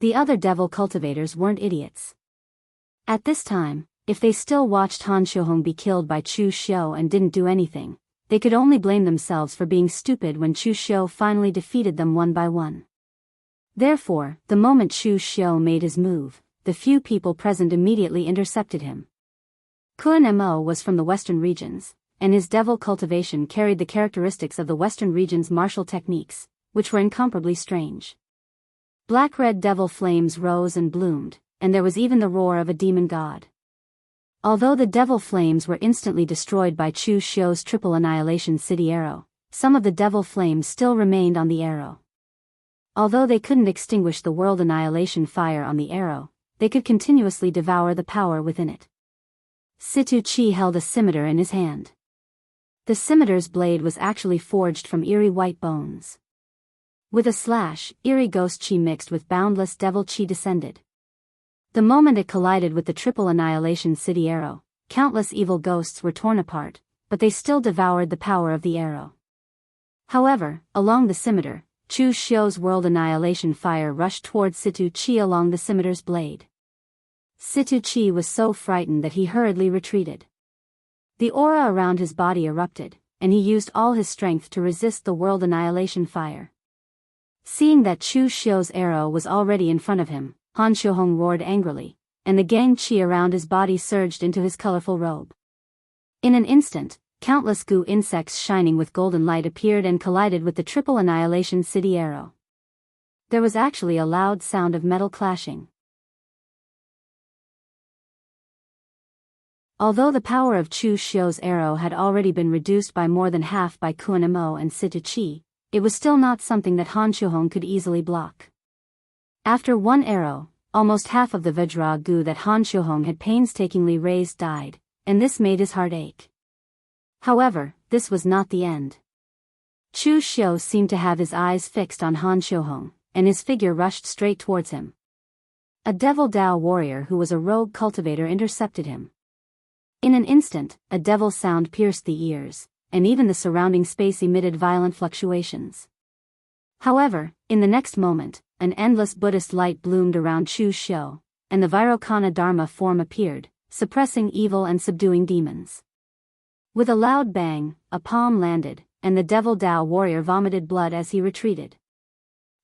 The other devil cultivators weren't idiots. At this time, if they still watched Han Xiuhong be killed by Chu Xiu and didn't do anything, they could only blame themselves for being stupid when Chu Xiu finally defeated them one by one. Therefore, the moment Chu Xiu made his move, the few people present immediately intercepted him. Kun Mo was from the western regions, and his devil cultivation carried the characteristics of the western region's martial techniques, which were incomparably strange. Black-red devil flames rose and bloomed, and there was even the roar of a demon god. Although the devil flames were instantly destroyed by Chu Xiu's triple annihilation city arrow, some of the devil flames still remained on the arrow. Although they couldn't extinguish the world annihilation fire on the arrow, they could continuously devour the power within it. Situ Chi held a scimitar in his hand. The scimitar's blade was actually forged from eerie white bones. With a slash, eerie ghost chi mixed with boundless devil chi descended. The moment it collided with the triple annihilation city arrow, countless evil ghosts were torn apart, but they still devoured the power of the arrow. However, along the scimitar, Chu Xiu's world annihilation fire rushed towards Situ Chi along the scimitar's blade. Situ Chi was so frightened that he hurriedly retreated. The aura around his body erupted, and he used all his strength to resist the world annihilation fire. Seeing that Chu Xiu's arrow was already in front of him, Han Xiuhong roared angrily, and the gang chi around his body surged into his colorful robe. In an instant, countless goo insects shining with golden light appeared and collided with the triple annihilation city arrow. There was actually a loud sound of metal clashing. Although the power of Chu Xiu's arrow had already been reduced by more than half by Kun Mo and Situ Chi, it was still not something that Han Xiuhong could easily block. After one arrow, almost half of the Vajra goo that Han Xiuhong had painstakingly raised died, and this made his heart ache. However, this was not the end. Chu Xiu seemed to have his eyes fixed on Han Xiuhong, and his figure rushed straight towards him. A devil Dao warrior who was a rogue cultivator intercepted him. In an instant, a devil sound pierced the ears, and even the surrounding space emitted violent fluctuations. However, in the next moment, an endless Buddhist light bloomed around Chu Xiu, and the Vairocana Dharma form appeared, suppressing evil and subduing demons. With a loud bang, a palm landed, and the devil Dao warrior vomited blood as he retreated.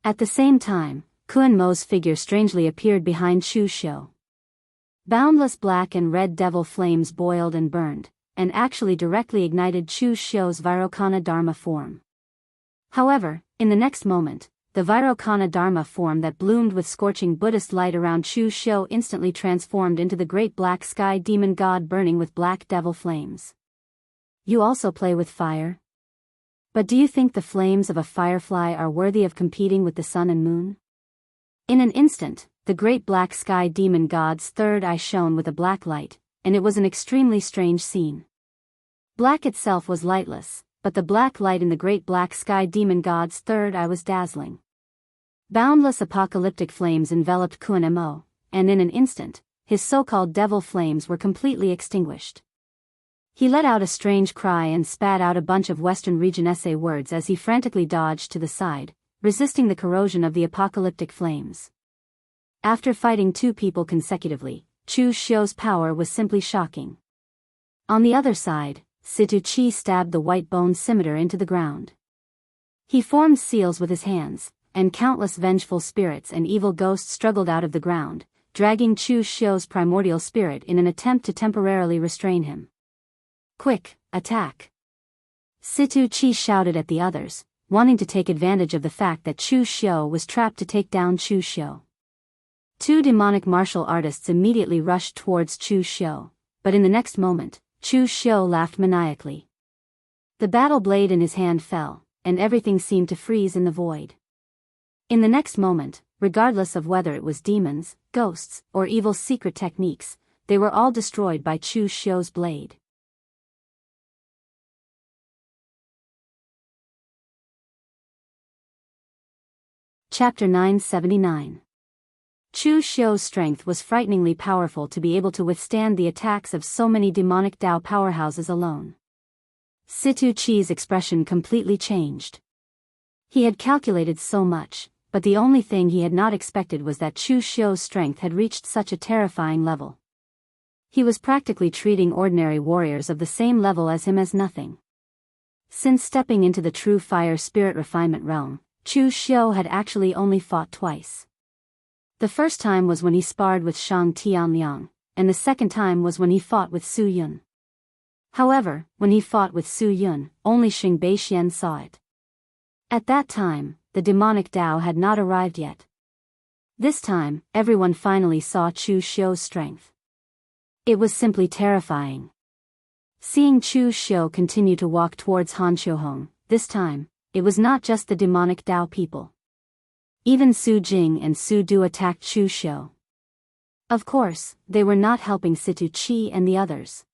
At the same time, Kun Mo's figure strangely appeared behind Chu Xiu. Boundless black and red devil flames boiled and burned, and actually directly ignited Chu Xiu's Vairocana Dharma form. However, in the next moment, the Vairocana Dharma form that bloomed with scorching Buddhist light around Chu Xiu instantly transformed into the great black sky demon god burning with black devil flames. You also play with fire? But do you think the flames of a firefly are worthy of competing with the sun and moon? In an instant, the great black sky demon god's third eye shone with a black light, and it was an extremely strange scene. Black itself was lightless, but the black light in the great black sky demon god's third eye was dazzling. Boundless apocalyptic flames enveloped Kun Mo, and in an instant, his so-called devil flames were completely extinguished. He let out a strange cry and spat out a bunch of Western region essay words as he frantically dodged to the side, resisting the corrosion of the apocalyptic flames. After fighting two people consecutively, Chu Xiu's power was simply shocking. On the other side, Situ Chi stabbed the white-boned scimitar into the ground. He formed seals with his hands, and countless vengeful spirits and evil ghosts struggled out of the ground, dragging Chu Xiu's primordial spirit in an attempt to temporarily restrain him. Quick, attack! Situ Chi shouted at the others, wanting to take advantage of the fact that Chu Xiu was trapped to take down Chu Xiu. Two demonic martial artists immediately rushed towards Chu Xiu, but in the next moment, Chu Xiu laughed maniacally. The battle blade in his hand fell, and everything seemed to freeze in the void. In the next moment, regardless of whether it was demons, ghosts, or evil secret techniques, they were all destroyed by Chu Xiu's blade. Chapter 979. Chu Xiu's strength was frighteningly powerful to be able to withstand the attacks of so many demonic Dao powerhouses alone. Situ Chi's expression completely changed. He had calculated so much, but the only thing he had not expected was that Chu Xiu's strength had reached such a terrifying level. He was practically treating ordinary warriors of the same level as him as nothing. Since stepping into the true fire spirit refinement realm, Chu Xiu had actually only fought twice. The first time was when he sparred with Shang Tianliang, and the second time was when he fought with Su Yun. However, when he fought with Su Yun, only Xing Beixian saw it. At that time, the demonic Dao had not arrived yet. This time, everyone finally saw Chu Xiu's strength. It was simply terrifying. Seeing Chu Xiu continue to walk towards Han Qiuhong, this time, it was not just the demonic Dao people. Even Su Jing and Su Du attacked Chu Xiu. Of course, they were not helping Situ Chi and the others.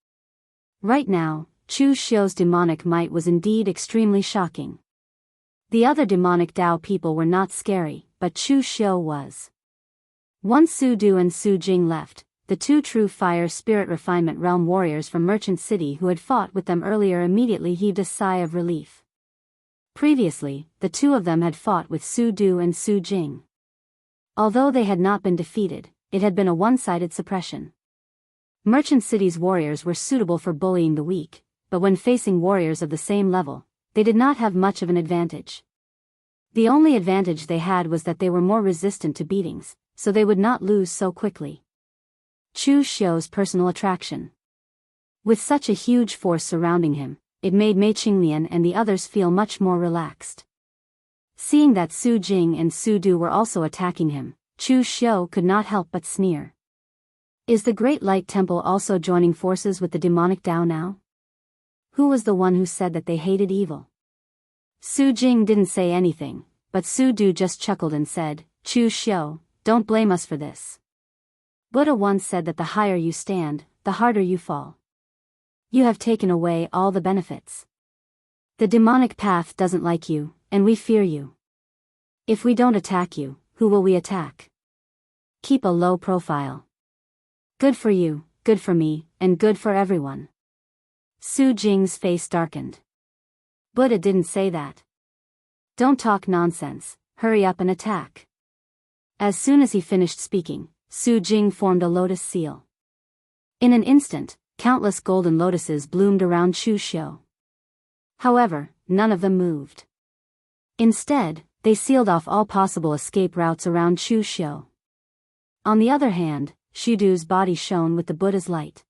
Right now, Chu Xiu's demonic might was indeed extremely shocking. The other demonic Dao people were not scary, but Chu Xiu was. Once Su Du and Su Jing left, the two true fire spirit refinement realm warriors from Merchant City who had fought with them earlier immediately heaved a sigh of relief. Previously, the two of them had fought with Su Du and Su Jing. Although they had not been defeated, it had been a one-sided suppression. Merchant City's warriors were suitable for bullying the weak, but when facing warriors of the same level, they did not have much of an advantage. The only advantage they had was that they were more resistant to beatings, so they would not lose so quickly. Chu Xiu's personal attraction. With such a huge force surrounding him, it made Mei Qinglian and the others feel much more relaxed. Seeing that Su Jing and Su Du were also attacking him, Chu Xiu could not help but sneer. Is the Great Light Temple also joining forces with the demonic Dao now? Who was the one who said that they hated evil? Su Jing didn't say anything, but Su Du just chuckled and said, Chu Xiu, don't blame us for this. Buddha once said that the higher you stand, the harder you fall. You have taken away all the benefits. The demonic path doesn't like you, and we fear you. If we don't attack you, who will we attack? Keep a low profile. Good for you, good for me, and good for everyone. Su Jing's face darkened. Buddha didn't say that. Don't talk nonsense, hurry up and attack. As soon as he finished speaking, Su Jing formed a lotus seal. In an instant, countless golden lotuses bloomed around Chu Xiu. However, none of them moved. Instead, they sealed off all possible escape routes around Chu Xiu. On the other hand, Shidu's body shone with the Buddha's light.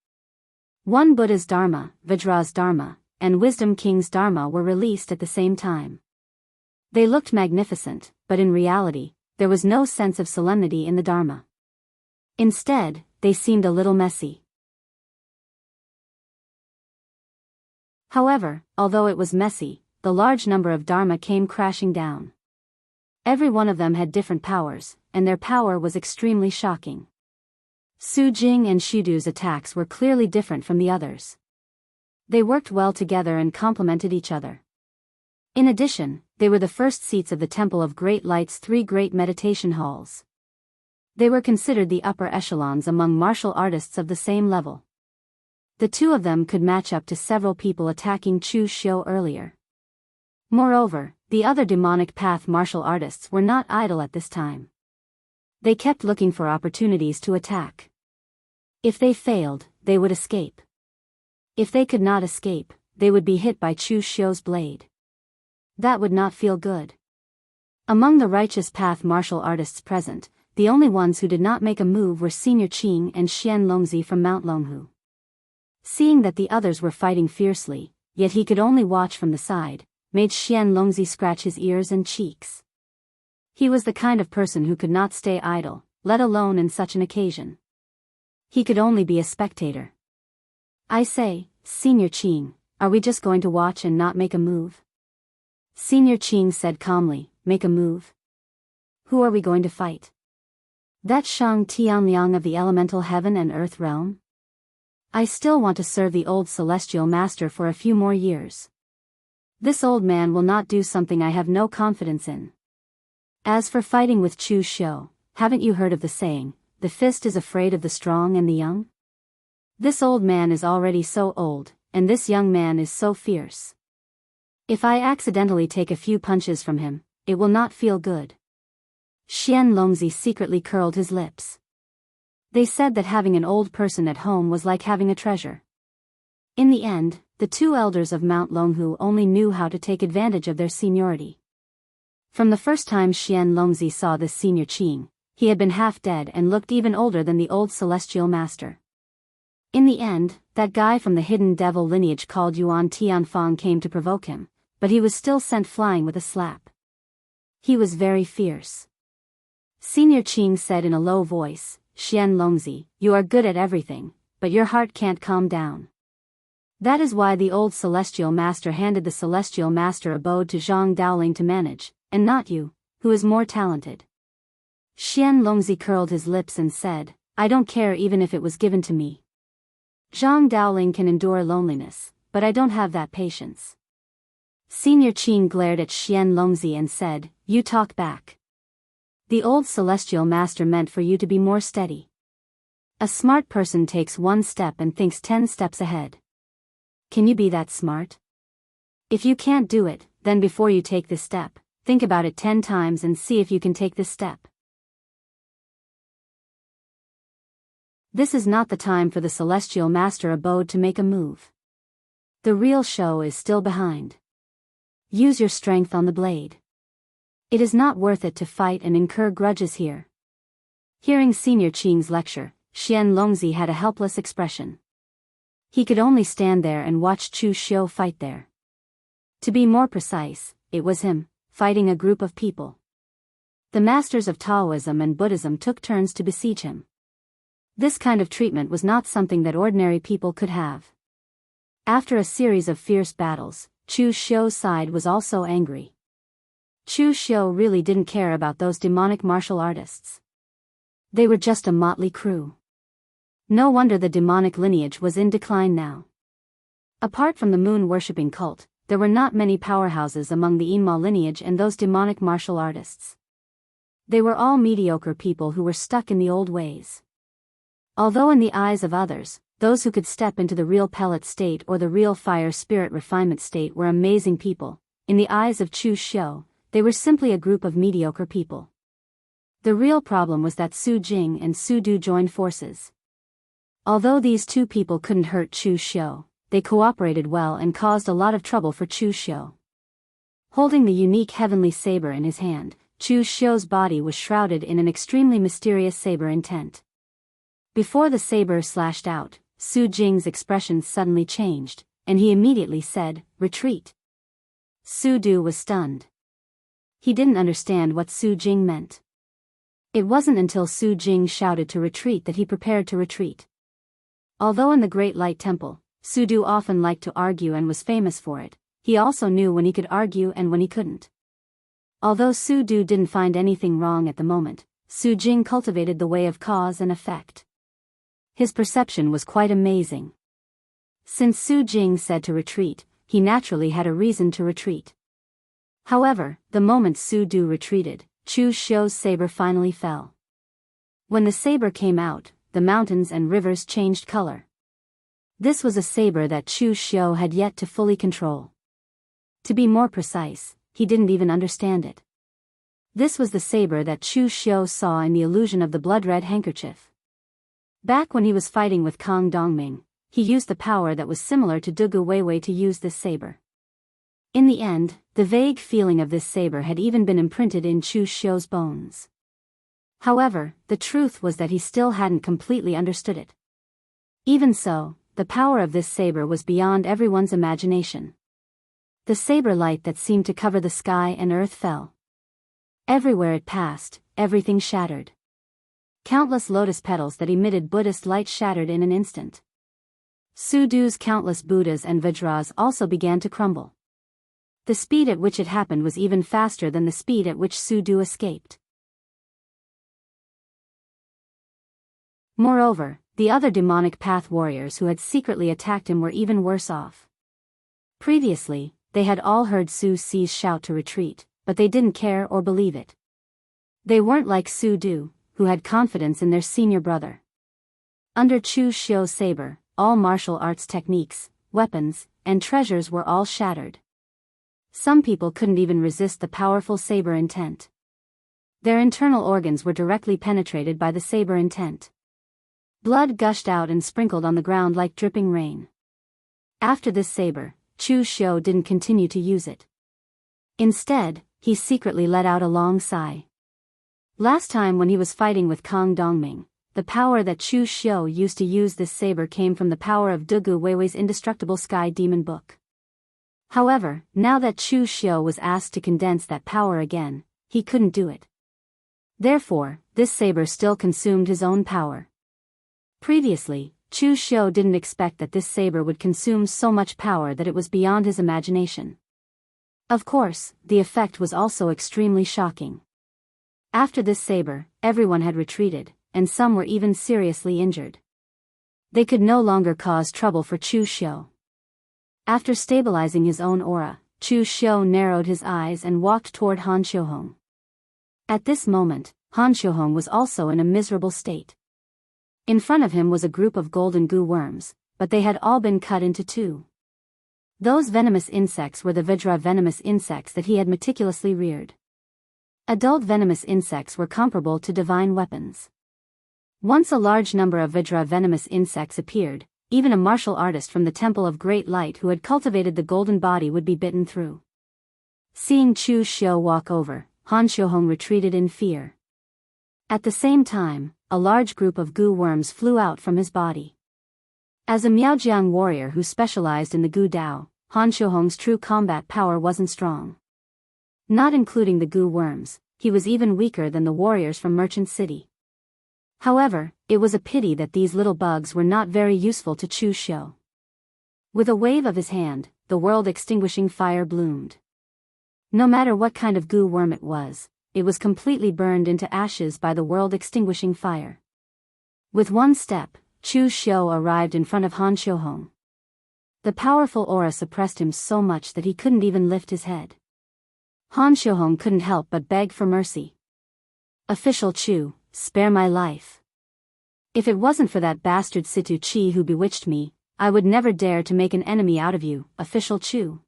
One Buddha's Dharma, Vajra's Dharma, and Wisdom King's Dharma were released at the same time. They looked magnificent, but in reality, there was no sense of solemnity in the Dharma. Instead, they seemed a little messy. However, although it was messy, the large number of Dharma came crashing down. Every one of them had different powers, and their power was extremely shocking. Su Jing and Shidu's attacks were clearly different from the others. They worked well together and complemented each other. In addition, they were the first seats of the Temple of Great Light's 3 great meditation halls. They were considered the upper echelons among martial artists of the same level. The two of them could match up to several people attacking Chu Xiu earlier. Moreover, the other demonic path martial artists were not idle at this time. They kept looking for opportunities to attack. If they failed, they would escape. If they could not escape, they would be hit by Chu Xiu's blade. That would not feel good. Among the righteous path martial artists present, the only ones who did not make a move were Senior Qing and Xian Longzi from Mount Longhu. Seeing that the others were fighting fiercely, yet he could only watch from the side, made Xian Longzi scratch his ears and cheeks. He was the kind of person who could not stay idle, let alone in such an occasion. He could only be a spectator. I say, Senior Qing, are we just going to watch and not make a move? Senior Qing said calmly, make a move? Who are we going to fight? That Shang Tianliang of the elemental heaven and earth realm? I still want to serve the old celestial master for a few more years. This old man will not do something I have no confidence in. As for fighting with Chu Xiu, haven't you heard of the saying, the fist is afraid of the strong and the young? This old man is already so old, and this young man is so fierce. If I accidentally take a few punches from him, it will not feel good. Xianlongzi secretly curled his lips. They said that having an old person at home was like having a treasure. In the end, the two elders of Mount Longhu only knew how to take advantage of their seniority. From the first time Xianlongzi saw this senior Qing, he had been half dead and looked even older than the old celestial master. In the end, that guy from the hidden devil lineage called Yuan Tianfang came to provoke him, but he was still sent flying with a slap. He was very fierce. Senior Qing said in a low voice, "Xianlongzi, you are good at everything, but your heart can't calm down. That is why the old celestial master handed the celestial master abode to Zhang Daoling to manage, and not you, who is more talented." Xianlongzi curled his lips and said, "I don't care even if it was given to me. Zhang Daoling can endure loneliness, but I don't have that patience." Senior Qing glared at Xianlongzi and said, "You talk back. The old celestial master meant for you to be more steady. A smart person takes one step and thinks 10 steps ahead. Can you be that smart? If you can't do it, then before you take this step, think about it 10 times and see if you can take this step. This is not the time for the celestial master abode to make a move. The real show is still behind. Use your strength on the blade. It is not worth it to fight and incur grudges here." Hearing Senior Qing's lecture, Xianlongzi had a helpless expression. He could only stand there and watch Chu Xiu fight there. To be more precise, it was him, fighting a group of people. The masters of Taoism and Buddhism took turns to besiege him. This kind of treatment was not something that ordinary people could have. After a series of fierce battles, Chu Xiu's side was also angry. Chu Xiu really didn't care about those demonic martial artists. They were just a motley crew. No wonder the demonic lineage was in decline now. Apart from the moon-worshipping cult, there were not many powerhouses among the Yinma lineage and those demonic martial artists. They were all mediocre people who were stuck in the old ways. Although in the eyes of others, those who could step into the real pellet state or the real fire spirit refinement state were amazing people, in the eyes of Chu Xiu, they were simply a group of mediocre people. The real problem was that Su Jing and Su Du joined forces. Although these two people couldn't hurt Chu Xiu, they cooperated well and caused a lot of trouble for Chu Xiu. Holding the unique heavenly saber in his hand, Chu Xiu's body was shrouded in an extremely mysterious saber intent. Before the saber slashed out, Su Jing's expression suddenly changed, and he immediately said, "Retreat." Su Du was stunned. He didn't understand what Su Jing meant. It wasn't until Su Jing shouted to retreat that he prepared to retreat. Although in the Great Light Temple, Su Du often liked to argue and was famous for it, he also knew when he could argue and when he couldn't. Although Su Du didn't find anything wrong at the moment, Su Jing cultivated the way of cause and effect. His perception was quite amazing. Since Su Jing said to retreat, he naturally had a reason to retreat. However, the moment Su Du retreated, Chu Xiu's saber finally fell. When the saber came out, the mountains and rivers changed color. This was a saber that Chu Xiu had yet to fully control. To be more precise, he didn't even understand it. This was the saber that Chu Xiu saw in the illusion of the blood-red handkerchief. Back when he was fighting with Kang Dongming, he used the power that was similar to Dugu Weiwei to use this saber. In the end, the vague feeling of this saber had even been imprinted in Chu Xiu's bones. However, the truth was that he still hadn't completely understood it. Even so, the power of this saber was beyond everyone's imagination. The saber light that seemed to cover the sky and earth fell. Everywhere it passed, everything shattered. Countless lotus petals that emitted Buddhist light shattered in an instant. Su Du's countless Buddhas and Vajras also began to crumble. The speed at which it happened was even faster than the speed at which Su Du escaped. Moreover, the other demonic path warriors who had secretly attacked him were even worse off. Previously, they had all heard Su Ci's shout to retreat, but they didn't care or believe it. They weren't like Su Du, who had confidence in their senior brother. Under Chu Xiu's saber, all martial arts techniques, weapons, and treasures were all shattered. Some people couldn't even resist the powerful saber intent. Their internal organs were directly penetrated by the saber intent. Blood gushed out and sprinkled on the ground like dripping rain. After this saber, Chu Xiu didn't continue to use it. Instead, he secretly let out a long sigh. Last time when he was fighting with Kang Dongming, the power that Chu Xiu used to use this saber came from the power of Dugu Weiwei's indestructible Sky Demon Book. However, now that Chu Xiu was asked to condense that power again, he couldn't do it. Therefore, this saber still consumed his own power. Previously, Chu Xiu didn't expect that this saber would consume so much power that it was beyond his imagination. Of course, the effect was also extremely shocking. After this saber, everyone had retreated, and some were even seriously injured. They could no longer cause trouble for Chu Xiu. After stabilizing his own aura, Chu Xiu narrowed his eyes and walked toward Han Xiuhong. At this moment, Han Xiuhong was also in a miserable state. In front of him was a group of golden goo worms, but they had all been cut into two. Those venomous insects were the Vajra venomous insects that he had meticulously reared. Adult venomous insects were comparable to divine weapons. Once a large number of Vajra venomous insects appeared, even a martial artist from the Temple of Great Light who had cultivated the golden body would be bitten through. Seeing Chu Xiu walk over, Han Xiuhong retreated in fear. At the same time, a large group of goo worms flew out from his body. As a Miaojiang warrior who specialized in the Gu Dao, Han Xiuhong's true combat power wasn't strong. Not including the goo worms, he was even weaker than the warriors from Merchant City. However, it was a pity that these little bugs were not very useful to Chu Xiu. With a wave of his hand, the world-extinguishing fire bloomed. No matter what kind of goo worm it was completely burned into ashes by the world-extinguishing fire. With one step, Chu Xiu arrived in front of Han Xiuhong. The powerful aura suppressed him so much that he couldn't even lift his head. Han Xiuhong couldn't help but beg for mercy. "Official Chu, spare my life. If it wasn't for that bastard Situ Chi who bewitched me, I would never dare to make an enemy out of you, Official Chu."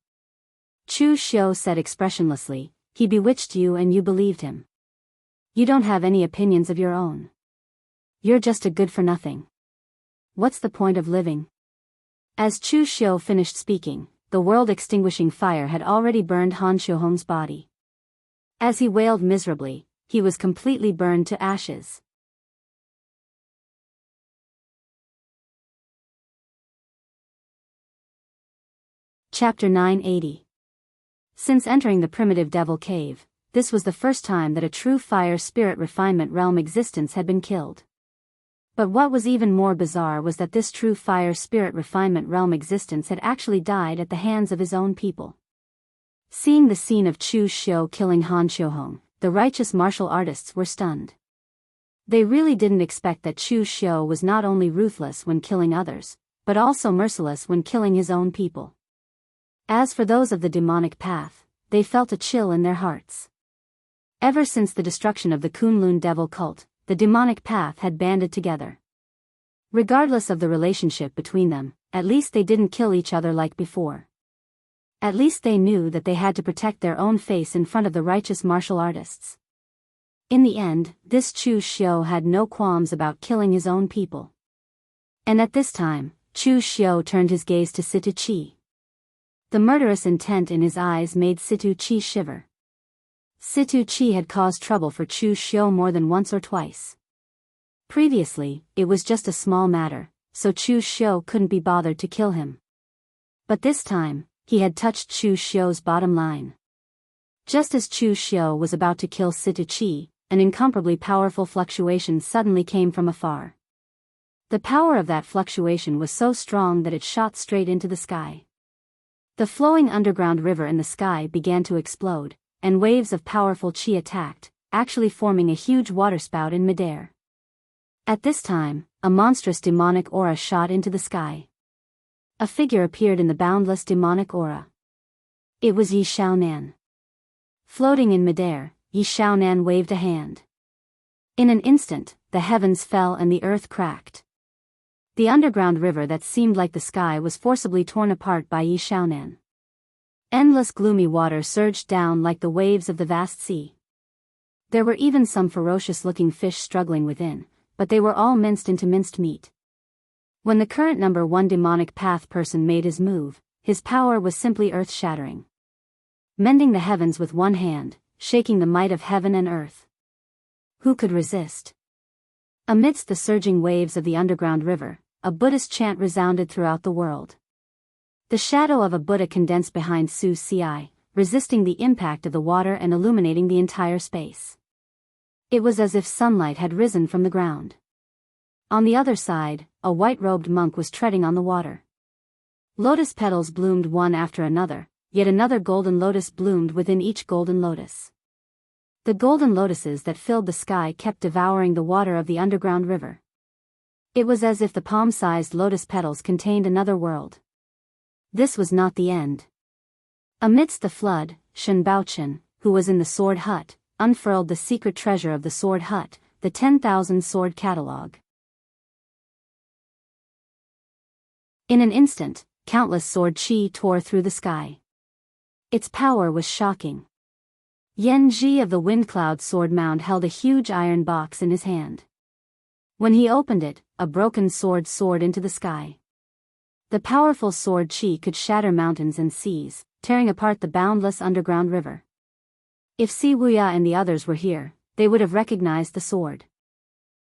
Chu Xiu said expressionlessly, "He bewitched you and you believed him. You don't have any opinions of your own. You're just a good-for-nothing. What's the point of living?" As Chu Xiu finished speaking, the world-extinguishing fire had already burned Han Xiuhong's body. As he wailed miserably, he was completely burned to ashes. Chapter 980. Since entering the primitive devil cave, this was the first time that a true fire spirit refinement realm existence had been killed. But what was even more bizarre was that this true fire spirit refinement realm existence had actually died at the hands of his own people. Seeing the scene of Chu Xiu killing Han Xiuhong, the righteous martial artists were stunned. They really didn't expect that Chu Xiu was not only ruthless when killing others, but also merciless when killing his own people. As for those of the demonic path, they felt a chill in their hearts. Ever since the destruction of the Kunlun devil cult, the demonic path had banded together. Regardless of the relationship between them, at least they didn't kill each other like before. At least they knew that they had to protect their own face in front of the righteous martial artists. In the end, this Chu Xiu had no qualms about killing his own people. And at this time, Chu Xiu turned his gaze to Situ Chi. The murderous intent in his eyes made Situ Chi shiver. Situ Chi had caused trouble for Chu Xiu more than once or twice. Previously, it was just a small matter, so Chu Xiu couldn't be bothered to kill him. But this time, he had touched Chu Xiu's bottom line. Just as Chu Xiu was about to kill Situ Chi, an incomparably powerful fluctuation suddenly came from afar. The power of that fluctuation was so strong that it shot straight into the sky. The flowing underground river in the sky began to explode, and waves of powerful chi attacked, actually forming a huge waterspout in midair. At this time, a monstrous demonic aura shot into the sky. A figure appeared in the boundless demonic aura. It was Yi Xiaonan. Floating in midair, Yi Xiaonan waved a hand. In an instant, the heavens fell and the earth cracked. The underground river that seemed like the sky was forcibly torn apart by Yi Xiaonan. Endless gloomy water surged down like the waves of the vast sea. There were even some ferocious-looking fish struggling within, but they were all minced into minced meat. When the current number 1 demonic path person made his move, his power was simply earth-shattering. Mending the heavens with one hand, shaking the might of heaven and earth. Who could resist? Amidst the surging waves of the underground river, a Buddhist chant resounded throughout the world. The shadow of a Buddha condensed behind Su Ci, resisting the impact of the water and illuminating the entire space. It was as if sunlight had risen from the ground. On the other side, a white-robed monk was treading on the water. Lotus petals bloomed one after another, yet another golden lotus bloomed within each golden lotus. The golden lotuses that filled the sky kept devouring the water of the underground river. It was as if the palm-sized lotus petals contained another world. This was not the end. Amidst the flood, Shen Baochen, who was in the sword hut, unfurled the secret treasure of the sword hut, the 10,000 sword catalogue. In an instant, countless sword chi tore through the sky. Its power was shocking. Yan Ji of the Wind Cloud Sword Mound held a huge iron box in his hand. When he opened it, a broken sword soared into the sky. The powerful sword chi could shatter mountains and seas, tearing apart the boundless underground river. If Si Wuya and the others were here, they would have recognized the sword.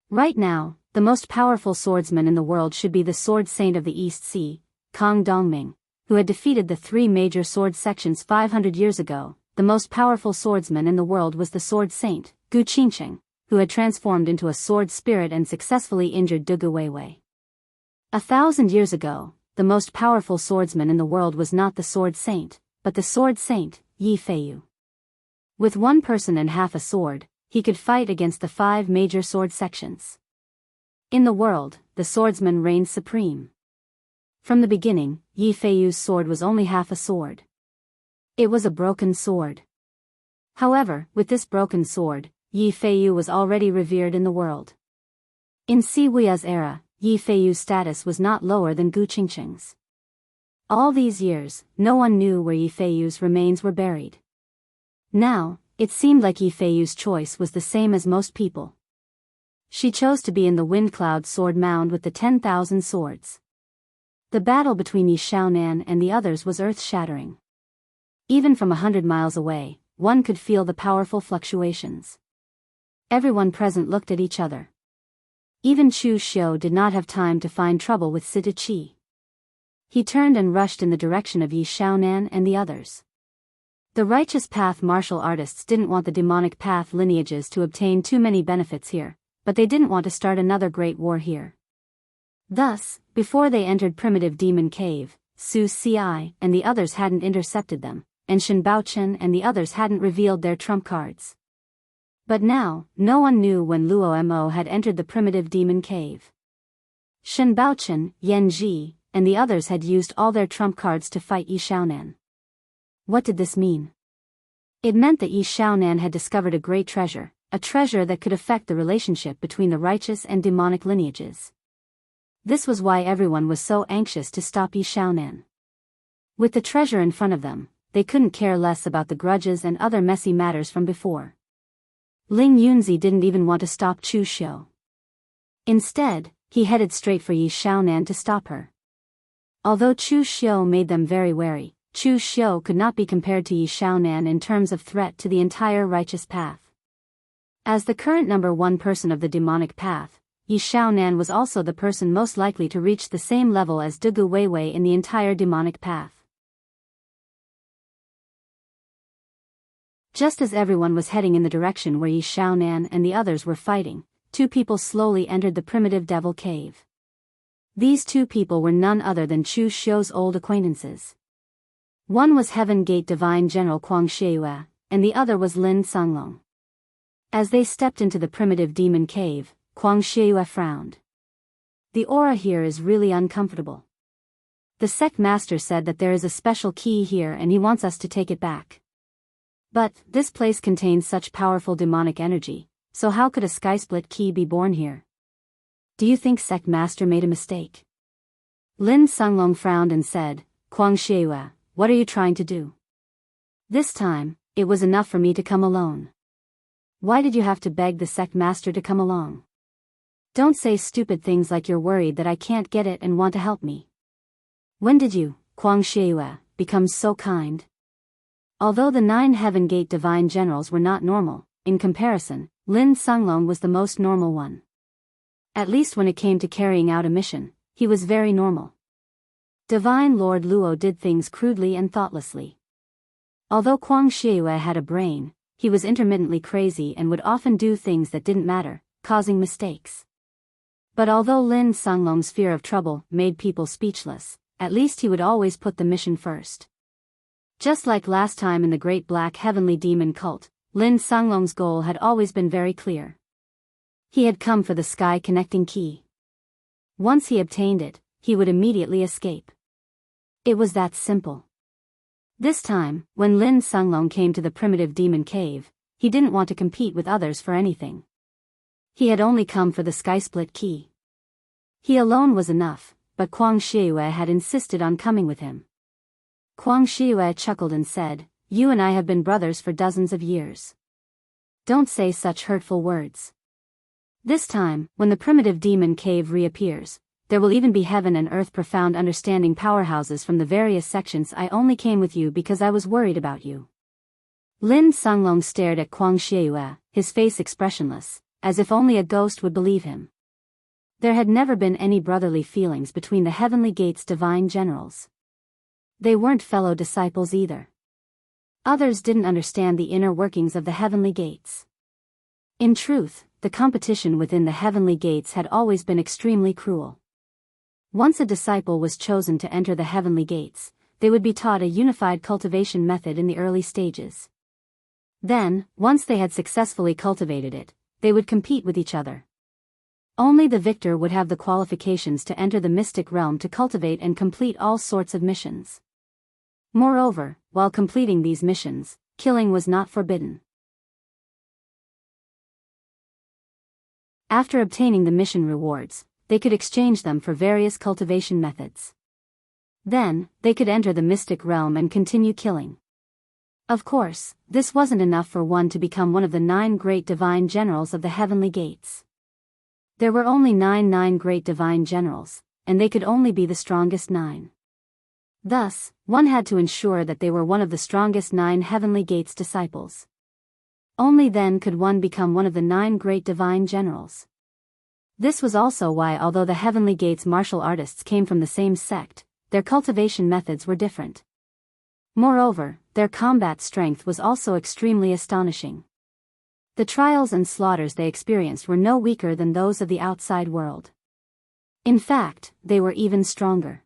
Right now, the most powerful swordsman in the world should be the sword saint of the East Sea, Kang Dongming, who had defeated the 3 major sword sections 500 years ago. The most powerful swordsman in the world was the sword saint, Gu Qingqing, who had transformed into a sword spirit and successfully injured Dugu Weiwei. 1,000 years ago, the most powerful swordsman in the world was not the sword saint, but the sword saint, Yi Feiyu. With one person and half a sword, he could fight against the 5 major sword sections. In the world, the swordsman reigned supreme. From the beginning, Yi Feiyu's sword was only half a sword. It was a broken sword. However, with this broken sword, Yi Feiyu was already revered in the world. In Si Wuya's era, Yi Feiyu's status was not lower than Gu Qingqing's. All these years, no one knew where Yi Feiyu's remains were buried. Now, it seemed like Yi Feiyu's choice was the same as most people. She chose to be in the Wind Cloud Sword Mound with the 10,000 swords. The battle between Yi Xiaonan and the others was earth-shattering. Even from 100 miles away, one could feel the powerful fluctuations. Everyone present looked at each other. Even Chu Xiu did not have time to find trouble with Sita Qi. He turned and rushed in the direction of Yi Xiaonan and the others. The righteous path martial artists didn't want the demonic path lineages to obtain too many benefits here, but they didn't want to start another great war here. Thus, before they entered Primitive Demon Cave, Su Ci and the others hadn't intercepted them, and Shen Baochen and the others hadn't revealed their trump cards. But now, no one knew when Luo Mo had entered the Primitive Demon Cave. Shen Baochen, Yan Ji, and the others had used all their trump cards to fight Yi Xiaonan. What did this mean? It meant that Yi Xiaonan had discovered a great treasure, a treasure that could affect the relationship between the righteous and demonic lineages. This was why everyone was so anxious to stop Yi Xiaonan. With the treasure in front of them, they couldn't care less about the grudges and other messy matters from before. Ling Yunzi didn't even want to stop Chu Xiu. Instead, he headed straight for Yi Xiaonan to stop her. Although Chu Xiu made them very wary, Chu Xiu could not be compared to Yi Xiaonan in terms of threat to the entire righteous path. As the current number 1 person of the demonic path, Yi Xiaonan was also the person most likely to reach the same level as Dugu Weiwei in the entire demonic path. Just as everyone was heading in the direction where Yi Xiaonan and the others were fighting, 2 people slowly entered the primitive devil cave. These 2 people were none other than Chu Xiu's old acquaintances. One was Heaven Gate Divine General Kuang Xieyue, and the other was Lin Sanglong. As they stepped into the primitive demon cave, Kuang Xieyue frowned. The aura here is really uncomfortable. The sect master said that there is a special key here and he wants us to take it back. But, this place contains such powerful demonic energy, so how could a sky-split key be born here? Do you think sect master made a mistake? Lin Sanglong frowned and said, Kuang Xieyue, what are you trying to do? This time, it was enough for me to come alone. Why did you have to beg the sect master to come along? Don't say stupid things like you're worried that I can't get it and want to help me. When did you, Kuang Shiyue, become so kind? Although the 9 Heaven Gate divine generals were not normal, in comparison, Lin Sunglong was the most normal one. At least when it came to carrying out a mission, he was very normal. Divine Lord Luo did things crudely and thoughtlessly. Although Kuang Shiyue had a brain, he was intermittently crazy and would often do things that didn't matter, causing mistakes. But although Lin Sunglong's fear of trouble made people speechless, at least he would always put the mission first. Just like last time in the Great Black Heavenly Demon Cult, Lin Sunglong's goal had always been very clear. He had come for the Sky Connecting Key. Once he obtained it, he would immediately escape. It was that simple. This time, when Lin Sunglong came to the primitive demon cave, he didn't want to compete with others for anything. He had only come for the Sky Split Key. He alone was enough, but Kuang Shiyue had insisted on coming with him. Kuang Shiyue chuckled and said, "You and I have been brothers for dozens of years. Don't say such hurtful words. This time, when the primitive demon cave reappears, there will even be heaven and earth profound understanding powerhouses from the various sections. I only came with you because I was worried about you." Lin Sunglong stared at Kuang Shiyue, his face expressionless, as if only a ghost would believe him. There had never been any brotherly feelings between the Heavenly Gate's divine generals. They weren't fellow disciples either. Others didn't understand the inner workings of the Heavenly Gates. In truth, the competition within the Heavenly Gates had always been extremely cruel. Once a disciple was chosen to enter the Heavenly Gates, they would be taught a unified cultivation method in the early stages. Then, once they had successfully cultivated it, they would compete with each other. Only the victor would have the qualifications to enter the mystic realm to cultivate and complete all sorts of missions. Moreover, while completing these missions, killing was not forbidden. After obtaining the mission rewards, they could exchange them for various cultivation methods. Then, they could enter the mystic realm and continue killing. Of course, this wasn't enough for one to become one of the 9 great divine generals of the Heavenly Gates. There were only 9 great divine generals, and they could only be the strongest 9. Thus, one had to ensure that they were one of the strongest 9 Heavenly Gates disciples. Only then could one become one of the 9 great divine generals. This was also why, although the Heavenly Gates martial artists came from the same sect, their cultivation methods were different. Moreover, their combat strength was also extremely astonishing. The trials and slaughters they experienced were no weaker than those of the outside world. In fact, they were even stronger.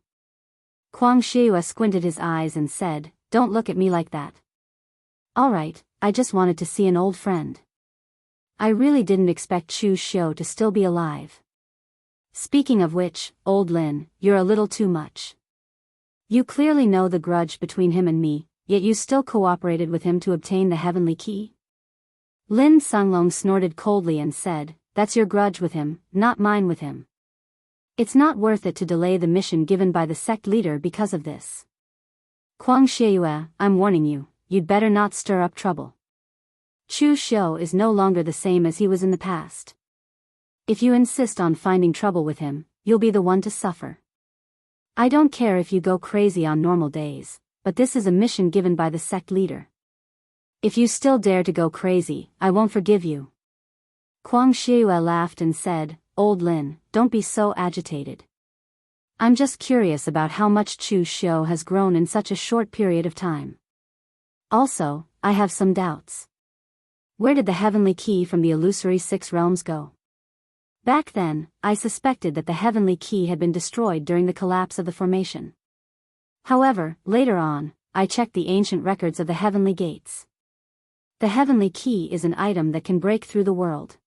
Kuang Shiyue squinted his eyes and said, "Don't look at me like that. Alright, I just wanted to see an old friend. I really didn't expect Chu Xiu to still be alive. Speaking of which, old Lin, you're a little too much. You clearly know the grudge between him and me, yet you still cooperated with him to obtain the Heavenly Key?" Lin Sunglong snorted coldly and said, "That's your grudge with him, not mine with him. It's not worth it to delay the mission given by the sect leader because of this. Kuang Shiyue, I'm warning you, you'd better not stir up trouble. Chu Xiu is no longer the same as he was in the past. If you insist on finding trouble with him, you'll be the one to suffer. I don't care if you go crazy on normal days, but this is a mission given by the sect leader. If you still dare to go crazy, I won't forgive you." Kuang Shiyue laughed and said, "Old Lin, don't be so agitated. I'm just curious about how much Chu Xiu has grown in such a short period of time. Also, I have some doubts. Where did the Heavenly Key from the illusory 6 realms go? Back then, I suspected that the Heavenly Key had been destroyed during the collapse of the formation. However, later on, I checked the ancient records of the Heavenly Gates. The Heavenly Key is an item that can break through the world.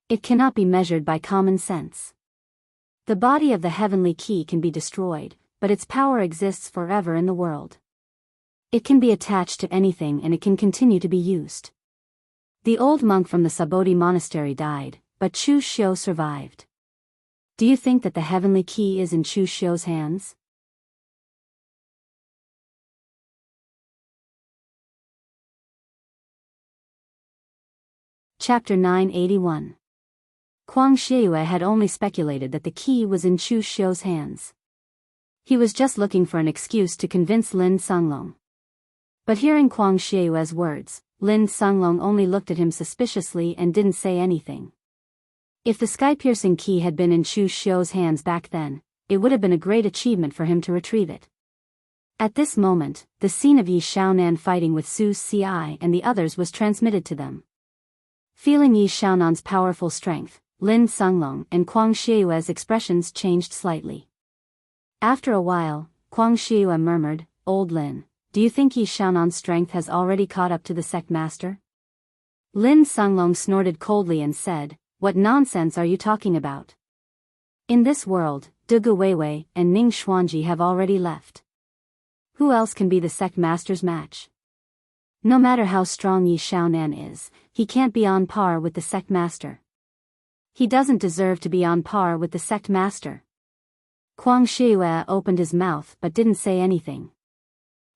It cannot be measured by common sense. The body of the Heavenly Key can be destroyed, but its power exists forever in the world. It can be attached to anything and it can continue to be used. The old monk from the Sabodi monastery died, but Chu Xiu survived. Do you think that the Heavenly Key is in Chu Xiu's hands? Chapter 981. Kuang Xieyue had only speculated that the key was in Chu Xiu's hands. He was just looking for an excuse to convince Lin Songlong. But hearing Kuang Xieyue's words, Lin Songlong only looked at him suspiciously and didn't say anything. If the sky-piercing key had been in Chu Xiu's hands back then, it would have been a great achievement for him to retrieve it. At this moment, the scene of Yi Xiaonan fighting with Su Ci and the others was transmitted to them. Feeling Yi Xiaonan's powerful strength, Lin Songlong and Kuang Xieyue's expressions changed slightly. After a while, Kuang Xieyue murmured, "Old Lin, do you think Yi Xiaonan's strength has already caught up to the sect master?" Lin Songlong snorted coldly and said, "What nonsense are you talking about? In this world, De Gu Weiwei and Ning Xuanji have already left. Who else can be the sect master's match? No matter how strong Yi Xiaonan is, he can't be on par with the sect master. He doesn't deserve to be on par with the sect master." Kuang Xieyue opened his mouth but didn't say anything.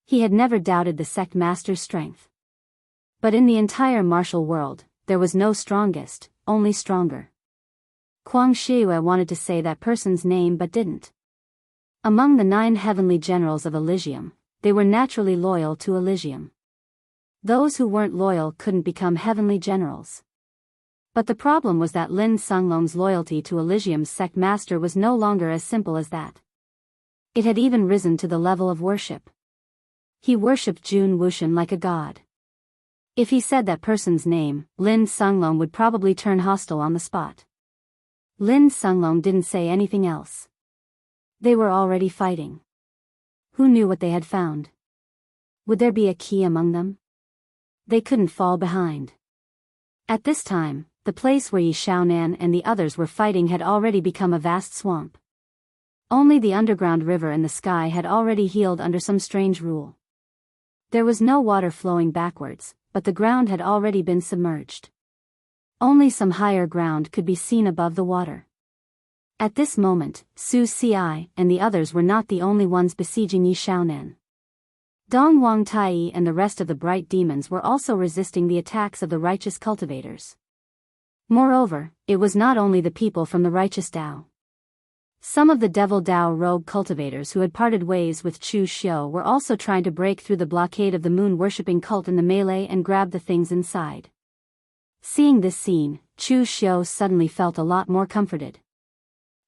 He had never doubted the sect master's strength. But in the entire martial world, there was no strongest, only stronger. Kuang Xieyue wanted to say that person's name but didn't. Among the 9 heavenly generals of Elysium, they were naturally loyal to Elysium. Those who weren't loyal couldn't become heavenly generals. But the problem was that Lin Songlong's loyalty to Elysium's sect master was no longer as simple as that. It had even risen to the level of worship. He worshipped Jun Wuxian like a god. If he said that person's name, Lin Songlong would probably turn hostile on the spot. Lin Songlong didn't say anything else. They were already fighting. Who knew what they had found? Would there be a key among them? They couldn't fall behind. At this time, the place where Yi Xiaonan and the others were fighting had already become a vast swamp. Only the underground river and the sky had already healed under some strange rule. There was no water flowing backwards, but the ground had already been submerged. Only some higher ground could be seen above the water. At this moment, Su Ci and the others were not the only ones besieging Yi Xiaonan. Dong Wang Tai and the rest of the bright demons were also resisting the attacks of the righteous cultivators. Moreover, it was not only the people from the righteous Dao. Some of the devil Dao rogue cultivators who had parted ways with Chu Xiu were also trying to break through the blockade of the moon-worshipping cult in the melee and grab the things inside. Seeing this scene, Chu Xiu suddenly felt a lot more comforted.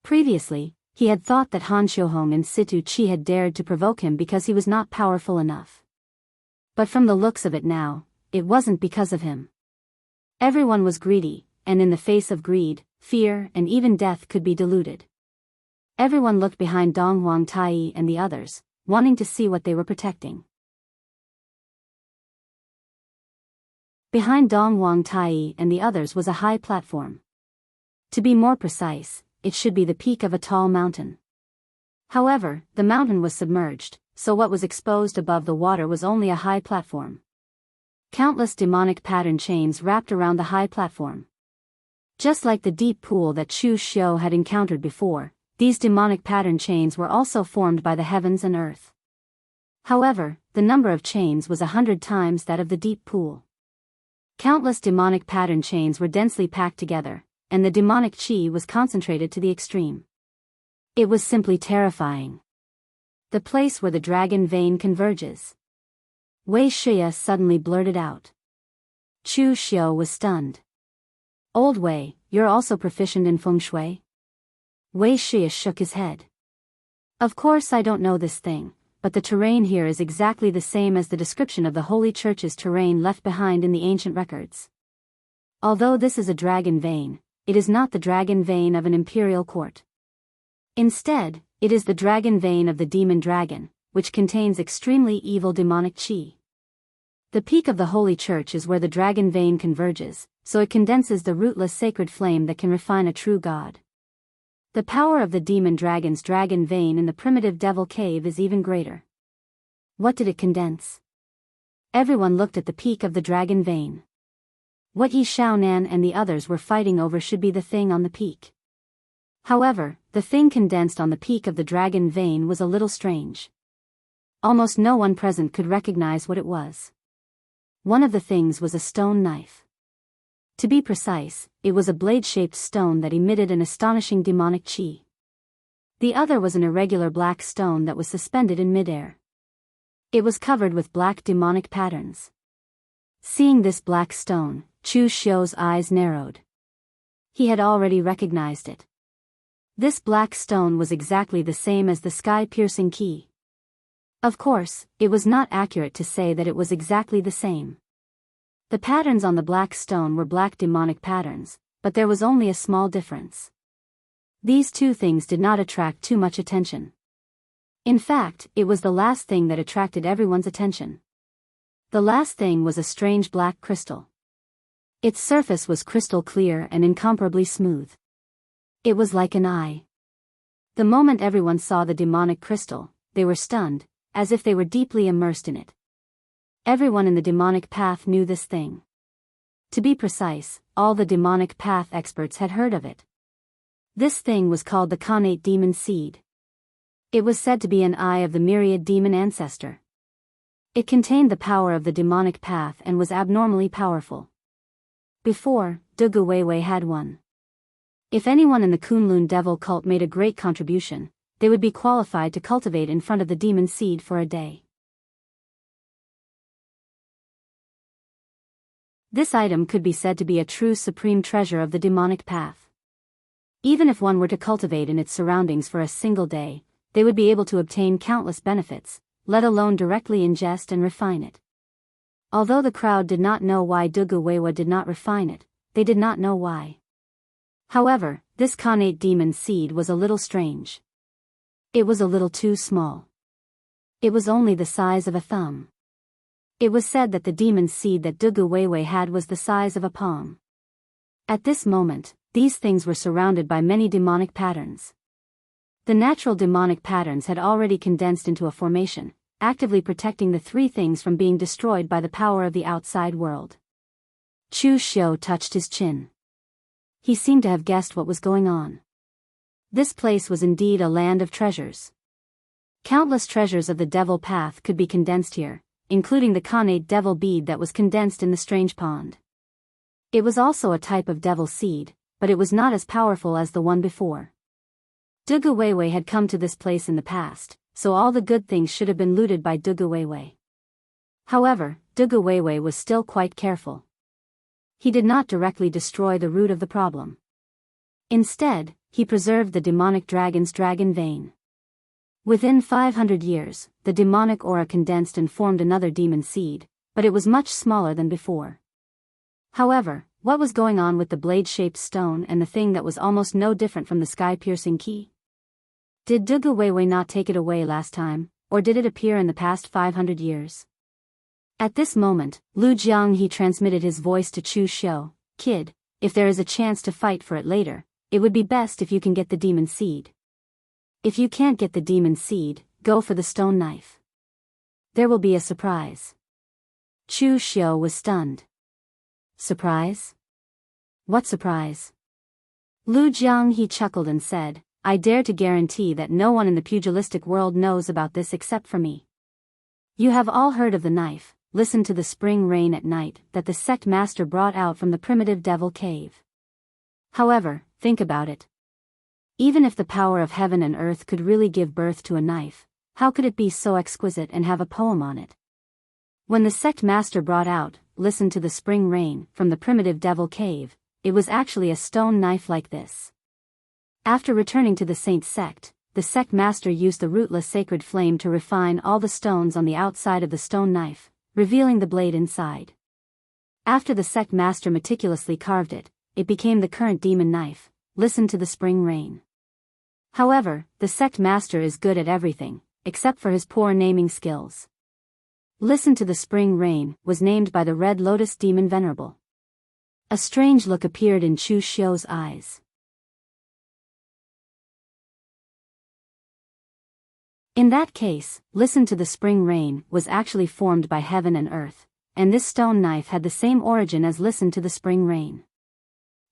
Previously, he had thought that Han Xiuhong and Situ Chi had dared to provoke him because he was not powerful enough. But from the looks of it now, it wasn't because of him. Everyone was greedy, and in the face of greed, fear and even death could be diluted. Everyone looked behind Dong Wang Tai and the others, wanting to see what they were protecting. Behind Dong Wang Tai and the others was a high platform. To be more precise, it should be the peak of a tall mountain. However, the mountain was submerged, so what was exposed above the water was only a high platform. Countless demonic pattern chains wrapped around the high platform. Just like the deep pool that Chu Xiu had encountered before, these demonic pattern chains were also formed by the heavens and earth. However, the number of chains was 100 times that of the deep pool. Countless demonic pattern chains were densely packed together, and the demonic chi was concentrated to the extreme. It was simply terrifying. The place where the dragon vein converges. Wei Shih suddenly blurted out. Chu Xiu was stunned. "Old Wei, you're also proficient in feng shui?" Wei Shih shook his head. "Of course I don't know this thing, but the terrain here is exactly the same as the description of the Holy Church's terrain left behind in the ancient records. Although this is a dragon vein, it is not the dragon vein of an imperial court. Instead, it is the dragon vein of the demon dragon, which contains extremely evil demonic chi. The peak of the Holy Church is where the dragon vein converges, so it condenses the rootless sacred flame that can refine a true god. The power of the demon dragon's dragon vein in the primitive devil cave is even greater. What did it condense?" Everyone looked at the peak of the dragon vein. What Yi Xiaonan and the others were fighting over should be the thing on the peak. However, the thing condensed on the peak of the dragon vein was a little strange. Almost no one present could recognize what it was. One of the things was a stone knife. To be precise, it was a blade-shaped stone that emitted an astonishing demonic qi. The other was an irregular black stone that was suspended in midair. It was covered with black demonic patterns. Seeing this black stone, Chu Xiu's eyes narrowed. He had already recognized it. This black stone was exactly the same as the sky-piercing key. Of course, it was not accurate to say that it was exactly the same. The patterns on the black stone were black demonic patterns, but there was only a small difference. These two things did not attract too much attention. In fact, it was the last thing that attracted everyone's attention. The last thing was a strange black crystal. Its surface was crystal clear and incomparably smooth. It was like an eye. The moment everyone saw the demonic crystal, they were stunned, as if they were deeply immersed in it. Everyone in the demonic path knew this thing. To be precise, all the demonic path experts had heard of it. This thing was called the Khanate demon seed. It was said to be an eye of the myriad demon ancestor. It contained the power of the demonic path and was abnormally powerful. Before, Dugu Weiwei had one. If anyone in the Kunlun devil cult made a great contribution, they would be qualified to cultivate in front of the demon seed for a day. This item could be said to be a true supreme treasure of the demonic path. Even if one were to cultivate in its surroundings for a single day, they would be able to obtain countless benefits, let alone directly ingest and refine it. Although the crowd did not know why Dugu Weiwei did not refine it, they did not know why. However, this Khanate demon seed was a little strange. It was a little too small. It was only the size of a thumb. It was said that the demon seed that Dugu Weiwei had was the size of a palm. At this moment, these things were surrounded by many demonic patterns. The natural demonic patterns had already condensed into a formation, actively protecting the three things from being destroyed by the power of the outside world. Chu Xiu touched his chin. He seemed to have guessed what was going on. This place was indeed a land of treasures. Countless treasures of the devil path could be condensed here, including the Khanate devil bead that was condensed in the strange pond. It was also a type of devil seed, but it was not as powerful as the one before. Dugu Weiwei had come to this place in the past, so all the good things should have been looted by Dugu Weiwei. However, Dugu Weiwei was still quite careful. He did not directly destroy the root of the problem. Instead, he preserved the demonic dragon's dragon vein. Within 500 years, the demonic aura condensed and formed another demon seed, but it was much smaller than before. However, what was going on with the blade-shaped stone and the thing that was almost no different from the sky-piercing key? Did Dugu Weiwei not take it away last time, or did it appear in the past 500 years? At this moment, Lu Jianghu transmitted his voice to Chu Xiu. Kid, if there is a chance to fight for it later, it would be best if you can get the demon seed. If you can't get the demon seed, go for the stone knife. There will be a surprise. Chu Xiu was stunned. Surprise? What surprise? Lu Jianghu chuckled and said, I dare to guarantee that no one in the pugilistic world knows about this except for me. You have all heard of the knife, listened to the spring rain at night that the sect master brought out from the primitive devil cave. However, think about it. Even if the power of heaven and earth could really give birth to a knife, how could it be so exquisite and have a poem on it? When the sect master brought out, listen to the spring rain, from the primitive devil cave, it was actually a stone knife like this. After returning to the saint sect, the sect master used the rootless sacred flame to refine all the stones on the outside of the stone knife, revealing the blade inside. After the sect master meticulously carved it, it became the current demon knife. Listen to the spring rain. However, the sect master is good at everything, except for his poor naming skills. Listen to the spring rain was named by the red lotus demon venerable. A strange look appeared in Chu Xiu's eyes. In that case, listen to the spring rain was actually formed by heaven and earth, and this stone knife had the same origin as listen to the spring rain.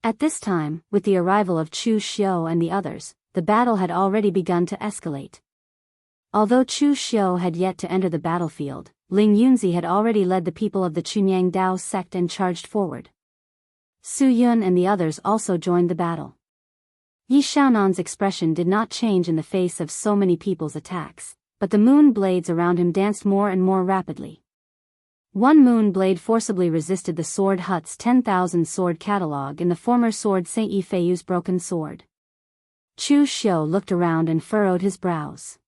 At this time, with the arrival of Chu Xiu and the others, the battle had already begun to escalate. Although Chu Xiu had yet to enter the battlefield, Ling Yunzi had already led the people of the Chunyang Dao sect and charged forward. Su Yun and the others also joined the battle. Yi Xiaonan's expression did not change in the face of so many people's attacks, but the moon blades around him danced more and more rapidly. One moon blade forcibly resisted the sword hut's 10,000 sword catalog in the former sword Saint Yifei's broken sword. Chu Xiu looked around and furrowed his brows.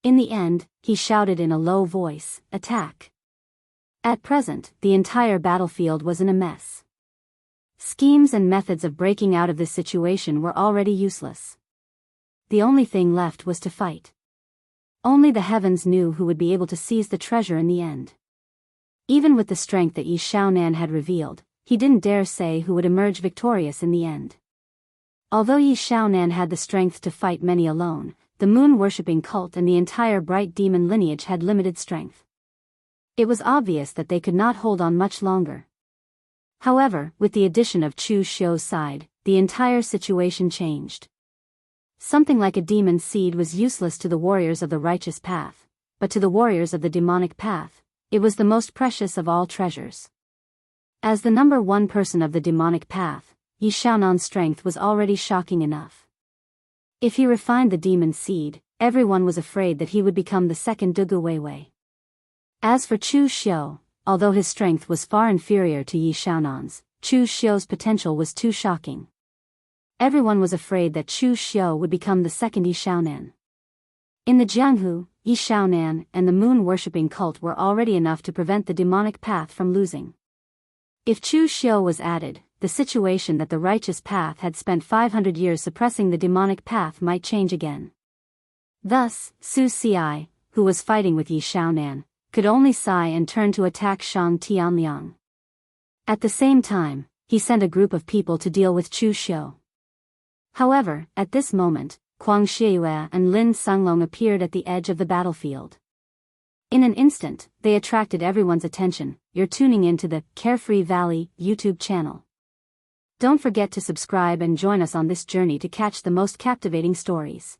In the end, he shouted in a low voice, "Attack!" At present, the entire battlefield was in a mess. Schemes and methods of breaking out of this situation were already useless. The only thing left was to fight. Only the heavens knew who would be able to seize the treasure in the end. Even with the strength that Yi Xiaonan had revealed, he didn't dare say who would emerge victorious in the end. Although Yi Xiaonan had the strength to fight many alone, the moon-worshipping cult and the entire bright demon lineage had limited strength. It was obvious that they could not hold on much longer. However, with the addition of Chu Xiu's side, the entire situation changed. Something like a demon seed was useless to the warriors of the righteous path, but to the warriors of the demonic path, it was the most precious of all treasures. As the number one person of the demonic path, Yi Xiaonan's strength was already shocking enough. If he refined the demon seed, everyone was afraid that he would become the second Dugu Weiwei. As for Chu Xiu, although his strength was far inferior to Yi Xiaonan's, Chu Xiu's potential was too shocking. Everyone was afraid that Chu Xiu would become the second Yi Xiaonan. In the Jianghu, Yi Xiaonan and the moon-worshipping cult were already enough to prevent the demonic path from losing. If Chu Xiu was added, the situation that the righteous path had spent 500 years suppressing the demonic path might change again. Thus, Su Ci, who was fighting with Yi Xiaonan, could only sigh and turn to attack Shang Tianliang. At the same time, he sent a group of people to deal with Chu Xiu. However, at this moment, Kuang Shiyue and Lin Sunglong appeared at the edge of the battlefield. In an instant, they attracted everyone's attention. You're tuning into the Carefree Valley YouTube channel. Don't forget to subscribe and join us on this journey to catch the most captivating stories.